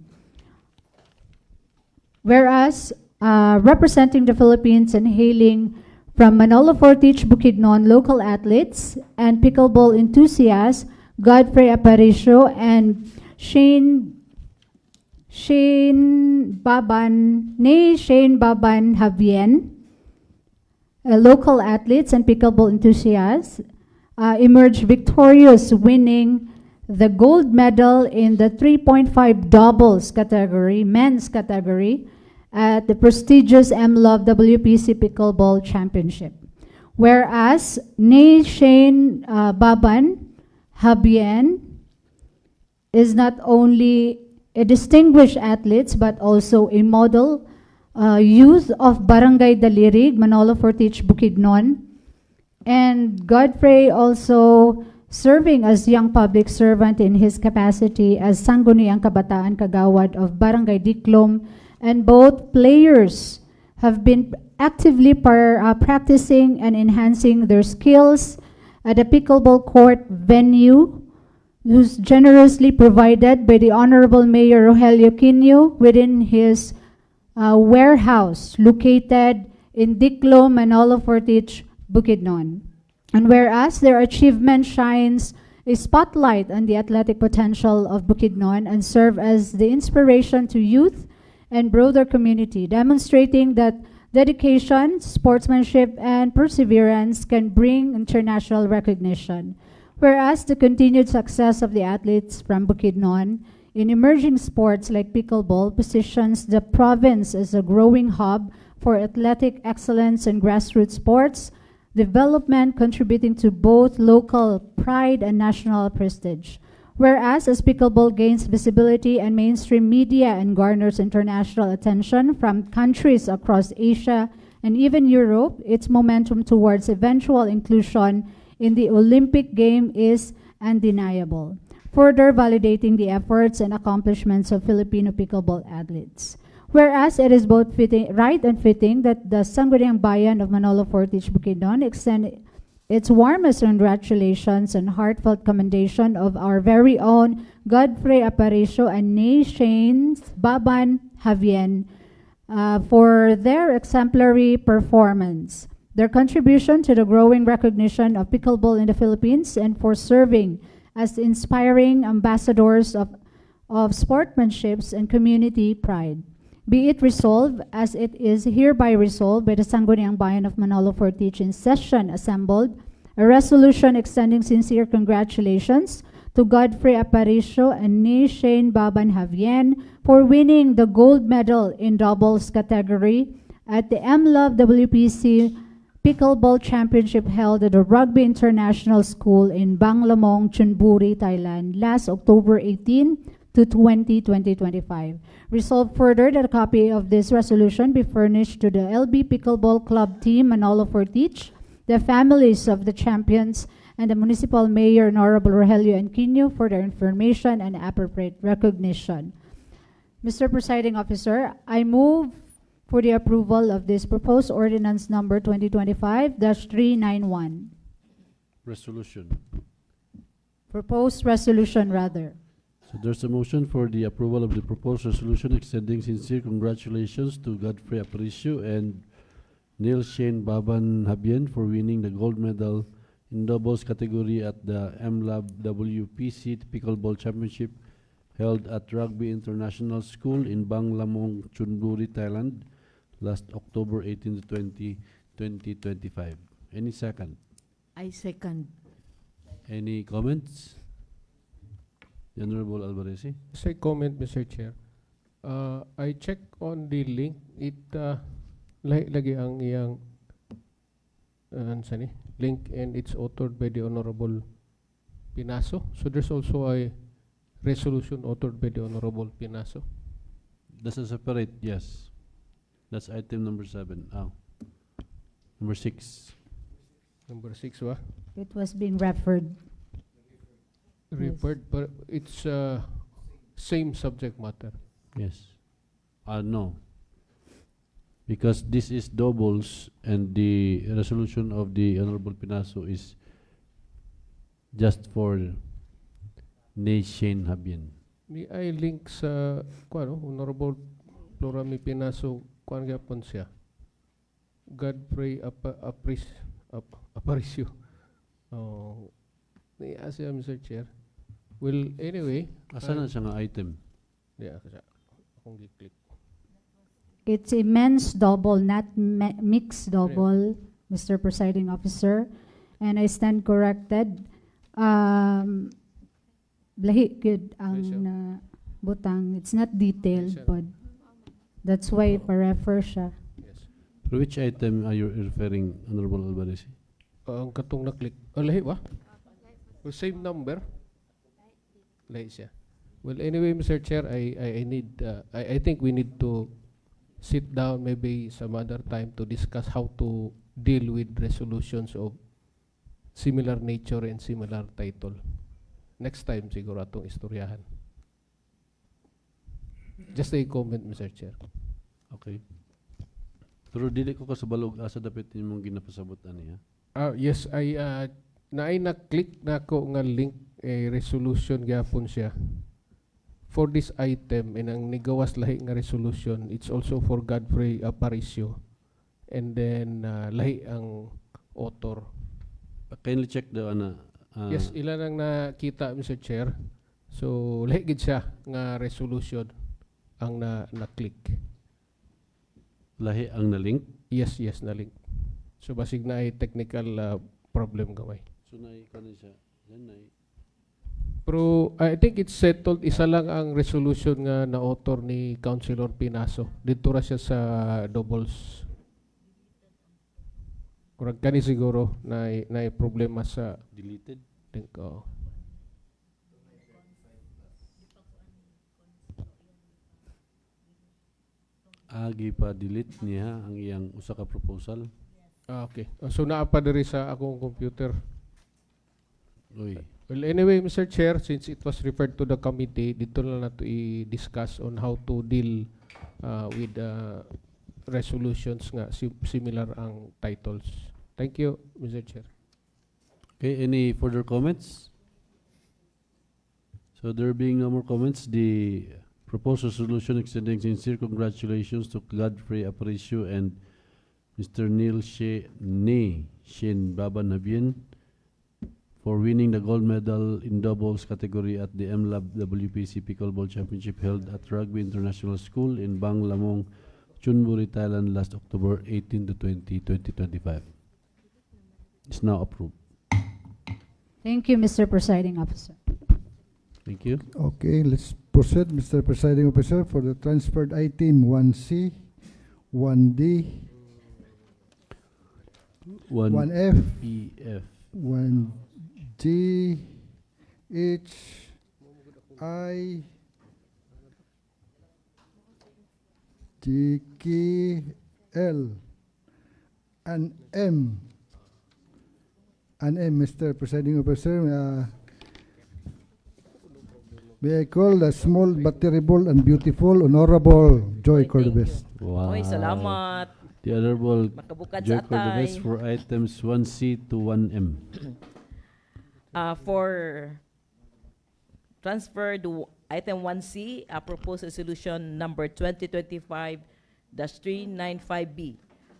Whereas representing the Philippines and hailing from Manolo Fortich, Bukidnon, local athletes and pickleball enthusiasts, Godfrey Aparicio and Shane Baban Habien, local athletes and pickleball enthusiasts, emerged victorious, winning the gold medal in the 3.5 doubles category, men's category, at the prestigious MLove WPC Pickleball Championship. Whereas Nay Shane Baban Habien is not only a distinguished athlete but also a model youth of Barangay Dalirig, Manolo Fortich, Bukidnon, and Godfrey also serving as young public servant in his capacity as Sangguniang Kabataan Kagawad of Barangay Diklom, and both players have been actively practicing and enhancing their skills at a pickleball court venue who's generously provided by the Honorable Mayor Rogelio Quino within his warehouse located in Diclo, Manolo Fortich, Bukidnon. And whereas their achievement shines a spotlight on the athletic potential of Bukidnon and serve as the inspiration to youth and broader community, demonstrating that dedication, sportsmanship, and perseverance can bring international recognition. Whereas the continued success of the athletes from Bukidnon in emerging sports like pickleball positions the province as a growing hub for athletic excellence and grassroots sports development, contributing to both local pride and national prestige. Whereas as pickleball gains visibility and mainstream media and garners international attention from countries across Asia and even Europe, its momentum towards eventual inclusion in the Olympic game is undeniable, further validating the efforts and accomplishments of Filipino pickleball athletes. Whereas it is both right and fitting that the Sangguniang Bayan of Manolo Fortich, Bukidnon extend its warmest congratulations and heartfelt commendation of our very own Godfrey Aparicio and Shanes Baban Javien for their exemplary performance, their contribution to the growing recognition of pickleball in the Philippines, and for serving as inspiring ambassadors of sportsmanship and community pride. Be it resolved, as it is hereby resolved by the Sangguniang Bayan of Manolo Fortich in session assembled, a resolution extending sincere congratulations to Godfrey Aparicio and Shane Baban Javien for winning the gold medal in doubles category at the MLove WPC Pickleball Championship held at the Rugby International School in Banglamong, Chonburi, Thailand, last October 18 to 2025. Resolved further that a copy of this resolution be furnished to the LB Pickleball Club team Manolo Fortich, the families of the champions, and the Municipal Mayor Honorable Rogelio Quino for their information and appropriate recognition. Mr. Presiding Officer, I move for the approval of this proposed ordinance number 2025-391. Resolution. Proposed resolution, rather. So there's a motion for the approval of the proposed resolution extending sincere congratulations to Godfrey Aparicio and Shane Baban Javien for winning the gold medal in doubles category at the MLab WPC Pickleball Championship held at Rugby International School in Banglamong, Chonburi, Thailand, last October 18 to 20, 2025. Any second? I second. Any comments? The Honorable Alvarez. Say comment, Mr. Chair. I check on the link. It lagi ang iyang link, and it's authored by the Honorable Pinaso. So there's also a resolution authored by the Honorable Pinaso. That's a separate, yes. That's item number 7. Number 6. Number 6, wa? It was being referred. Referred, but it's same subject matter. Yes. No. Because this is doubles and the resolution of the Honorable Pinaso is just for Shane Javien. May I link sa Honorable Florami Pinaso kuan gyapon siya. Godfrey Aparicio. Oh, siya, Mr. Chair. Well, anyway. Asa na siya nga item? Yeah, akong gi-click. It's a men's double, not mixed double, Mr. Presiding Officer. And I stand corrected. Lahi good ang butang. It's not detailed, but that's why pa-refer siya. Yes. For which item are you referring, Honorable Alvarez? Ang katong na-click. Lahi ba? Well, same number. Lahi siya. Well, anyway, Mr. Chair, I think we need to sit down maybe some other time to discuss how to deal with resolutions of similar nature and similar title. Next time siguro atong istoryahan. Just a comment, Mr. Chair. Okay. Pero dili ko kasabalog asa dapat nimong ginapasabot ani ha. Yes, naay na-click na ko nga link resolution gyapon siya for this item, and ang nigawas lahi nga resolution, it's also for Godfrey Aparicio, and then lahi ang author. Kindly check the Yes, ilan ang nakita, Mr. Chair. So lahi gid siya nga resolution ang na-click. lahi ang na-link. Yes, na link. So basig na ay technical problem gamay. So kanin siya. Yan Pero I think it's settled. Isa lang ang resolution nga na-author ni Councilor Pinaso. Dito ra siya sa doubles. Kurang kani siguro na problema sa deleted. Think ko. Agi pa delete niya ang iyang usa ka proposal. Okay. So naa pa diri sa akong computer. Uy. Well, anyway, Mr. Chair, since it was referred to the committee, dito na nato i-discuss on how to deal with resolutions nga similar ang titles. Thank you, Mr. Chair. Okay, any further comments? So there being no more comments, the proposed resolution extending sincere congratulations to Godfrey Aparicio and Mr. Neil Shin Baban Habien for winning the gold medal in doubles category at the MLAB WPC Pickleball Championship held at Rugby International School in Bang Lamong, Chunburi, Thailand last October 18 to 20, 2025. It's now approved. Thank you, Mr. Presiding Officer. Thank you. Okay, let's proceed, Mr. Presiding Officer, for the transferred item 1C, 1D, 1F, 1G, H, I, G, K, L, and M. And M, Mr. Presiding Officer, may I call the small but terrible and beautiful Honorable Joy Cordobes. Wow. Oy, salamat. The Honorable Makabukad Joy sa Cordobes atay. for items 1C to 1M. For transfer to item 1C, proposed resolution number 2025-395B,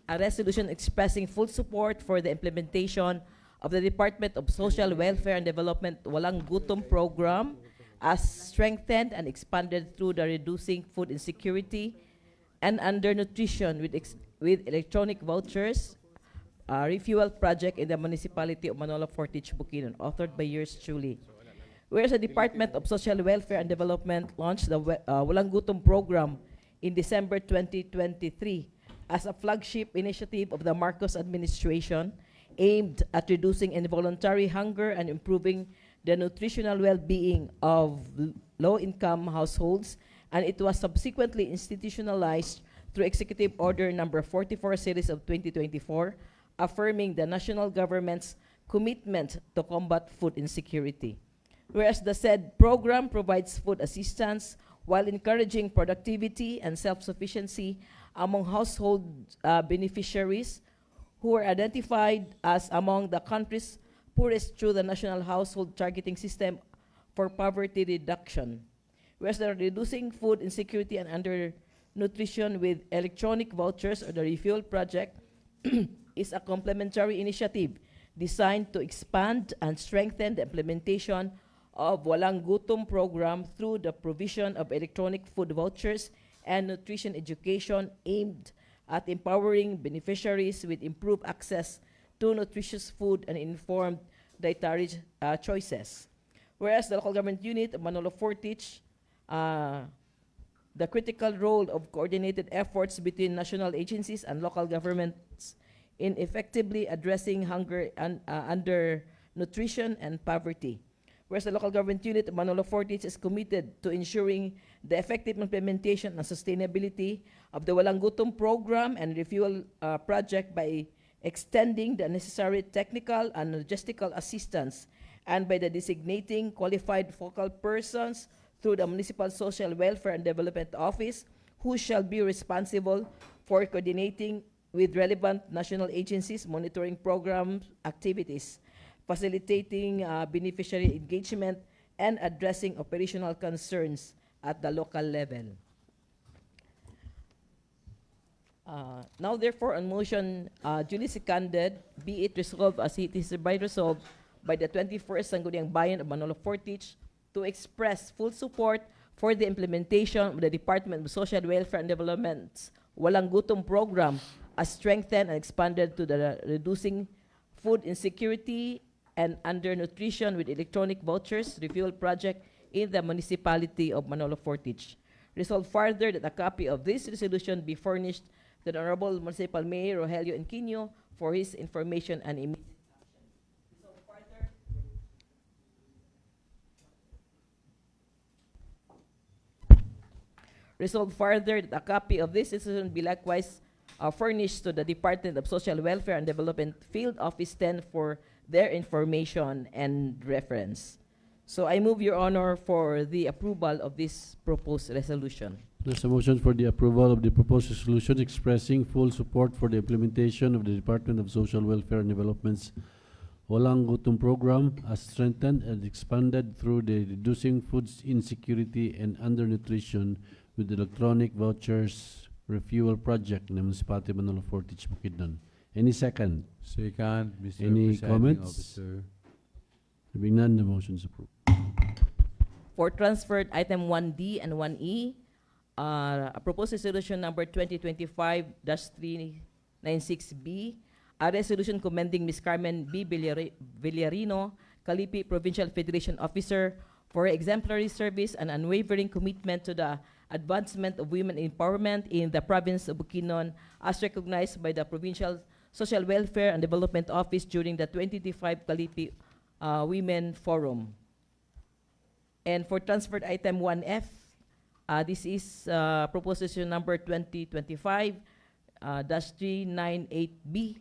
a resolution expressing full support for the implementation of the Department of Social Welfare and Development Walang Gutom program as strengthened and expanded through the Reducing Food Insecurity and Undernutrition with electronic vouchers refuel project in the municipality of Manolo Fortich, Bukidnon, authored by yours truly. Whereas the Department of Social Welfare and Development launched the Walang Gutom program in December 2023 as a flagship initiative of the Marcos administration aimed at reducing involuntary hunger and improving the nutritional well-being of low-income households, and it was subsequently institutionalized through Executive Order Number 44 Series of 2024, affirming the national government's commitment to combat food insecurity. Whereas the said program provides food assistance while encouraging productivity and self-sufficiency among household beneficiaries who were identified as among the country's poorest through the National Household Targeting System for Poverty Reduction. Whereas the Reducing Food Insecurity and Undernutrition with Electronic Vouchers, or the Refuel Project, is a complementary initiative designed to expand and strengthen the implementation of Walang Gutom program through the provision of electronic food vouchers and nutrition education aimed at empowering beneficiaries with improved access to nutritious food and informed dietary choices. Whereas the local government unit of Manolo Fortich, the critical role of coordinated efforts between national agencies and local governments in effectively addressing hunger and undernutrition and poverty. Whereas the local government unit of Manolo Fortich is committed to ensuring the effective implementation and sustainability of the Walang Gutom program and refuel project by extending the necessary technical and logistical assistance, and by the designating qualified focal persons through the Municipal Social Welfare and Development Office, who shall be responsible for coordinating with relevant national agencies monitoring program activities, facilitating beneficiary engagement, and addressing operational concerns at the local level. Now therefore, on motion duly seconded, be it resolved as it is hereby resolved by the 21st Sangguniang Bayan of Manolo Fortich to express full support for the implementation of the Department of Social Welfare and Development's Walang Gutom program as strengthened and expanded to the reducing food insecurity and undernutrition with electronic vouchers refuel project in the municipality of Manolo Fortich. Resolved further that a copy of this resolution be furnished to the Honorable Municipal Mayor Rogelio Enquino for his information and immediate. Resolved further that a copy of this resolution be likewise furnished to the Department of Social Welfare and Development Field Office 10 for their information and reference. So I move, Your Honor, for the approval of this proposed resolution. There's a motion for the approval of the proposed resolution expressing full support for the implementation of the Department of Social Welfare and Development's Walang Gutom program as strengthened and expanded through the reducing food insecurity and undernutrition with electronic vouchers refuel project in the municipality of Manolo Fortich, Bukidnon. Any second? Second, Mr. Any Presiding comments? Officer. Being none, the motion is approved. For transferred item 1D and 1E, a proposed resolution number 2025-396B, a resolution commending Ms. Carmen B. Villarino, Calipi Provincial Federation Officer, for her exemplary service and unwavering commitment to the advancement of women empowerment in the province of Bukidnon, as recognized by the Provincial Social Welfare and Development Office during the 2025 Calipi Women Forum. And for transferred item 1F, this is proposition number 2025-398B,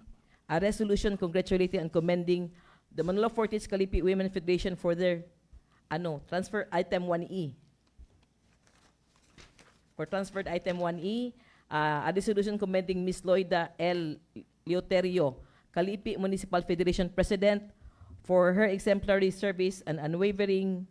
a resolution congratulating and commending the Manolo Fortich Calipi Women Federation for their transfer item 1E. For transferred item 1E, a resolution commending Ms. Loida L. Leoterio, Calipi Municipal Federation President, for her exemplary service and unwavering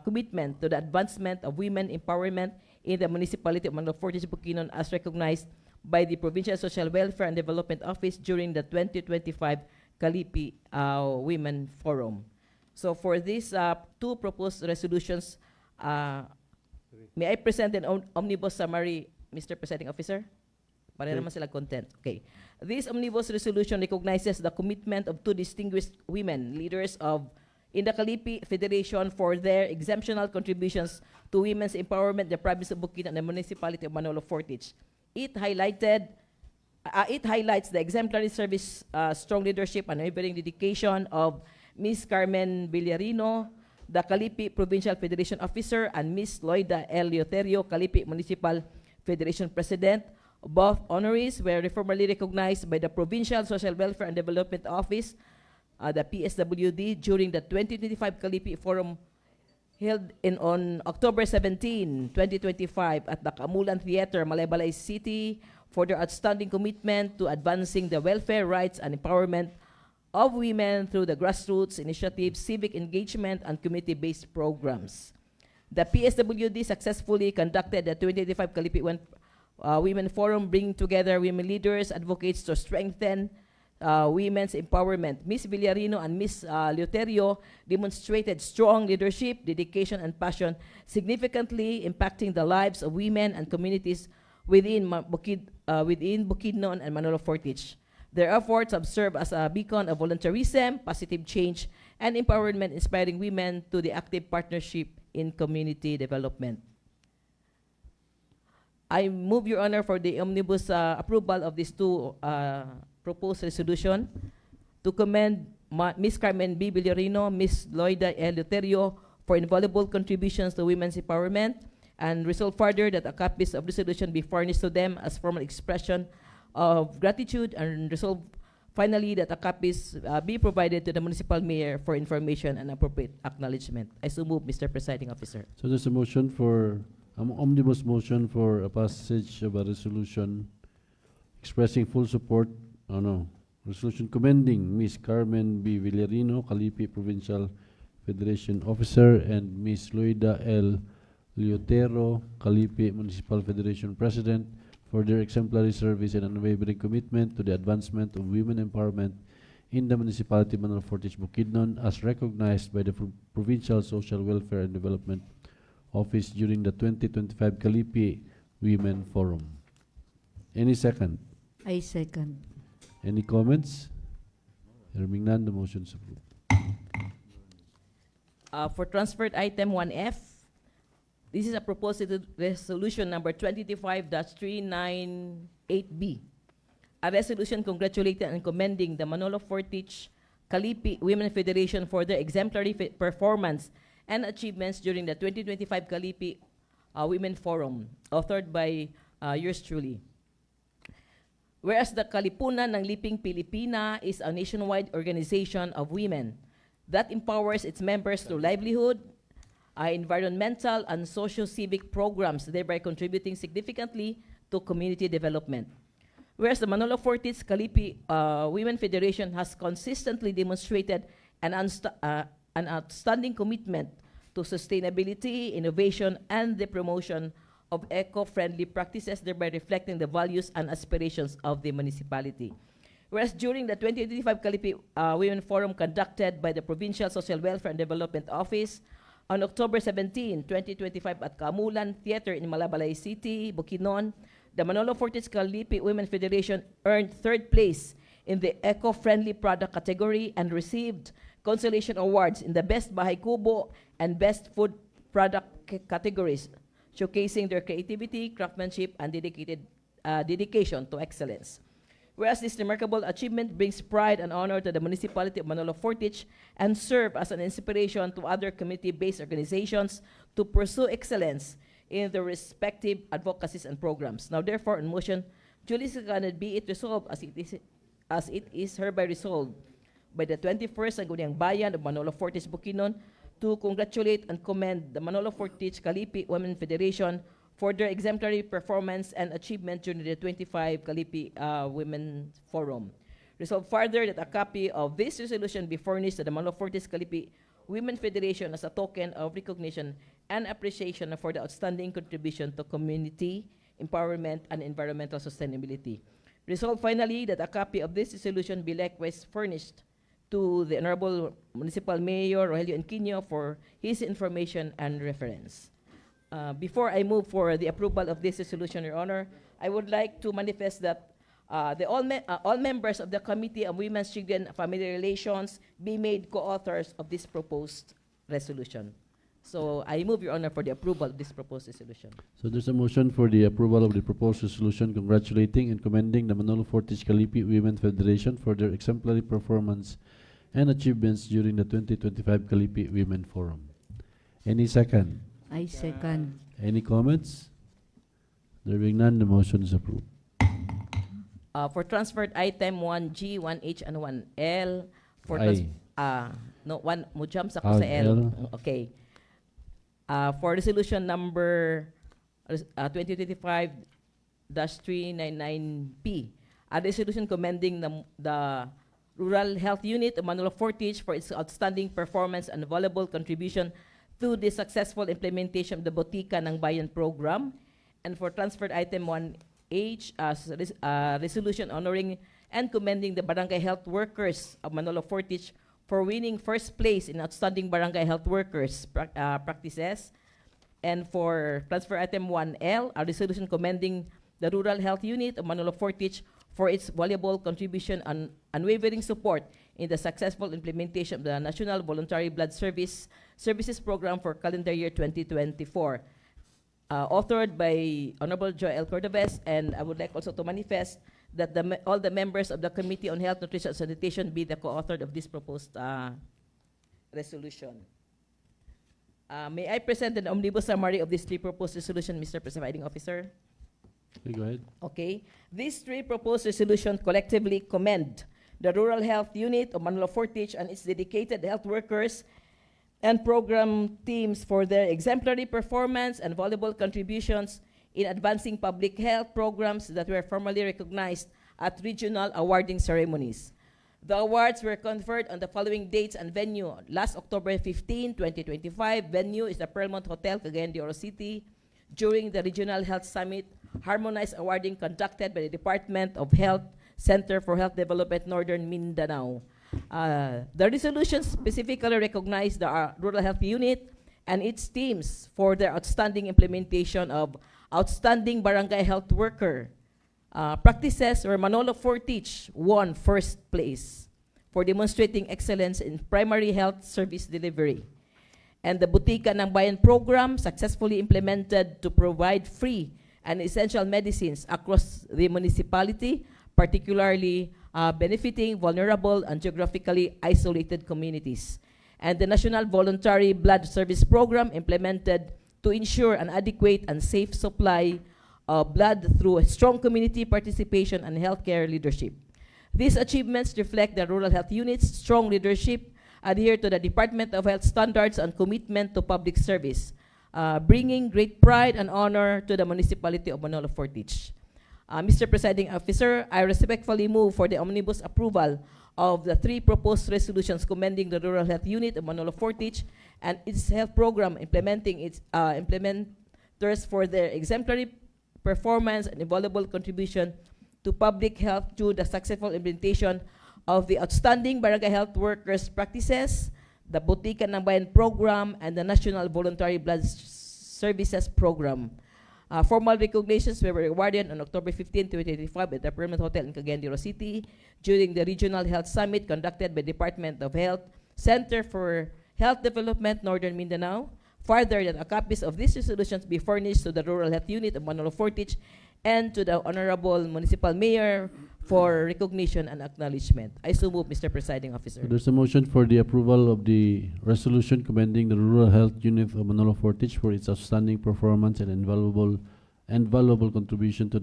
commitment to the advancement of women empowerment in the municipality of Manolo Fortich, Bukidnon, as recognized by the Provincial Social Welfare and Development Office during the 2025 Calipi Women Forum. So for these two proposed resolutions, may I present an omnibus summary, Mr. Presiding Officer? Para naman sila content. Okay. This omnibus resolution recognizes the commitment of two distinguished women leaders in the Calipi Federation for their exemptional contributions to women's empowerment in the province of Bukidnon and the municipality of Manolo Fortich. It highlights the exemplary service, strong leadership, and unwavering dedication of Ms. Carmen Villarino, the Calipi Provincial Federation Officer, and Ms. Loida L. Leoterio, Calipi Municipal Federation President. Both honorees were formally recognized by the Provincial Social Welfare and Development Office, the PSWD, during the 2025 Calipi Forum held on October 17, 2025 at the Kamulan Theater, Malaybalay City, for their outstanding commitment to advancing the welfare, rights, and empowerment of women through the grassroots initiatives, civic engagement, and community-based programs. The PSWD successfully conducted the 2025 Calipi Women Forum, bringing together women leaders, advocates to strengthen women's empowerment. Ms. Villarino and Ms. Leoterio demonstrated strong leadership, dedication, and passion, significantly impacting the lives of women and communities within Bukidnon and Manolo Fortich. Their efforts have served as a beacon of volunteerism, positive change, and empowerment, inspiring women to the active partnership in community development. I move, Your Honor, for the omnibus approval of these two proposed resolution to commend Ms. Carmen B. Villarino, Ms. Loida L. Leoterio for invaluable contributions to women's empowerment, and resolve further that a copies of resolution be furnished to them as formal expression of gratitude, and resolve finally that a copies be provided to the municipal mayor for information and appropriate acknowledgement. I so move, Mr. Presiding Officer. So there's a motion for omnibus motion for a passage of a resolution expressing full support. Oh no, resolution commending Ms. Carmen B. Villarino, Calipi Provincial Federation Officer, and Ms. Loida L. Liotero, Calipi Municipal Federation President, for their exemplary service and unwavering commitment to the advancement of women empowerment in the municipality of Manolo Fortich Bukidnon, as recognized by the Provincial Social Welfare and Development Office during the 2025 Calipi Women Forum. Any second? I second. Any comments? Hearing none, the motion is approved. For transferred item 1F, this is a proposed resolution number 2025-398B. A resolution congratulating and commending the Manolo Fortich Calipi Women Federation for their exemplary performance and achievements during the 2025 Calipi Women Forum, authored by yours truly. Whereas the Kalipunan ng Liping Pilipina is a nationwide organization of women that empowers its members through livelihood, environmental and socio-civic programs, thereby contributing significantly to community development. Whereas the Manolo Fortich Calipi Women Federation has consistently demonstrated an outstanding commitment to sustainability, innovation, and the promotion of eco-friendly practices, thereby reflecting the values and aspirations of the municipality. Whereas during the 2025 Calipi Women Forum conducted by the Provincial Social Welfare and Development Office on October 17, 2025 at Kamulan Theater in Malabalay City, Bukidnon, the Manolo Fortich Calipi Women Federation earned third place in the eco-friendly product category and received consolation awards in the Best Bahay Kubo and Best Food Product categories, showcasing their creativity, craftsmanship, and dedication to excellence. Whereas this remarkable achievement brings pride and honor to the municipality of Manolo Fortich and serve as an inspiration to other community-based organizations to pursue excellence in their respective advocacies and programs. Now, therefore, in motion, duly seconded be it resolved as it is hereby resolved by the 21st Sangguniang Bayan of Manolo Fortich Bukidnon to congratulate and commend the Manolo Fortich Calipi Women Federation for their exemplary performance and achievement during the 25 Calipi Women Forum. Resolved further that a copy of this resolution be furnished to the Manolo Fortich Calipi Women Federation as a token of recognition and appreciation for the outstanding contribution to community empowerment and environmental sustainability. Resolved finally that a copy of this resolution be likewise furnished to the Honorable Municipal Mayor Rogelio Enquino for his information and reference. Before I move for the approval of this resolution, Your Honor, I would like to manifest that all members of the Committee on Women's, Children, and Family Relations be made co-authors of this proposed resolution. So I move, Your Honor, for the approval of this proposed resolution. So there's a motion for the approval of the proposed resolution congratulating and commending the Manolo Fortich Calipi Women Federation for their exemplary performance and achievements during the 2025 Calipi Women Forum. Any second? I second. Any comments? There being none, the motion is approved. For transferred item 1G, 1H, and 1L, for no, one mo jump sa ko sa L. Okay. For resolution number 2025-399P, a resolution commending the Rural Health Unit of Manolo Fortich for its outstanding performance and valuable contribution to the successful implementation of the Botika ng Bayan program. And for transferred item 1H, resolution honoring and commending the barangay health workers of Manolo Fortich for winning first place in outstanding barangay health workers practices. And for transfer item 1L, a resolution commending the Rural Health Unit of Manolo Fortich for its valuable contribution and unwavering support in the successful implementation of the National Voluntary Blood Services Program for calendar year 2024. Authored by Honorable Joel Cordobes, and I would like also to manifest that all the members of the Committee on Health, Nutrition, and Sanitation be the co-authored of this proposed resolution. May I present an omnibus summary of these three proposed resolutions, Mr. Presiding Officer? Okay, go ahead. Okay. These three proposed resolutions collectively commend the Rural Health Unit of Manolo Fortich and its dedicated health workers and program teams for their exemplary performance and valuable contributions in advancing public health programs that were formally recognized at regional awarding ceremonies. The awards were conferred on the following dates and venue. Last October 15, 2025, venue is the Pearlmont Hotel, Cagayan de Oro City. During the Regional Health Summit, harmonized awarding conducted by the Department of Health, Center for Health Development, Northern Mindanao. The resolution specifically recognized the Rural Health Unit and its teams for their outstanding implementation of outstanding barangay health worker practices, where Manolo Fortich won first place for demonstrating excellence in primary health service delivery. And the Butika ng Bayan program successfully implemented to provide free and essential medicines across the municipality, particularly benefiting vulnerable and geographically isolated communities. And the National Voluntary Blood Service Program implemented to ensure an adequate and safe supply of blood through a strong community participation and healthcare leadership. These achievements reflect the Rural Health Unit's strong leadership, adhere to the Department of Health standards, and commitment to public service, bringing great pride and honor to the municipality of Manolo Fortich. Mr. Presiding Officer, I respectfully move for the omnibus approval of the 3 proposed resolutions commending the Rural Health Unit of Manolo Fortich and its health program, implementing its implementers for their exemplary performance and invaluable contribution to public health through the successful implementation of the outstanding barangay health workers practices, the Butika ng Bayan program, and the National Voluntary Blood Services program. Formal recognitions were awarded on October 15, 2025 at the Pearlmont Hotel in Cagayan de Oro City during the Regional Health Summit conducted by Department of Health, Center for Health Development, Northern Mindanao. Further, that copies of these resolutions be furnished to the Rural Health Unit of Manolo Fortich and to the Honorable Municipal Mayor for recognition and acknowledgement. I so move, Mr. Presiding Officer. So there's a motion for the approval of the resolution commending the Rural Health Unit of Manolo Fortich for its outstanding performance and valuable contribution to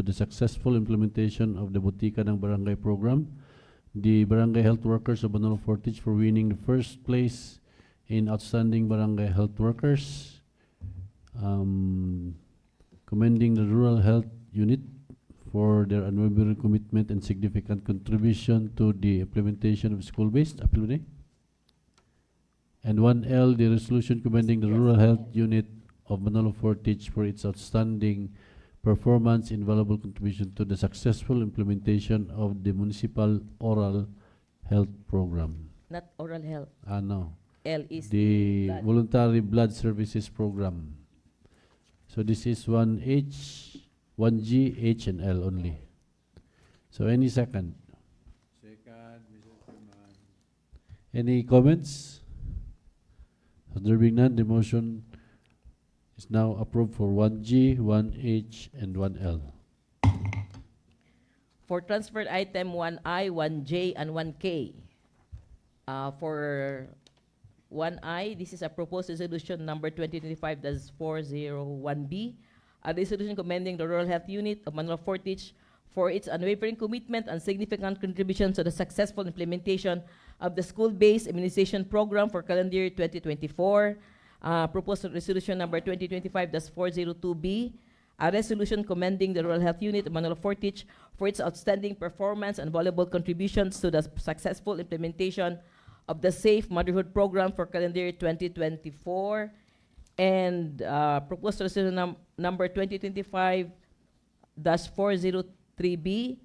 the successful implementation of the Butika ng Barangay program. The Barangay Health Workers of Manolo Fortich for winning the first place in outstanding barangay health workers. Commending the Rural Health Unit for their unwavering commitment and significant contribution to the implementation of school-based appeal. And 1L, the resolution commending the Rural Health Unit of Manolo Fortich for its outstanding performance and valuable contribution to the successful implementation of the municipal oral health program. Not oral health. No. L is the blood. Voluntary Blood Services program. So this is 1H, 1G, H, and L only. So any second? Second, Mr. Chairman. Any comments? So there being none, the motion is now approved for 1G, 1H, and 1L. For transferred item 1I, 1J, and 1K. For 1I, this is a proposed resolution number 2025-401B, a resolution commending the Rural Health Unit of Manolo Fortich for its unwavering commitment and significant contribution to the successful implementation of the school-based immunization program for calendar year 2024. Proposed resolution number 2025-402B, a resolution commending the Rural Health Unit of Manolo Fortich for its outstanding performance and valuable contributions to the successful implementation of the Safe Motherhood Program for calendar year 2024, and proposed resolution number 2025-403B,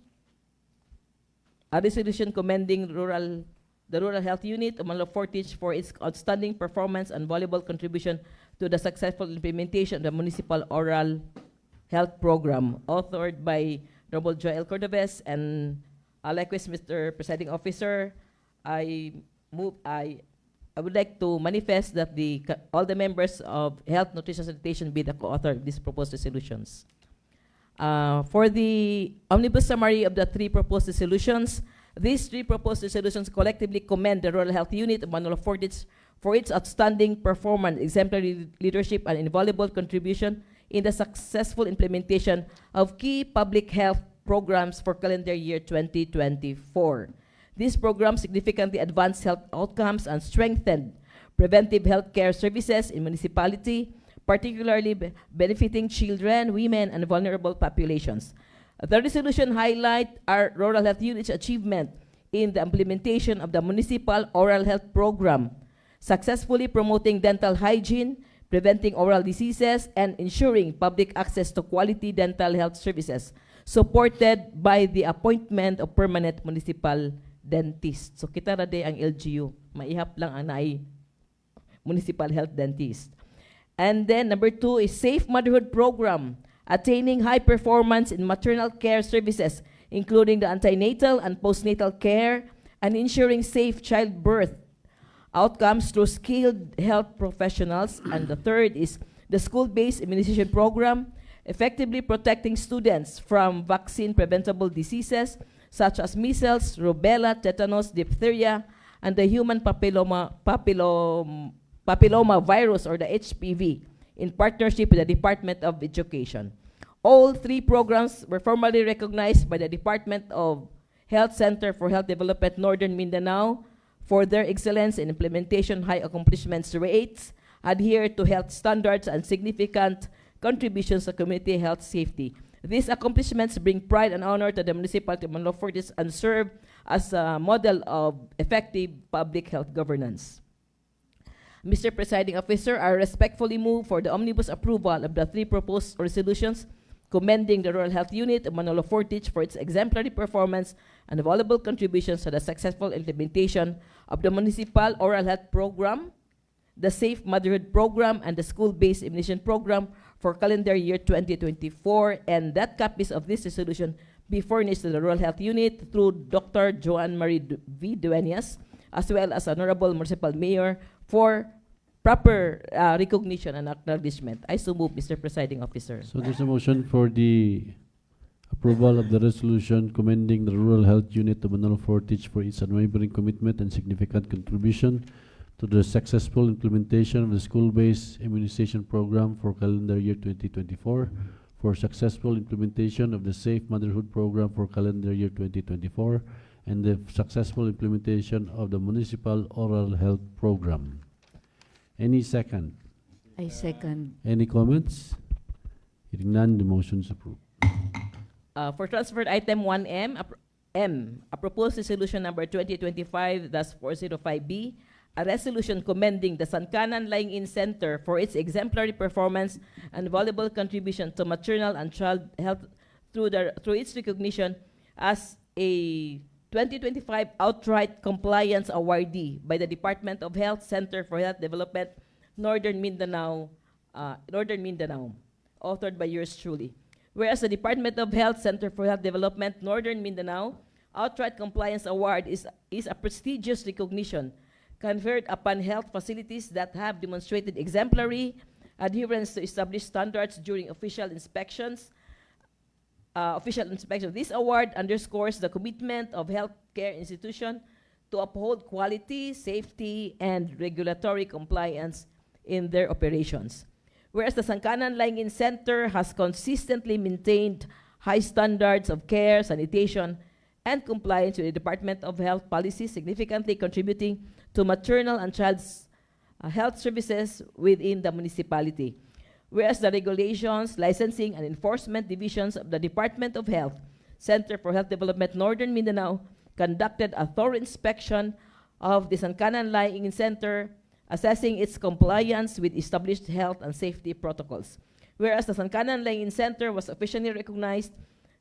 a resolution commending the Rural Health Unit of Manolo Fortich for its outstanding performance and valuable contribution to the successful implementation of the Municipal Oral Health Program, authored by Honorable Joel Cordobes, and likewise, Mr. Presiding Officer, I would like to manifest that all the members of Health, Nutrition, and Sanitation be the co-author of these proposed resolutions. For the omnibus summary of the 3 proposed resolutions, these 3 proposed resolutions collectively commend the Rural Health Unit of Manolo Fortich for its outstanding performance, exemplary leadership, and invaluable contribution in the successful implementation of key public health programs for calendar year 2024. These programs significantly advanced health outcomes and strengthened preventive health care services in municipality, particularly benefiting children, women, and vulnerable populations. The resolution highlight our Rural Health Unit's achievement in the implementation of the municipal oral health program, successfully promoting dental hygiene, preventing oral diseases, and ensuring public access to quality dental health services, supported by the appointment of permanent municipal dentists. So kita ra day ang LGU, maihap lang ang naay municipal health dentist. And then number 2 is Safe Motherhood Program, attaining high performance in maternal care services, including the antenatal and postnatal care, and ensuring safe childbirth outcomes through skilled health professionals. And the third is the school-based immunization program, effectively protecting students from vaccine-preventable diseases such as measles, rubella, tetanus, diphtheria, and the human papilloma virus, or the HPV, in partnership with the Department of Education. All 3 programs were formally recognized by the Department of Health Center for Health Development Northern Mindanao for their excellence in implementation, high accomplishments rates, adhere to health standards, and significant contributions to community health safety. These accomplishments bring pride and honor to the municipality of Manolo Fortis and serve as a model of effective public health governance. Mr. Presiding Officer, I respectfully move for the omnibus approval of the 3 proposed resolutions commending the Rural Health Unit of Manolo Fortich for its exemplary performance and valuable contributions to the successful implementation of the Municipal Oral Health Program, the Safe Motherhood Program, and the School-Based Immunization Program for calendar year 2024, and that copies of this resolution be furnished to the Rural Health Unit through Dr. Joanne Marie V. Duenas, as well as Honorable Municipal Mayor, for proper recognition and acknowledgement. I so move, Mr. Presiding Officer. So there's a motion for the approval of the resolution commending the Rural Health Unit of Manolo Fortich for its unwavering commitment and significant contribution to the successful implementation of the school-based immunization program for calendar year 2024, for successful implementation of the Safe Motherhood Program for calendar year 2024, and the successful implementation of the Municipal Oral Health Program. Any second? I second. Any comments? Hearing none, the motion is approved. For transferred item 1M, a proposed resolution number 2025-405B, a resolution commending the Sankanan Lying-in Center for its exemplary performance and valuable contribution to maternal and child health through its recognition as a 2025 outright compliance awardee by the Department of Health Center for Health Development, Northern Mindanao, authored by yours truly. Whereas the Department of Health Center for Health Development, Northern Mindanao, outright compliance award is a prestigious recognition conferred upon health facilities that have demonstrated exemplary adherence to established standards during official inspections. This award underscores the commitment of healthcare institutions to uphold quality, safety, and regulatory compliance in their operations. Whereas the Sankanan Lying-in Center has consistently maintained high standards of care, sanitation, and compliance with the Department of Health policy, significantly contributing to maternal and child's health services within the municipality. Whereas the regulations, licensing, and enforcement divisions of the Department of Health Center for Health Development Northern Mindanao conducted a thorough inspection of the Sankanan Lying-in Center, assessing its compliance with established health and safety protocols. Whereas the Sankanan Lying-in Center was officially recognized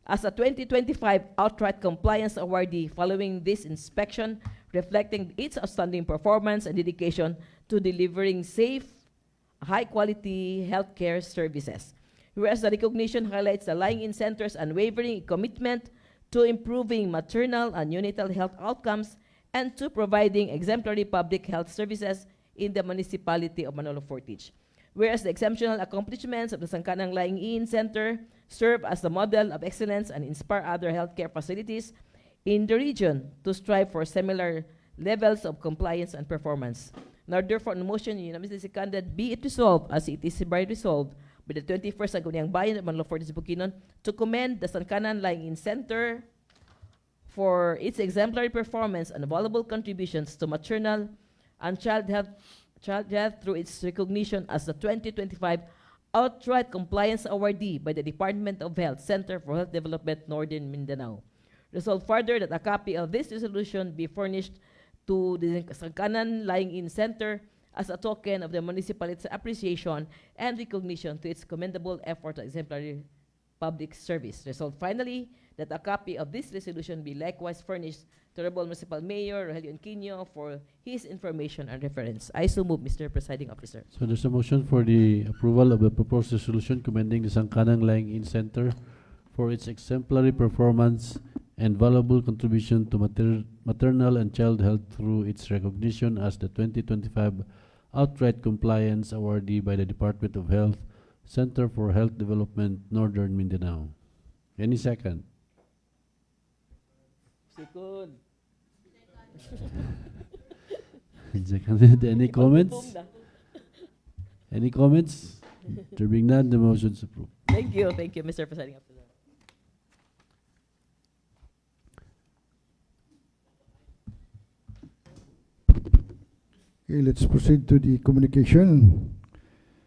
as a 2025 outright compliance awardee following this inspection, reflecting its outstanding performance and dedication to delivering safe, high-quality healthcare services. Whereas the recognition highlights the Lying-in Center's unwavering commitment to improving maternal and neonatal health outcomes and to providing exemplary public health services in the municipality of Manolo Fortich. Whereas the exceptional accomplishments of the Sankanan Lying-in Center serve as the model of excellence and inspire other healthcare facilities in the region to strive for similar levels of compliance and performance. Now, therefore, on motion unanimously seconded, be it resolved as it is hereby resolved by the 21st Sangguniang Bayan of Manolo Fortis Bukidnon to commend the Sankanan Lying-in Center for its exemplary performance and valuable contributions to maternal and child health through its recognition as the 2025 outright compliance awardee by the Department of Health Center for Health Development Northern Mindanao. Resolved further that a copy of this resolution be furnished to the Sangkanan Lying-in Center as a token of the municipality's appreciation and recognition to its commendable effort and exemplary public service. Resolved finally that a copy of this resolution be likewise furnished to Honorable Municipal Mayor Rogelio Inquino for his information and reference. I so move, Mr. Presiding Officer. So there's a motion for the approval of the proposed resolution commending the Sangkanang Lying-in Center for its exemplary performance and valuable contribution to maternal and child health through its recognition as the 2025 Outright Compliance Awardee by the Department of Health, Center for Health Development, Northern Mindanao. Any second? Second. Seconded. Any comments? Any comments? There being none, the motion is approved. Thank you, Mr. Presiding Officer. Okay, let's proceed to the communication.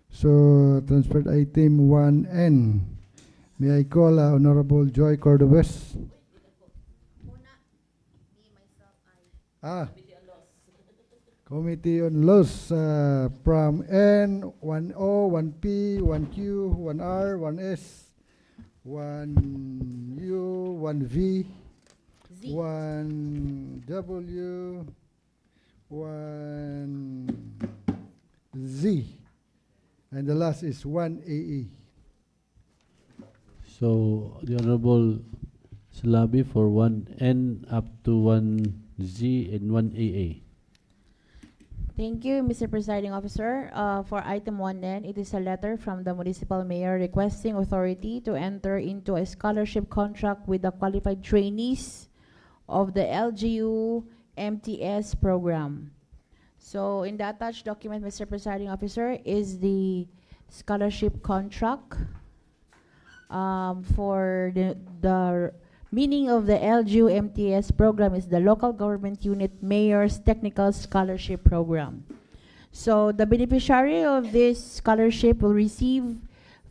So, transferred item 1N. May I call Honorable Joy Cordobes? Committee on Laws from N, 1O, 1P, 1Q, 1R, 1S, 1U, 1V, 1W, 1Z, and the last is 1AE. So the Honorable Salabi for 1N up to 1Z and 1AA. Thank you, Mr. Presiding Officer. For item 1N, it is a letter from the municipal mayor requesting authority to enter into a scholarship contract with the qualified trainees of the LGU MTS program. So in the attached document, Mr. Presiding Officer, is the scholarship contract for the meaning of the LGU MTS program is the Local Government Unit Mayor's Technical Scholarship Program. So the beneficiary of this scholarship will receive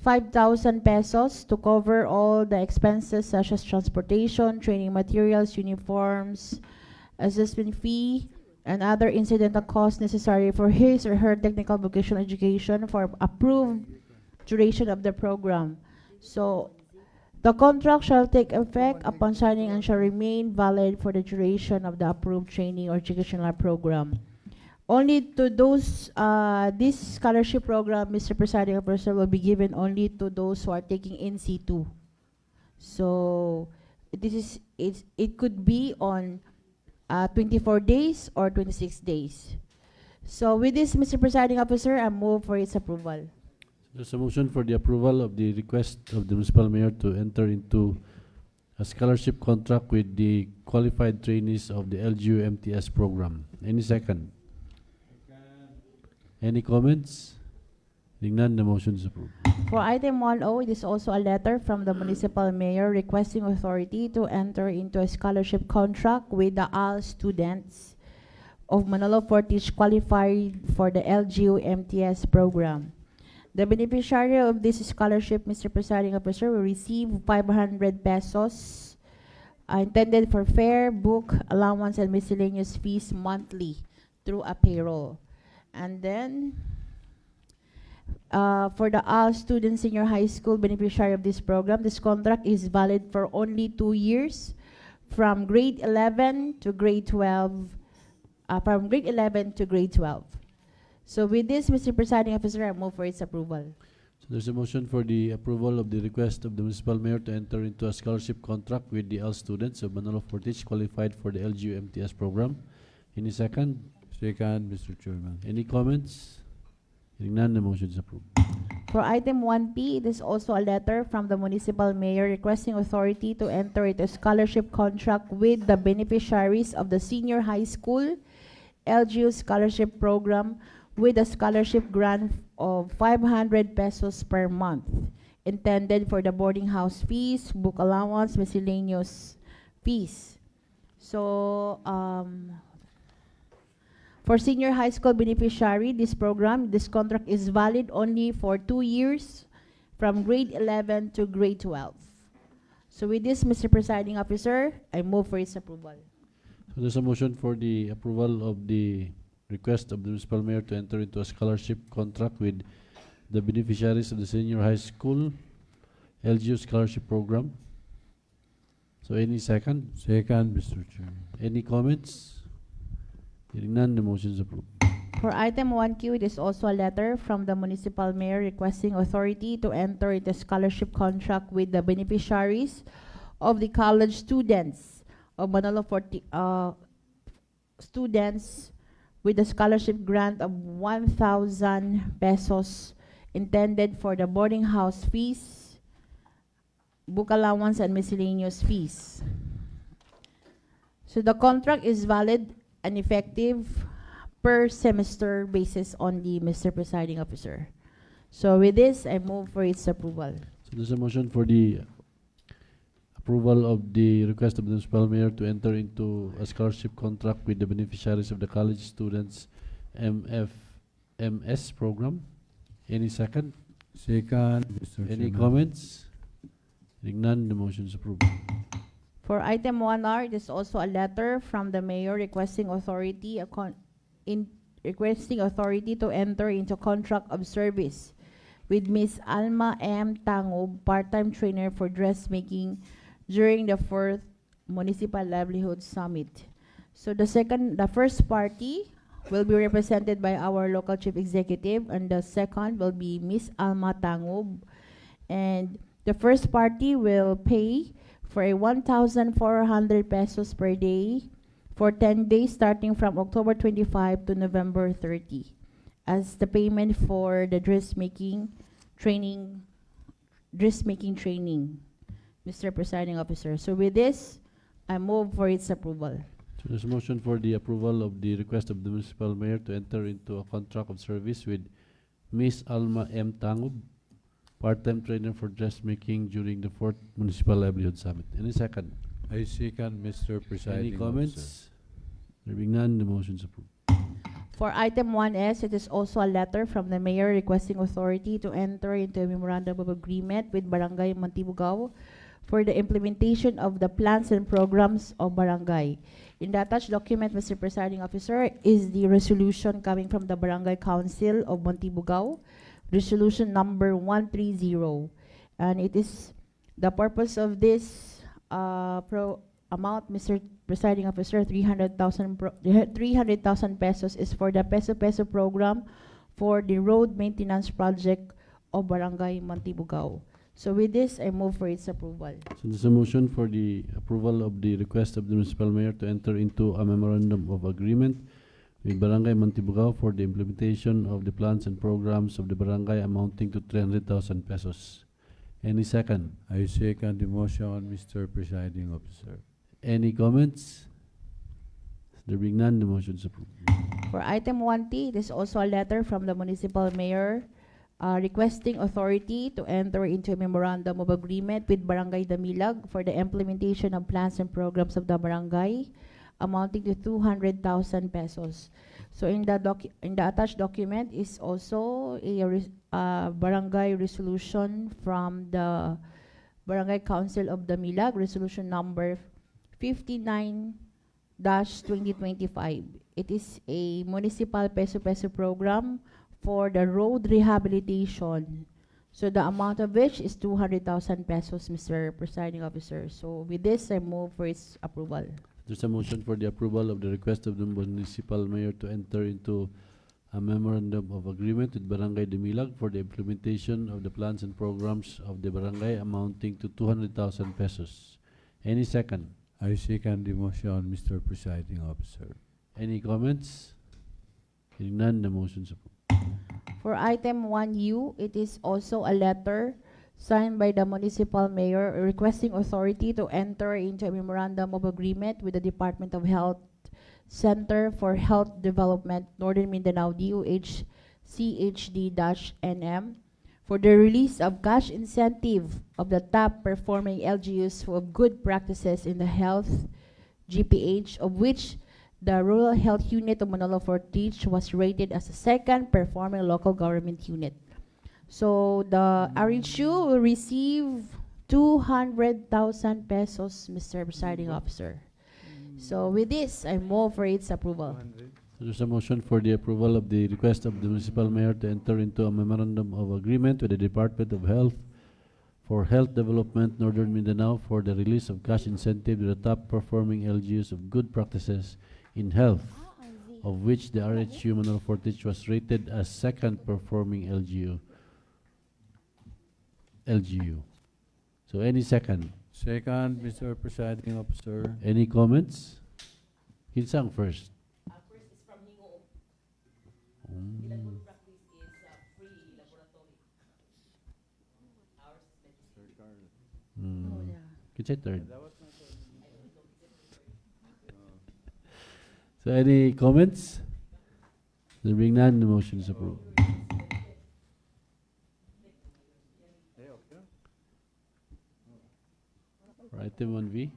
5,000 pesos to cover all the expenses such as transportation, training materials, uniforms, assessment fee, and other incidental costs necessary for his or her technical vocational education for approved duration of the program. So the contract shall take effect upon signing and shall remain valid for the duration of the approved training or educational program. Only to those, this scholarship program, Mr. Presiding Officer, will be given only to those who are taking NC2. So it could be on 24 days or 26 days. So with this, Mr. Presiding Officer, I move for its approval. There's a motion for the approval of the request of the municipal mayor to enter into a scholarship contract with the qualified trainees of the LGU MTS program. Any second? Any comments? Hearing none, the motion is approved. For item 1O, it is also a letter from the municipal mayor requesting authority to enter into a scholarship contract with the AL students of Manolo Fortich qualified for the LGU MTS program. The beneficiary of this scholarship, Mr. Presiding Officer, will receive 500 pesos intended for fare, book, allowance, and miscellaneous fees monthly through a payroll. And then, for the AL student senior high school beneficiary of this program, this contract is valid for only 2 years, from grade 11 to grade 12, from grade 11 to grade 12. So with this, Mr. Presiding Officer, I move for its approval. So there's a motion for the approval of the request of the municipal mayor to enter into a scholarship contract with the L students of Manolo Fortich qualified for the LGU MTS program. Any second? Second, Mr. Chairman. Any comments? Hearing none, the motion is approved. For item 1P, it is also a letter from the municipal mayor requesting authority to enter into a scholarship contract with the beneficiaries of the senior high school LGU scholarship program with a scholarship grant of 500 pesos per month intended for the boarding house fees, book allowance, miscellaneous fees. So for senior high school beneficiary, this contract is valid only for 2 years from grade 11 to grade 12. So with this, Mr. Presiding Officer, I move for its approval. So there's a motion for the approval of the request of the municipal mayor to enter into a scholarship contract with the beneficiaries of the senior high school LGU scholarship program. So any second? Second, Mr. Chair. Any comments? Hearing none, the motion is approved. For item 1Q, it is also a letter from the municipal mayor requesting authority to enter into scholarship contract with the beneficiaries of the college students of Manolo 40 students with a scholarship grant of 1,000 pesos intended for the boarding house fees, book allowance, and miscellaneous fees. So the contract is valid and effective per semester basis only, Mr. Presiding Officer. So with this, I move for its approval. So there's a motion for the approval of the request of the municipal mayor to enter into a scholarship contract with the beneficiaries of the college students MFMS program. Any second? Second, Mr. Any Chairman. comments? Hearing none, the motion is approved. For item 1R, it is also a letter from the mayor requesting authority to enter into contract of service with Ms. Alma M. Tangob, part-time trainer for dressmaking during the 4th Municipal Livelihood Summit. So the first party will be represented by our local chief executive, and the second will be Ms. Alma Tangob. And the first party will pay for a 1,400 pesos per day for 10 days starting from October 25 to November 30 as the payment for the dressmaking training, Mr. Presiding Officer. So with this, I move for its approval. So there's a motion for the approval of the request of the municipal mayor to enter into a contract of service with Ms. Alma M. Tangob, part-time trainer for dressmaking during the 4th Municipal Livelihood Summit. Any second? I second, Mr. Presiding Any comments? There being none, the motion is approved. For item 1S, it is also a letter from the mayor requesting authority to enter into a memorandum of agreement with Barangay Montibugao for the implementation of the plans and programs of barangay. In the attached document, Mr. Presiding Officer, is the resolution coming from the Barangay Council of Montibugao, resolution number 130. And it is the purpose of this amount, Mr. Presiding Officer, 300,000 pesos is for the Peso Peso program for the road maintenance project of Barangay Montibugao. So with this, I move for its approval. So there's a motion for the approval of the request of the municipal mayor to enter into a memorandum of agreement with Barangay Montibugao for the implementation of the plans and programs of the barangay amounting to 300,000 pesos. Any second? I second the motion, Mr. Presiding Officer. Any comments? There being none, the motion is approved. For item 1T, it is also a letter from the municipal mayor requesting authority to enter into a memorandum of agreement with Barangay Damilag for the implementation of plans and programs of the barangay amounting to 200,000 pesos. So in the attached document is also a barangay resolution from the Barangay Council of Damilag, resolution number 59-2025. It is a municipal peso-peso program for the road rehabilitation. So the amount of which is 200,000 pesos, Mr. Presiding Officer. So with this, I move for its approval. There's a motion for the approval of the request of the municipal mayor to enter into a memorandum of agreement with Barangay Damilag for the implementation of the plans and programs of the barangay amounting to 200,000 pesos. Any second? I second the motion, Mr. Presiding Officer. Any comments? Hearing none, the motion is approved. For item 1U, it is also a letter signed by the municipal mayor requesting authority to enter into a memorandum of agreement with the Department of Health Center for Health Development, Northern Mindanao, DOH CHD-NM, for the release of cash incentive of the top performing LGUs of good practices in the health GPH, of which the Rural Health Unit of Manolo Fortich was rated as the second performing local government unit. So the RHU will receive 200,000 pesos, Mr. Presiding Officer. So with this, I move for its approval. So there's a motion for the approval of the request of the municipal mayor to enter into a memorandum of agreement with the Department of Health for Health Development Northern Mindanao for the release of cash incentive to the top performing LGUs of good practices in health, of which the RHU Manolo Fortich was rated as second performing LGU. So any second? Second, Mr. Presiding Officer. Any comments? Kinsang first. First is from Hingo. Mm. The good practice is free laboratory. Ours Kinsay third. So any comments? There being none, the motion is approved. For item 1V.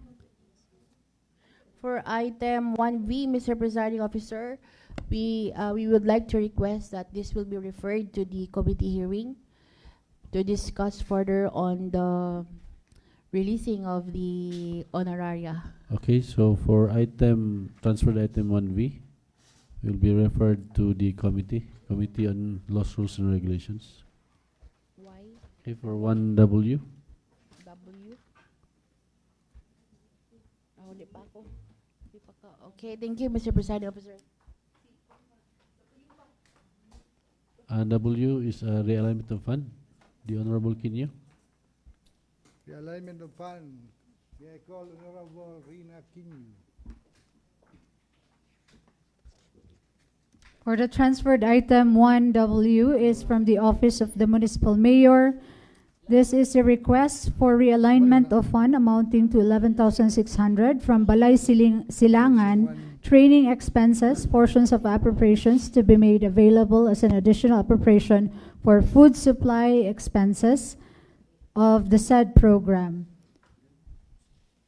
For item 1V, Mr. Presiding Officer, we would like to request that this will be referred to the committee hearing to discuss further on the releasing of the honoraria. Okay, so for transferred item 1V, will be referred to the Committee on Laws, Rules, and Regulations. Why? Okay, for 1W. Oh, di pa ako. Di pa ka. Okay, thank you, Mr. Presiding Officer. And W is a realignment of fund. The Honorable Quino. The alignment of fund. I call Honorable Rina Quino. For the transferred item 1W is from the Office of the Municipal Mayor. This is a request for realignment of fund amounting to 11,600 from Balay Silangan training expenses, portions of appropriations to be made available as an additional appropriation for food supply expenses of the said program.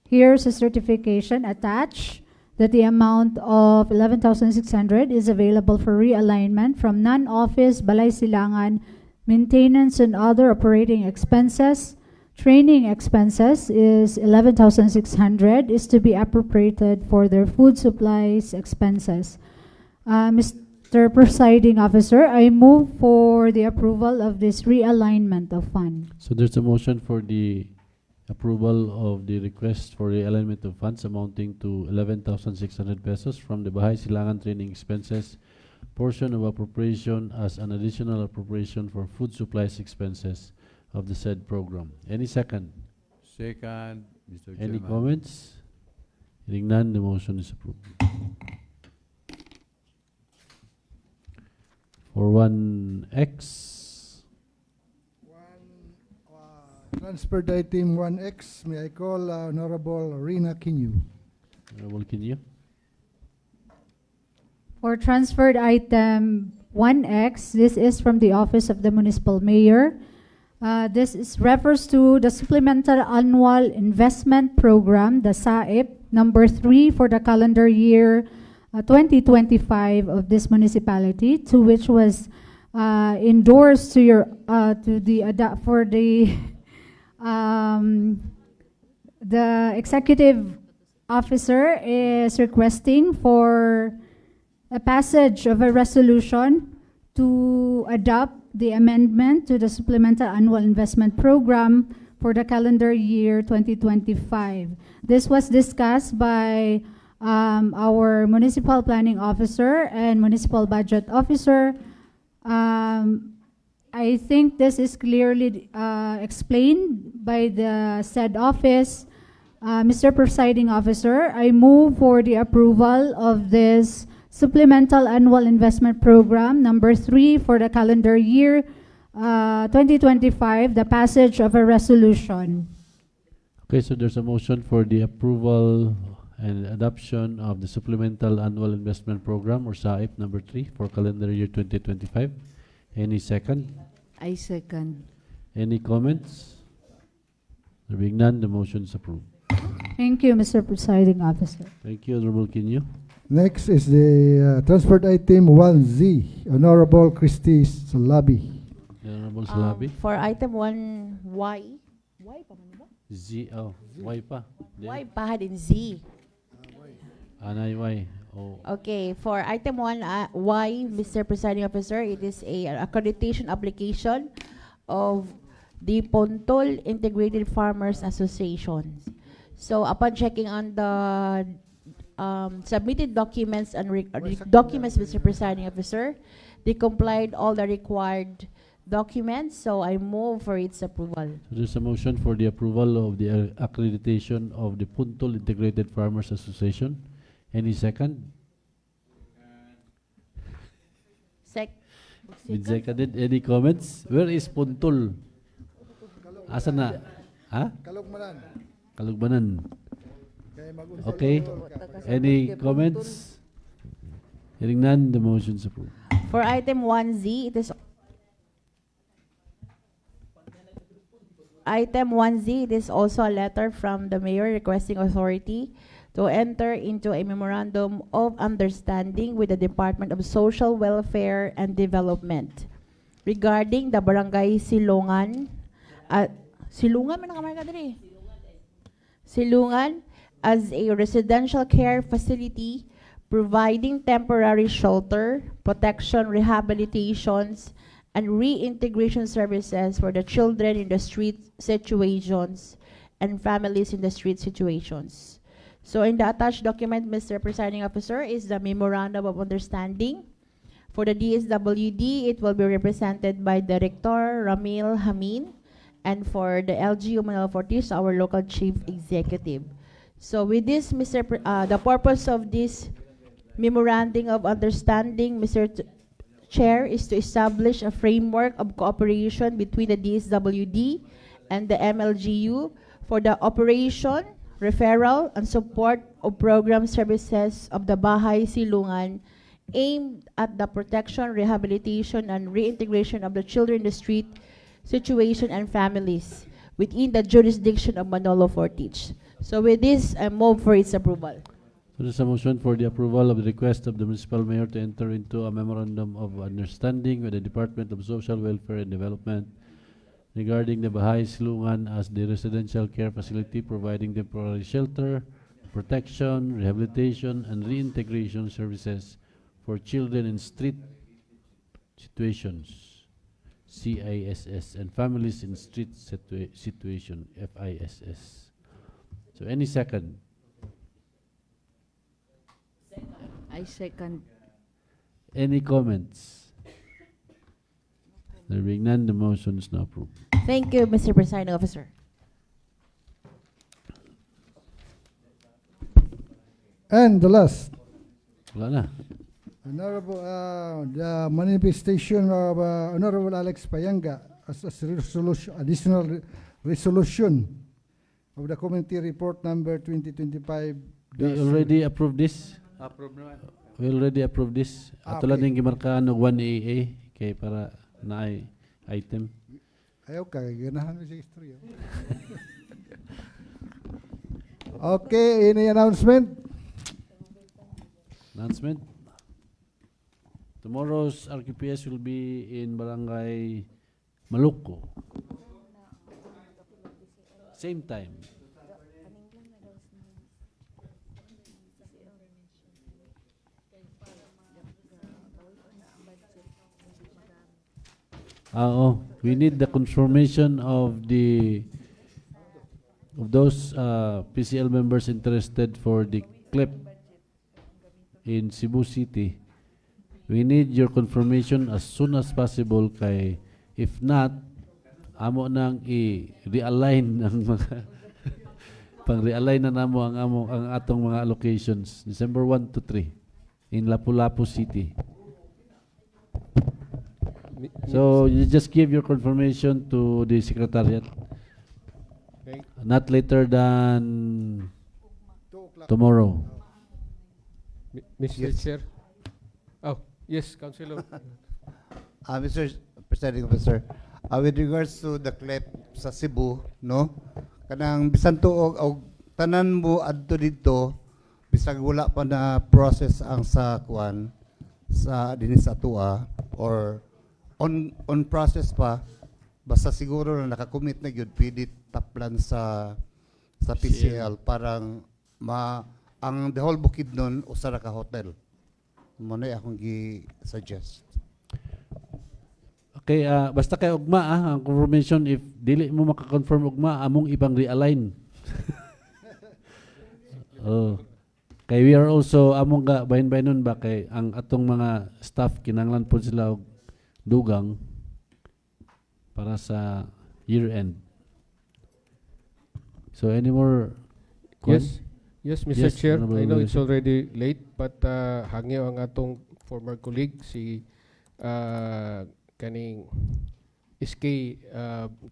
Here's a certification attached that the amount of 11,600 is available for realignment from non-office Balay Silangan maintenance and other operating expenses. Training expenses is 11,600 is to be appropriated for their food supplies expenses. Mr. Presiding Officer, I move for the approval of this realignment of fund. So there's a motion for the approval of the request for realignment of funds amounting to 11,600 pesos from the Bahay Silangan training expenses, portion of appropriation as an additional appropriation for food supplies expenses of the said program. Any second? Second, Mr. Any Chairman. comments? Hearing none, the motion is approved. For 1X, Transferred item 1X, may I call Honorable Rina Quino. Honorable Quino. For transferred item 1X, this is from the Office of the Municipal Mayor. Refers to the Supplemental Annual Investment Program, the SAIP, number 3 for the calendar year 2025 of this municipality, to which was endorsed to your the executive officer is requesting for a passage of a resolution to adopt the amendment to the Supplemental Annual Investment Program for the calendar year 2025. This was discussed by our Municipal Planning Officer and Municipal Budget Officer. I think this is clearly explained by the said office. Mr. Presiding Officer, I move for the approval of this Supplemental Annual Investment Program number 3 for the calendar year 2025, the passage of a resolution. Okay, so there's a motion for the approval and adoption of the Supplemental Annual Investment Program, or SAIP number 3 for calendar year 2025. Any second? I second. Any comments? There being none, the motion is approved. Thank you, Mr. Presiding Officer. Thank you, Honorable Quino. Next is the transferred item 1Z, Honorable Christy Salabi. Honorable Salabi. For item 1Y, Y pa man ba? Z, oh, Y pa. Y pa din Z. Anay Y. Oh. Okay, for item 1, Y, Mr. Presiding Officer, it is a accreditation application of the Pontol Integrated Farmers Association. So upon checking on the submitted documents and documents, Mr. Presiding Officer, they complied all the required documents, so I move for its approval. So there's a motion for the approval of the accreditation of the Puntol Integrated Farmers Association. Any second? With seconded. Any comments? Where is Puntol? Asa na? Ha? Kalugmanan. Kalugbanan. Okay. Any comments? Hearing none, the motion is approved. For item 1Z, it is item 1Z, it is also a letter from the mayor requesting authority to enter into a memorandum of understanding with the Department of Social Welfare and Development regarding the Barangay Silungan. Silungan man ang kamay ka diri. Silungan as a residential care facility providing temporary shelter, protection, rehabilitations, and reintegration services for the children in the street situations and families in the street situations. So in the attached document, Mr. Presiding Officer, is the Memorandum of Understanding. For the DSWD, it will be represented by Director Ramil Hamin, and for the LGU Manila Fortis, our local chief executive. So with this, the purpose of this Memorandum of Understanding, Mr. Chair, is to establish a framework of cooperation between the DSWD and the MLGU for the operation, referral, and support of program services of the Bahay Silungan aimed at the protection, rehabilitation, and reintegration of the children in the street situation and families within the jurisdiction of Manolo Fortich. So with this, I move for its approval. So there's a motion for the approval of the request of the municipal mayor to enter into a memorandum of understanding with the Department of Social Welfare and Development regarding the Bahay Silungan as the residential care facility providing temporary shelter, protection, rehabilitation, and reintegration services for children in street situations, CISS, and families in street situation, FISS. So any second? I second. Any comments? There being none, the motion is now approved. Thank you, Mr. Presiding Officer. And the last, Wala na. Honorable, the manifestation of Honorable Alex Payanga as a resolution, additional resolution of the committee report number 2025. We already approved this. We already approved this. Ato lang yung gimarkaan ng 1AA kay para na item. Ayaw ka, ganahan mo sa history. Okay, any announcement? Announcement. Tomorrow's RQPS will be in Barangay Maluco. Same time. We need the confirmation of those PCL members interested for the CLEP in Cebu City. We need your confirmation as soon as possible kay if not, amo nang i-realign ang mga pang-realign na namo ang atong mga allocations December 1 to 3 in Lapu-Lapu City. So you just give your confirmation to the secretariat. Okay. Not later than tomorrow. Mr. Yes. Chair. Oh, yes, Councilor. Mr. Presiding Officer, with regards to the CLEP sa Cebu, no? Kanang bisan to og tanan mo adto dito bisag wala pa na process ang sa kuan sa dinis atua or on process pa basta siguro na nakakommit na gyud pwede plan sa PCL, parang ang the whole bukid nun usa ra ka hotel. Mo na akong gi-suggest. Okay, basta kay ugma ang confirmation if dili mo maka-confirm ugma among ibang realign. Oh. Kay we are also among ga bahin-bahinon ba kay ang atong mga staff kinahanglan po sila og dugang para sa year end. So any more? Yes, Mr. Chair. Honorable I know it's Wilson. already late, but hangyo ang atong former colleague si kaning SK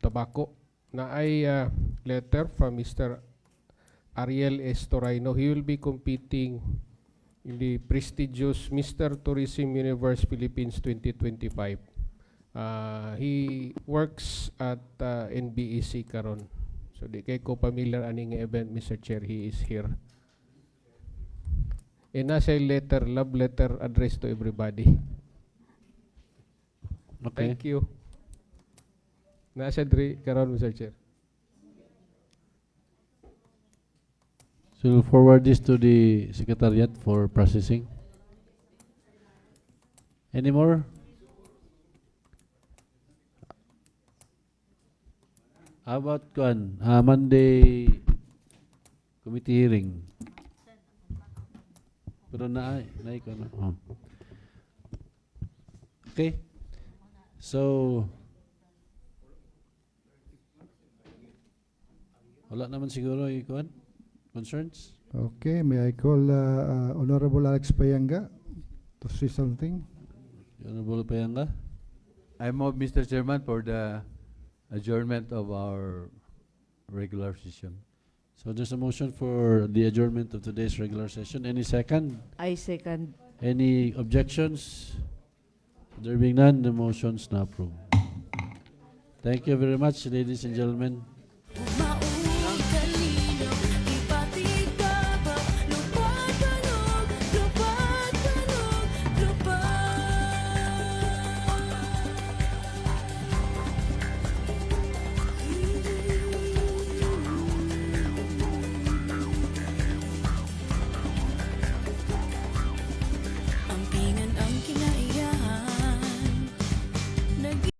Tabaco na ay letter from Mr. Ariel Estorino. He will be competing in the prestigious Mr. Tourism Universe Philippines 2025. He works at NBEC karon. So di kay ko familiar aning event, Mr. Chair. He is here. And nasa letter, love letter addressed to everybody. Okay. Thank you. Nasa diri karon, Mr. Chair. So we'll forward this to the secretariat for processing. Any more? How about Monday committee hearing? Pero naay ko na. Oh. Okay. So wala naman siguro ikuan concerns. Okay, may I call Honorable Alex Payanga to say something? Honorable Payanga. I move, Mr. Chairman, for the adjournment of our regular session. So there's a motion for the adjournment of today's regular session. Any second? I second. Any objections? There being none, the motion's now approved. Thank you very much, ladies and gentlemen.